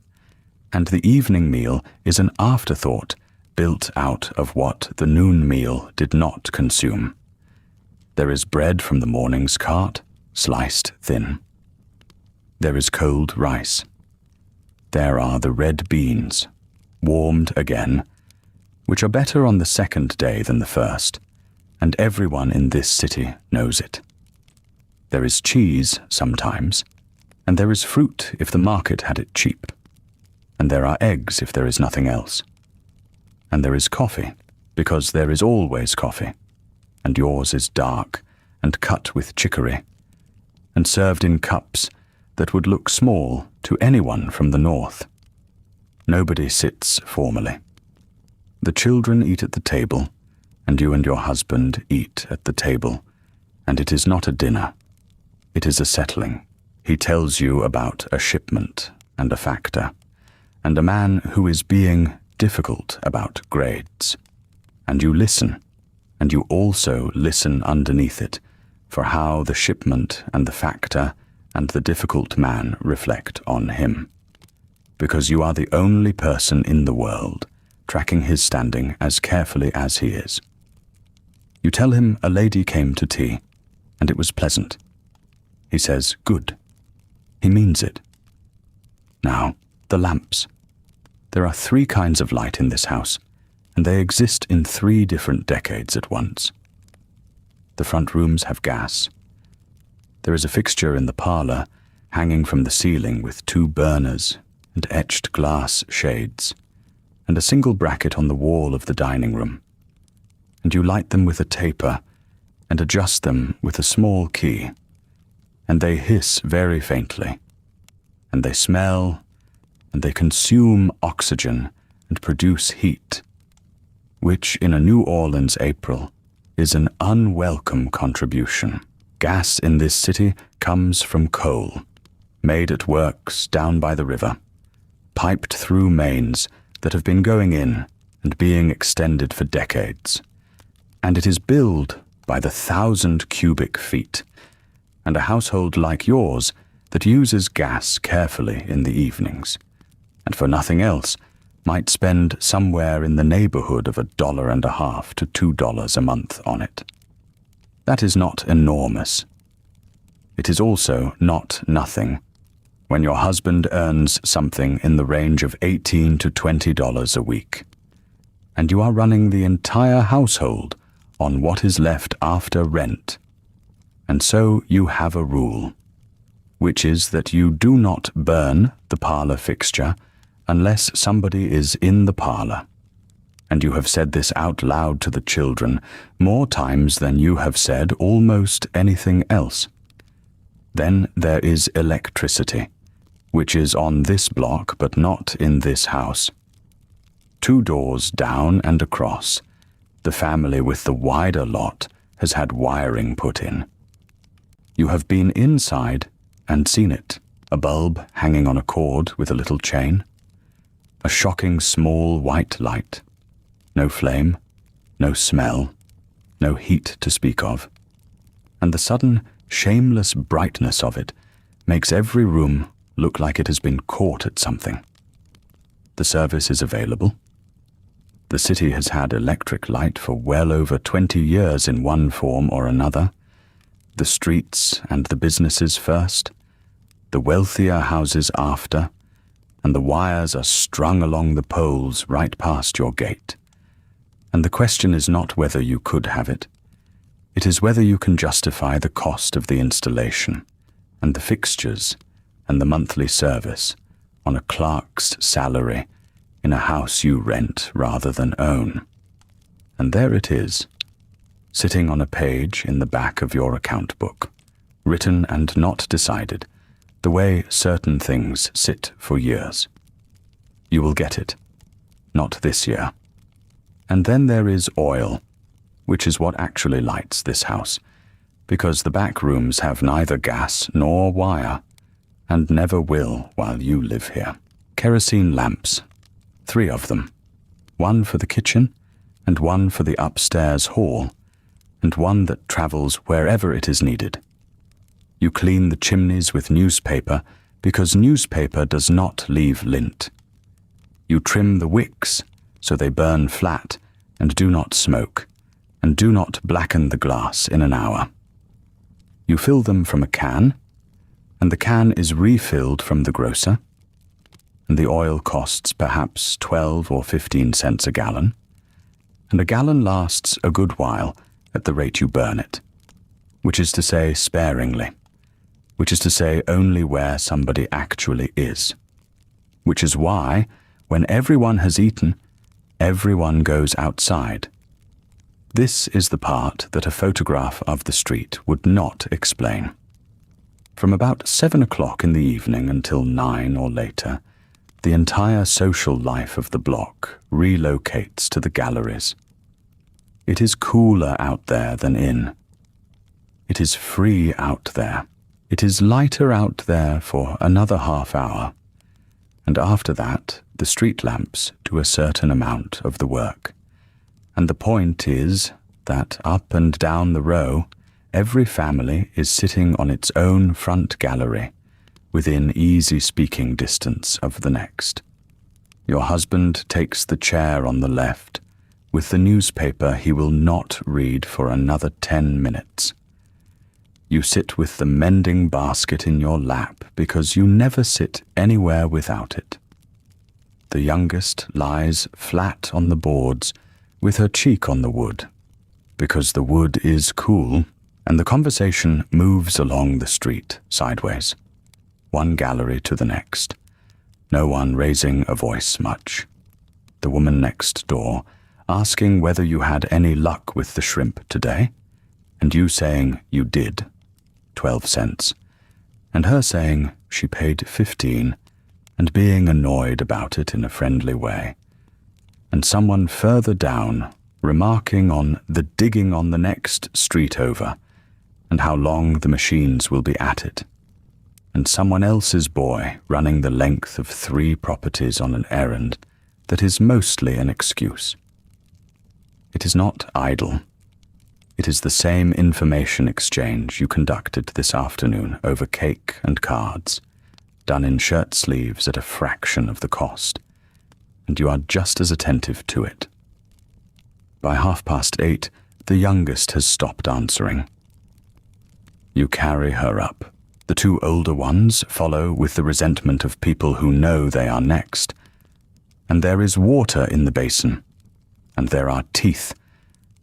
and the evening meal is an afterthought built out of what the noon meal did not consume. There is bread from the morning's cart, sliced thin. There is cold rice. There are the red beans, warmed again, which are better on the 2nd day than the 1st, and everyone in this city knows it. There is cheese sometimes, and there is fruit if the market had it cheap, and there are eggs if there is nothing else. And there is coffee, because there is always coffee, and yours is dark and cut with chicory, and served in cups that would look small to anyone from the north. Nobody sits formally. The children eat at the table, and you and your husband eat at the table, and it is not a dinner. It is a settling. He tells you about a shipment and a factor, and a man who is being difficult about grades. And you listen, and you also listen underneath it for how the shipment and the factor and the difficult man reflect on him, because you are the only person in the world tracking his standing as carefully as he is. You tell him a lady came to tea, and it was pleasant. He says, good. He means it. Now, the lamps. There are 3 kinds of light in this house, and they exist in 3 different decades at once. The front rooms have gas. There is a fixture in the parlor hanging from the ceiling with 2 burners and etched glass shades, and a single bracket on the wall of the dining room. And you light them with a taper and adjust them with a small key, and they hiss very faintly, and they smell, and they consume oxygen and produce heat which in a New Orleans April is an unwelcome contribution. Gas in this city comes from coal, made at works down by the river, piped through mains that have been going in and being extended for decades. And it is billed by the 1,000 cubic feet, and a household like yours that uses gas carefully in the evenings, and for nothing else, might spend somewhere in the neighborhood of $1.50 to $2 a month on it. That is not enormous. It is also not nothing when your husband earns something in the range of $18 to $20 a week, and you are running the entire household on what is left after rent. And so you have a rule, which is that you do not burn the parlor fixture unless somebody is in the parlor. And you have said this out loud to the children more times than you have said almost anything else. Then there is electricity, which is on this block but not in this house. 2 doors down and across, the family with the wider lot has had wiring put in. You have been inside and seen it, a bulb hanging on a cord with a little chain, a shocking small white light, no flame, no smell, no heat to speak of, and the sudden, shameless brightness of it makes every room look like it has been caught at something. The service is available. The city has had electric light for well over 20 years in one form or another. The streets and the businesses first, the wealthier houses after, and the wires are strung along the poles right past your gate. And the question is not whether you could have it. It is whether you can justify the cost of the installation, and the fixtures, and the monthly service, on a clerk's salary, in a house you rent rather than own. And there it is, sitting on a page in the back of your account book, written and not decided, the way certain things sit for years. You will get it, not this year. And then there is oil, which is what actually lights this house, because the back rooms have neither gas nor wire, and never will while you live here. Kerosene lamps, 3 of them, 1 for the kitchen, and 1 for the upstairs hall, and 1 that travels wherever it is needed. You clean the chimneys with newspaper because newspaper does not leave lint. You trim the wicks so they burn flat and do not smoke, and do not blacken the glass in an hour. You fill them from a can, and the can is refilled from the grocer, and the oil costs perhaps 12 or 15 cents a gallon, and a gallon lasts a good while at the rate you burn it, which is to say sparingly, which is to say only where somebody actually is, which is why, when everyone has eaten, everyone goes outside. This is the part that a photograph of the street would not explain. From about 7 o'clock in the evening until 9 or later, the entire social life of the block relocates to the galleries. It is cooler out there than in. It is free out there. It is lighter out there for another half hour, and after that the street lamps do a certain amount of the work. And the point is that up and down the row, every family is sitting on its own front gallery, within easy speaking distance of the next. Your husband takes the chair on the left, with the newspaper he will not read for another 10 minutes. You sit with the mending basket in your lap because you never sit anywhere without it. The youngest lies flat on the boards with her cheek on the wood, because the wood is cool, and the conversation moves along the street sideways, one gallery to the next, no one raising a voice much. The woman next door asking whether you had any luck with the shrimp today, and you saying you did, 12 cents, and her saying she paid 15, and being annoyed about it in a friendly way. and someone further down remarking on the digging on the next street over and how long the machines will be at it, and someone else's boy running the length of 3 properties on an errand that is mostly an excuse. It is not idle. It is the same information exchange you conducted this afternoon over cake and cards, done in shirt sleeves at a fraction of the cost, and you are just as attentive to it. By 8:30, the youngest has stopped answering. You carry her up. The 2 older ones follow with the resentment of people who know they are next. And there is water in the basin, and there are teeth,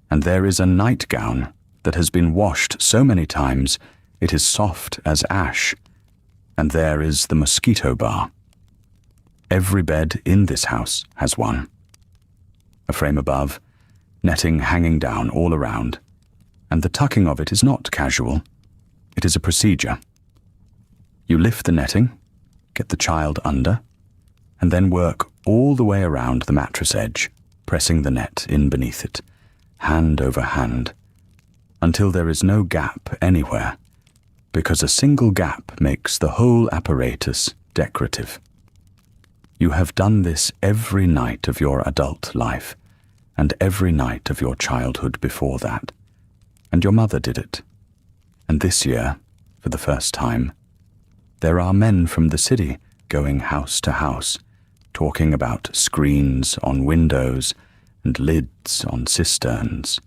and there is a nightgown that has been washed so many times it is soft as ash, and there is the mosquito bar. Every bed in this house has one. A frame above, netting hanging down all around, and the tucking of it is not casual. It is a procedure. You lift the netting, get the child under, and then work all the way around the mattress edge, pressing the net in beneath it, hand over hand, until there is no gap anywhere, because a single gap makes the whole apparatus decorative. You have done this every night of your adult life, and every night of your childhood before that, and your mother did it. And this year, for the first time, there are men from the city going house to house, talking about screens on windows and lids on cisterns,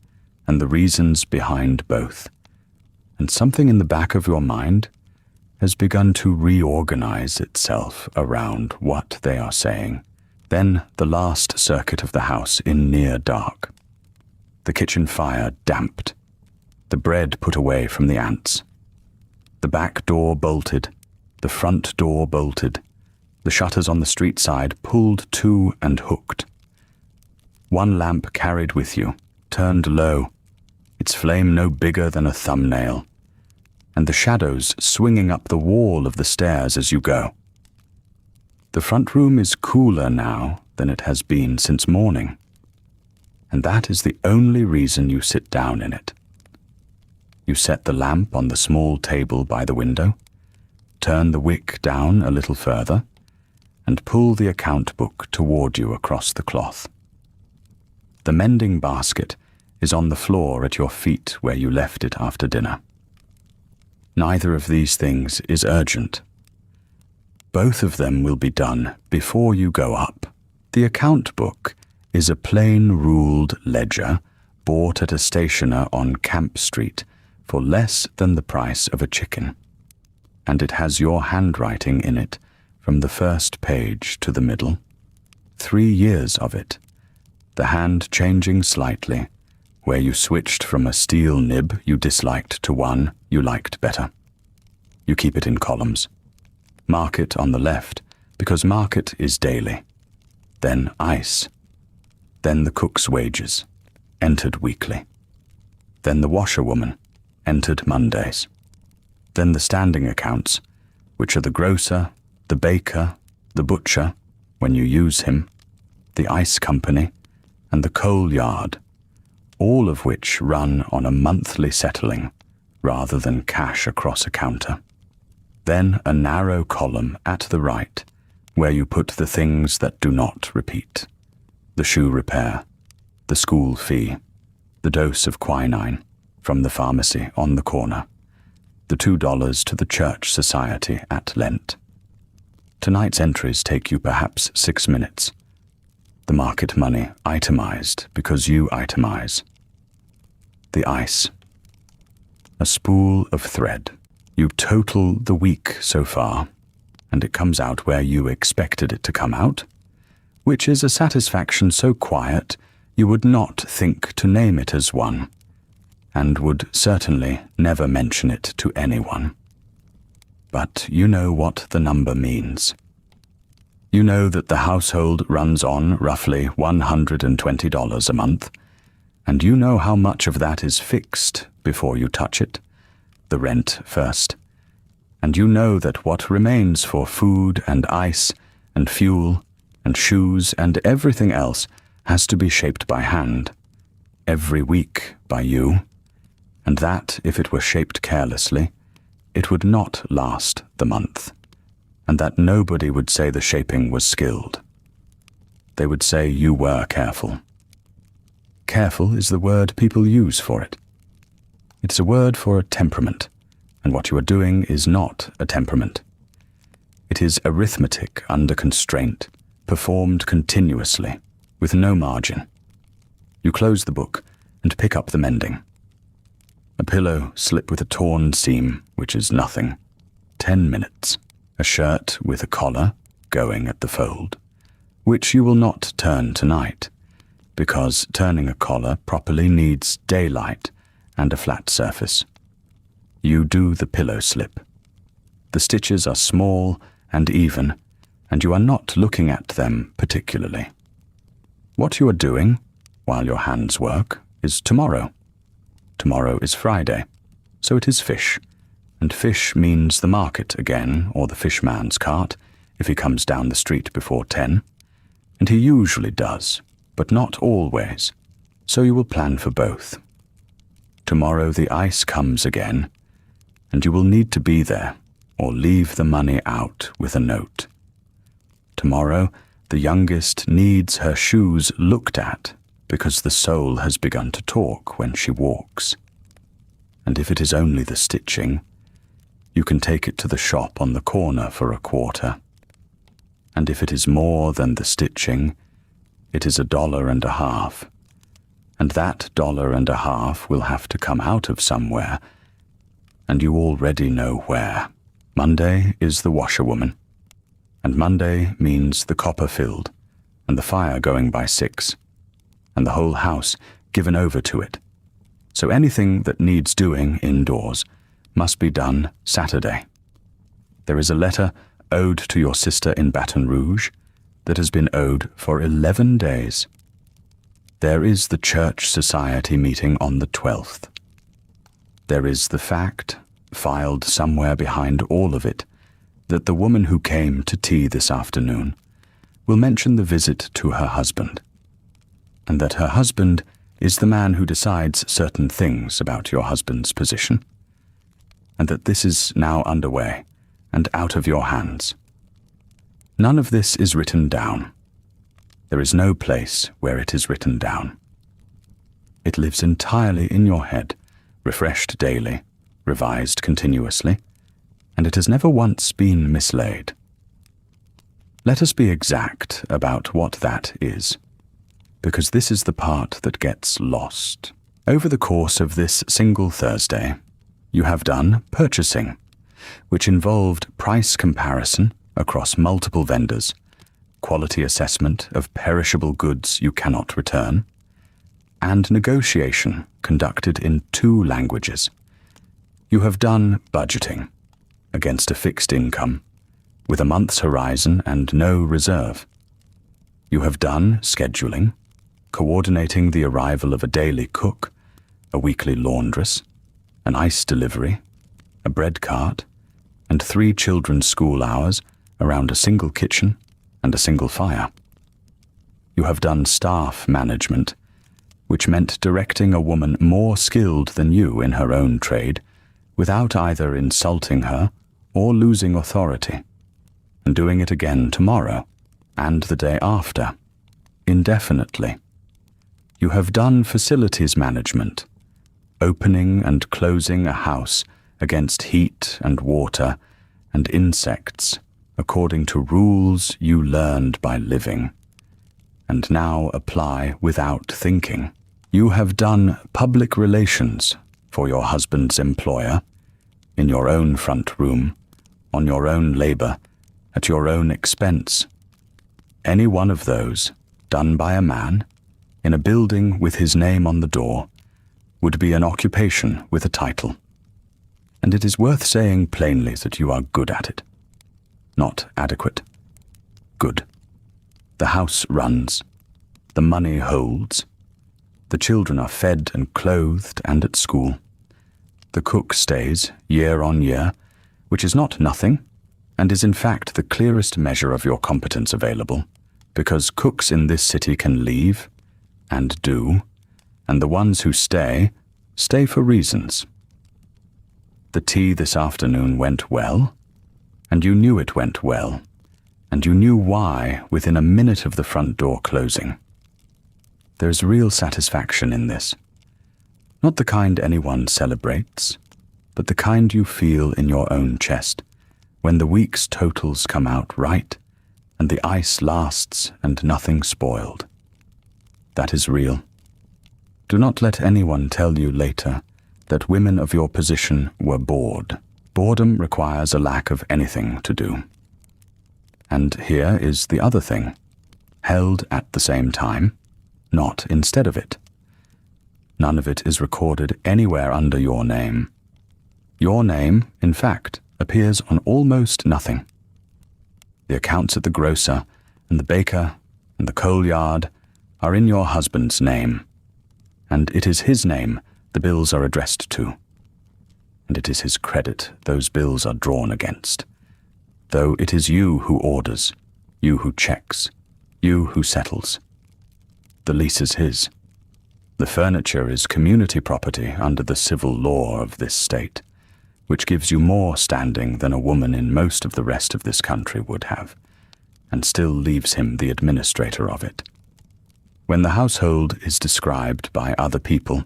and the reasons behind both. And something in the back of your mind has begun to reorganize itself around what they are saying. Then the last circuit of the house in near dark. The kitchen fire damped, the bread put away from the ants, the back door bolted, the front door bolted, the shutters on the street side pulled to and hooked. One lamp carried with you, turned low, its flame no bigger than a thumbnail, and the shadows swinging up the wall of the stairs as you go. The front room is cooler now than it has been since morning, and that is the only reason you sit down in it. You set the lamp on the small table by the window, turn the wick down a little further, and pull the account book toward you across the cloth. The mending basket is on the floor at your feet where you left it after dinner. Neither of these things is urgent. Both of them will be done before you go up. The account book is a plain ruled ledger bought at a stationer on Camp Street for less than the price of a chicken, and it has your handwriting in it from the first page to the middle. 3 years of it, the hand changing slightly, where you switched from a steel nib you disliked to one you liked better. You keep it in columns. Market on the left, because market is daily. Then ice. Then the cook's wages, entered weekly. Then the washerwoman, entered Mondays. Then the standing accounts, which are the grocer, the baker, the butcher, when you use him, the ice company, and the coal yard, all of which run on a monthly settling rather than cash across a counter. Then a narrow column at the right, where you put the things that do not repeat. The shoe repair, the school fee, the dose of quinine from the pharmacy on the corner, the $2 to the church society at Lent. Tonight's entries take you perhaps 6 minutes. The market money itemized because you itemize. The ice. A spool of thread. You total the week so far, and it comes out where you expected it to come out, which is a satisfaction so quiet you would not think to name it as one, and would certainly never mention it to anyone. But you know what the number means. You know that the household runs on roughly $120 a month, and you know how much of that is fixed before you touch it. The rent first, and you know that what remains for food and ice and fuel and shoes and everything else has to be shaped by hand, every week by you, and that, if it were shaped carelessly, it would not last the month, and that nobody would say the shaping was skilled. They would say you were careful. Careful is the word people use for it. It's a word for a temperament, and what you are doing is not a temperament. It is arithmetic under constraint, performed continuously, with no margin. You close the book and pick up the mending. A pillow slip with a torn seam, which is nothing. 10 minutes. A shirt with a collar, going at the fold, which you will not turn tonight, because turning a collar properly needs daylight and a flat surface. You do the pillow slip. The stitches are small and even, and you are not looking at them particularly. What you are doing, while your hands work, is tomorrow. Tomorrow is Friday, so it is fish, and fish means the market again, or the fishman's cart, if he comes down the street before 10, and he usually does, but not always, so you will plan for both. Tomorrow the ice comes again, and you will need to be there, or leave the money out with a note. Tomorrow the youngest needs her shoes looked at, because the sole has begun to talk when she walks. And if it is only the stitching, you can take it to the shop on the corner for a quarter. And if it is more than the stitching, it is $1.50, and that $1.50 will have to come out of somewhere, and you already know where. Monday is the washerwoman, and Monday means the copper filled, and the fire going by 6, and the whole house given over to it. So anything that needs doing indoors must be done Saturday. There is a letter owed to your sister in Baton Rouge that has been owed for 11 days. There is the church society meeting on the 12th. There is the fact, filed somewhere behind all of it, that the woman who came to tea this afternoon will mention the visit to her husband, and that her husband is the man who decides certain things about your husband's position, and that this is now underway and out of your hands. None of this is written down. There is no place where it is written down. It lives entirely in your head, refreshed daily, revised continuously, and it has never once been mislaid. Let us be exact about what that is, because this is the part that gets lost. Over the course of this single Thursday, you have done purchasing, which involved price comparison across multiple vendors, quality assessment of perishable goods you cannot return, and negotiation conducted in 2 languages. You have done budgeting against a fixed income, with a month's horizon and no reserve. You have done scheduling, coordinating the arrival of a daily cook, a weekly laundress, an ice delivery, a bread cart, and 3 children's school hours around a single kitchen and a single fire. You have done staff management, which meant directing a woman more skilled than you in her own trade, without either insulting her or losing authority, and doing it again tomorrow and the day after, indefinitely. You have done facilities management, opening and closing a house against heat and water and insects according to rules you learned by living, and now apply without thinking. You have done public relations for your husband's employer, in your own front room, on your own labor, at your own expense. Any one of those, done by a man, in a building with his name on the door, would be an occupation with a title. And it is worth saying plainly that you are good at it. Not adequate. Good. The house runs. The money holds. The children are fed and clothed and at school. The cook stays year on year, which is not nothing, and is in fact the clearest measure of your competence available, because cooks in this city can leave, and do, and the ones who stay, stay for reasons. The tea this afternoon went well, and you knew it went well, and you knew why within a minute of the front door closing. There's real satisfaction in this. Not the kind anyone celebrates, but the kind you feel in your own chest when the week's totals come out right and the ice lasts and nothing spoiled. That is real. Do not let anyone tell you later that women of your position were bored. Boredom requires a lack of anything to do. And here is the other thing, held at the same time, not instead of it. None of it is recorded anywhere under your name. Your name, in fact, appears on almost nothing. The accounts at the grocer and the baker and the coal yard are in your husband's name, and it is his name the bills are addressed to, and it is his credit those bills are drawn against, though it is you who orders, you who checks, you who settles. The lease is his. The furniture is community property under the civil law of this state, which gives you more standing than a woman in most of the rest of this country would have, and still leaves him the administrator of it. When the household is described by other people,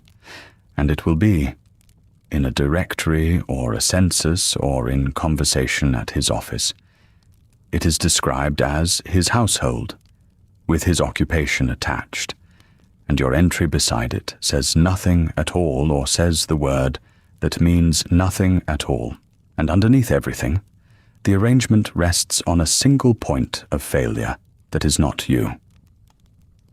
and it will be, in a directory or a census or in conversation at his office, it is described as his household, with his occupation attached, and your entry beside it says nothing at all or says the word that means nothing at all, and underneath everything, the arrangement rests on a single point of failure that is not you.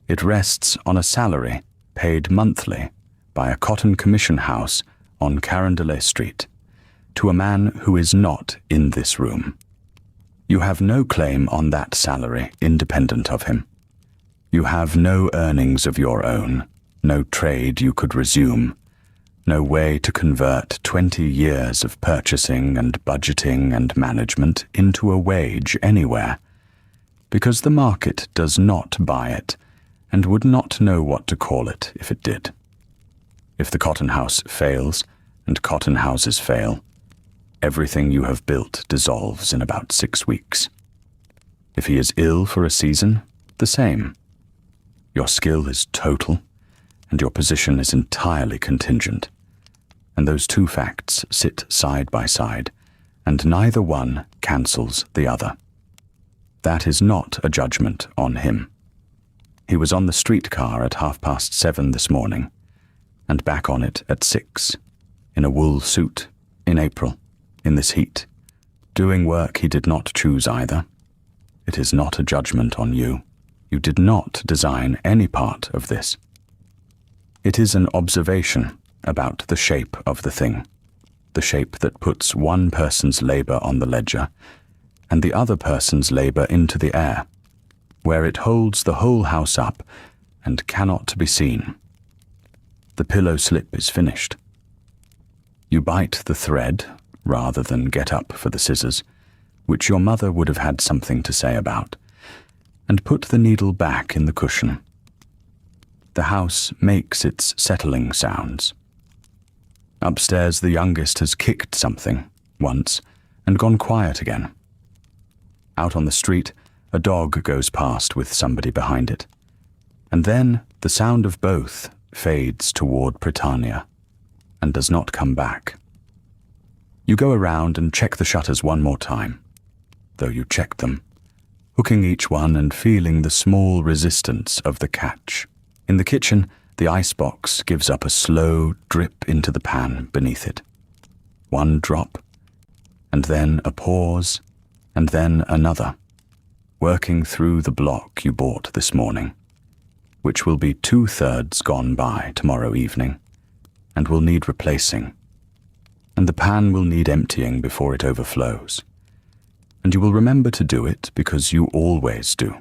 It rests on a salary paid monthly by a cotton commission house on Carondelet Street to a man who is not in this room. You have no claim on that salary independent of him. You have no earnings of your own, no trade you could resume, no way to convert 20 years of purchasing and budgeting and management into a wage anywhere, because the market does not buy it and would not know what to call it if it did. If the cotton house fails, and cotton houses fail, everything you have built dissolves in about 6 weeks. If he is ill for a season, the same. Your skill is total, and your position is entirely contingent. And those two facts sit side by side, and neither one cancels the other. That is not a judgment on him. He was on the streetcar at 7:30 this morning, and back on it at 6, in a wool suit, in April, in this heat, doing work he did not choose either. It is not a judgment on you. You did not design any part of this. It is an observation about the shape of the thing, the shape that puts one person's labor on the ledger and the other person's labor into the air, where it holds the whole house up and cannot be seen. The pillow slip is finished. You bite the thread rather than get up for the scissors, which your mother would have had something to say about, and put the needle back in the cushion. The house makes its settling sounds. Upstairs, the youngest has kicked something once and gone quiet again. Out on the street, a dog goes past with somebody behind it, and then the sound of both fades toward Britannia and does not come back. You go around and check the shutters one more time, though you check them, hooking each one and feeling the small resistance of the catch. In the kitchen, the icebox gives up a slow drip into the pan beneath it. One drop, and then a pause, and then another, working through the block you bought this morning, which will be 2/3 gone by tomorrow evening, and will need replacing, and the pan will need emptying before it overflows, and you will remember to do it because you always do.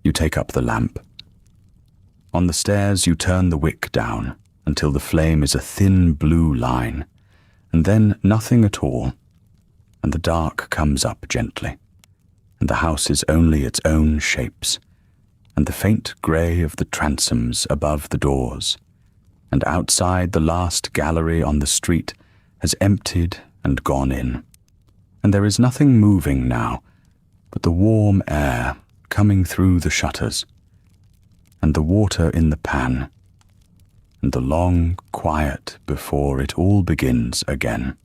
You take up the lamp. On the stairs you turn the wick down until the flame is a thin blue line, and then nothing at all, and the dark comes up gently, and the house is only its own shapes, and the faint grey of the transoms above the doors, and outside the last gallery on the street has emptied and gone in, and there is nothing moving now but the warm air coming through the shutters, and the water in the pan, and the long quiet before it all begins again.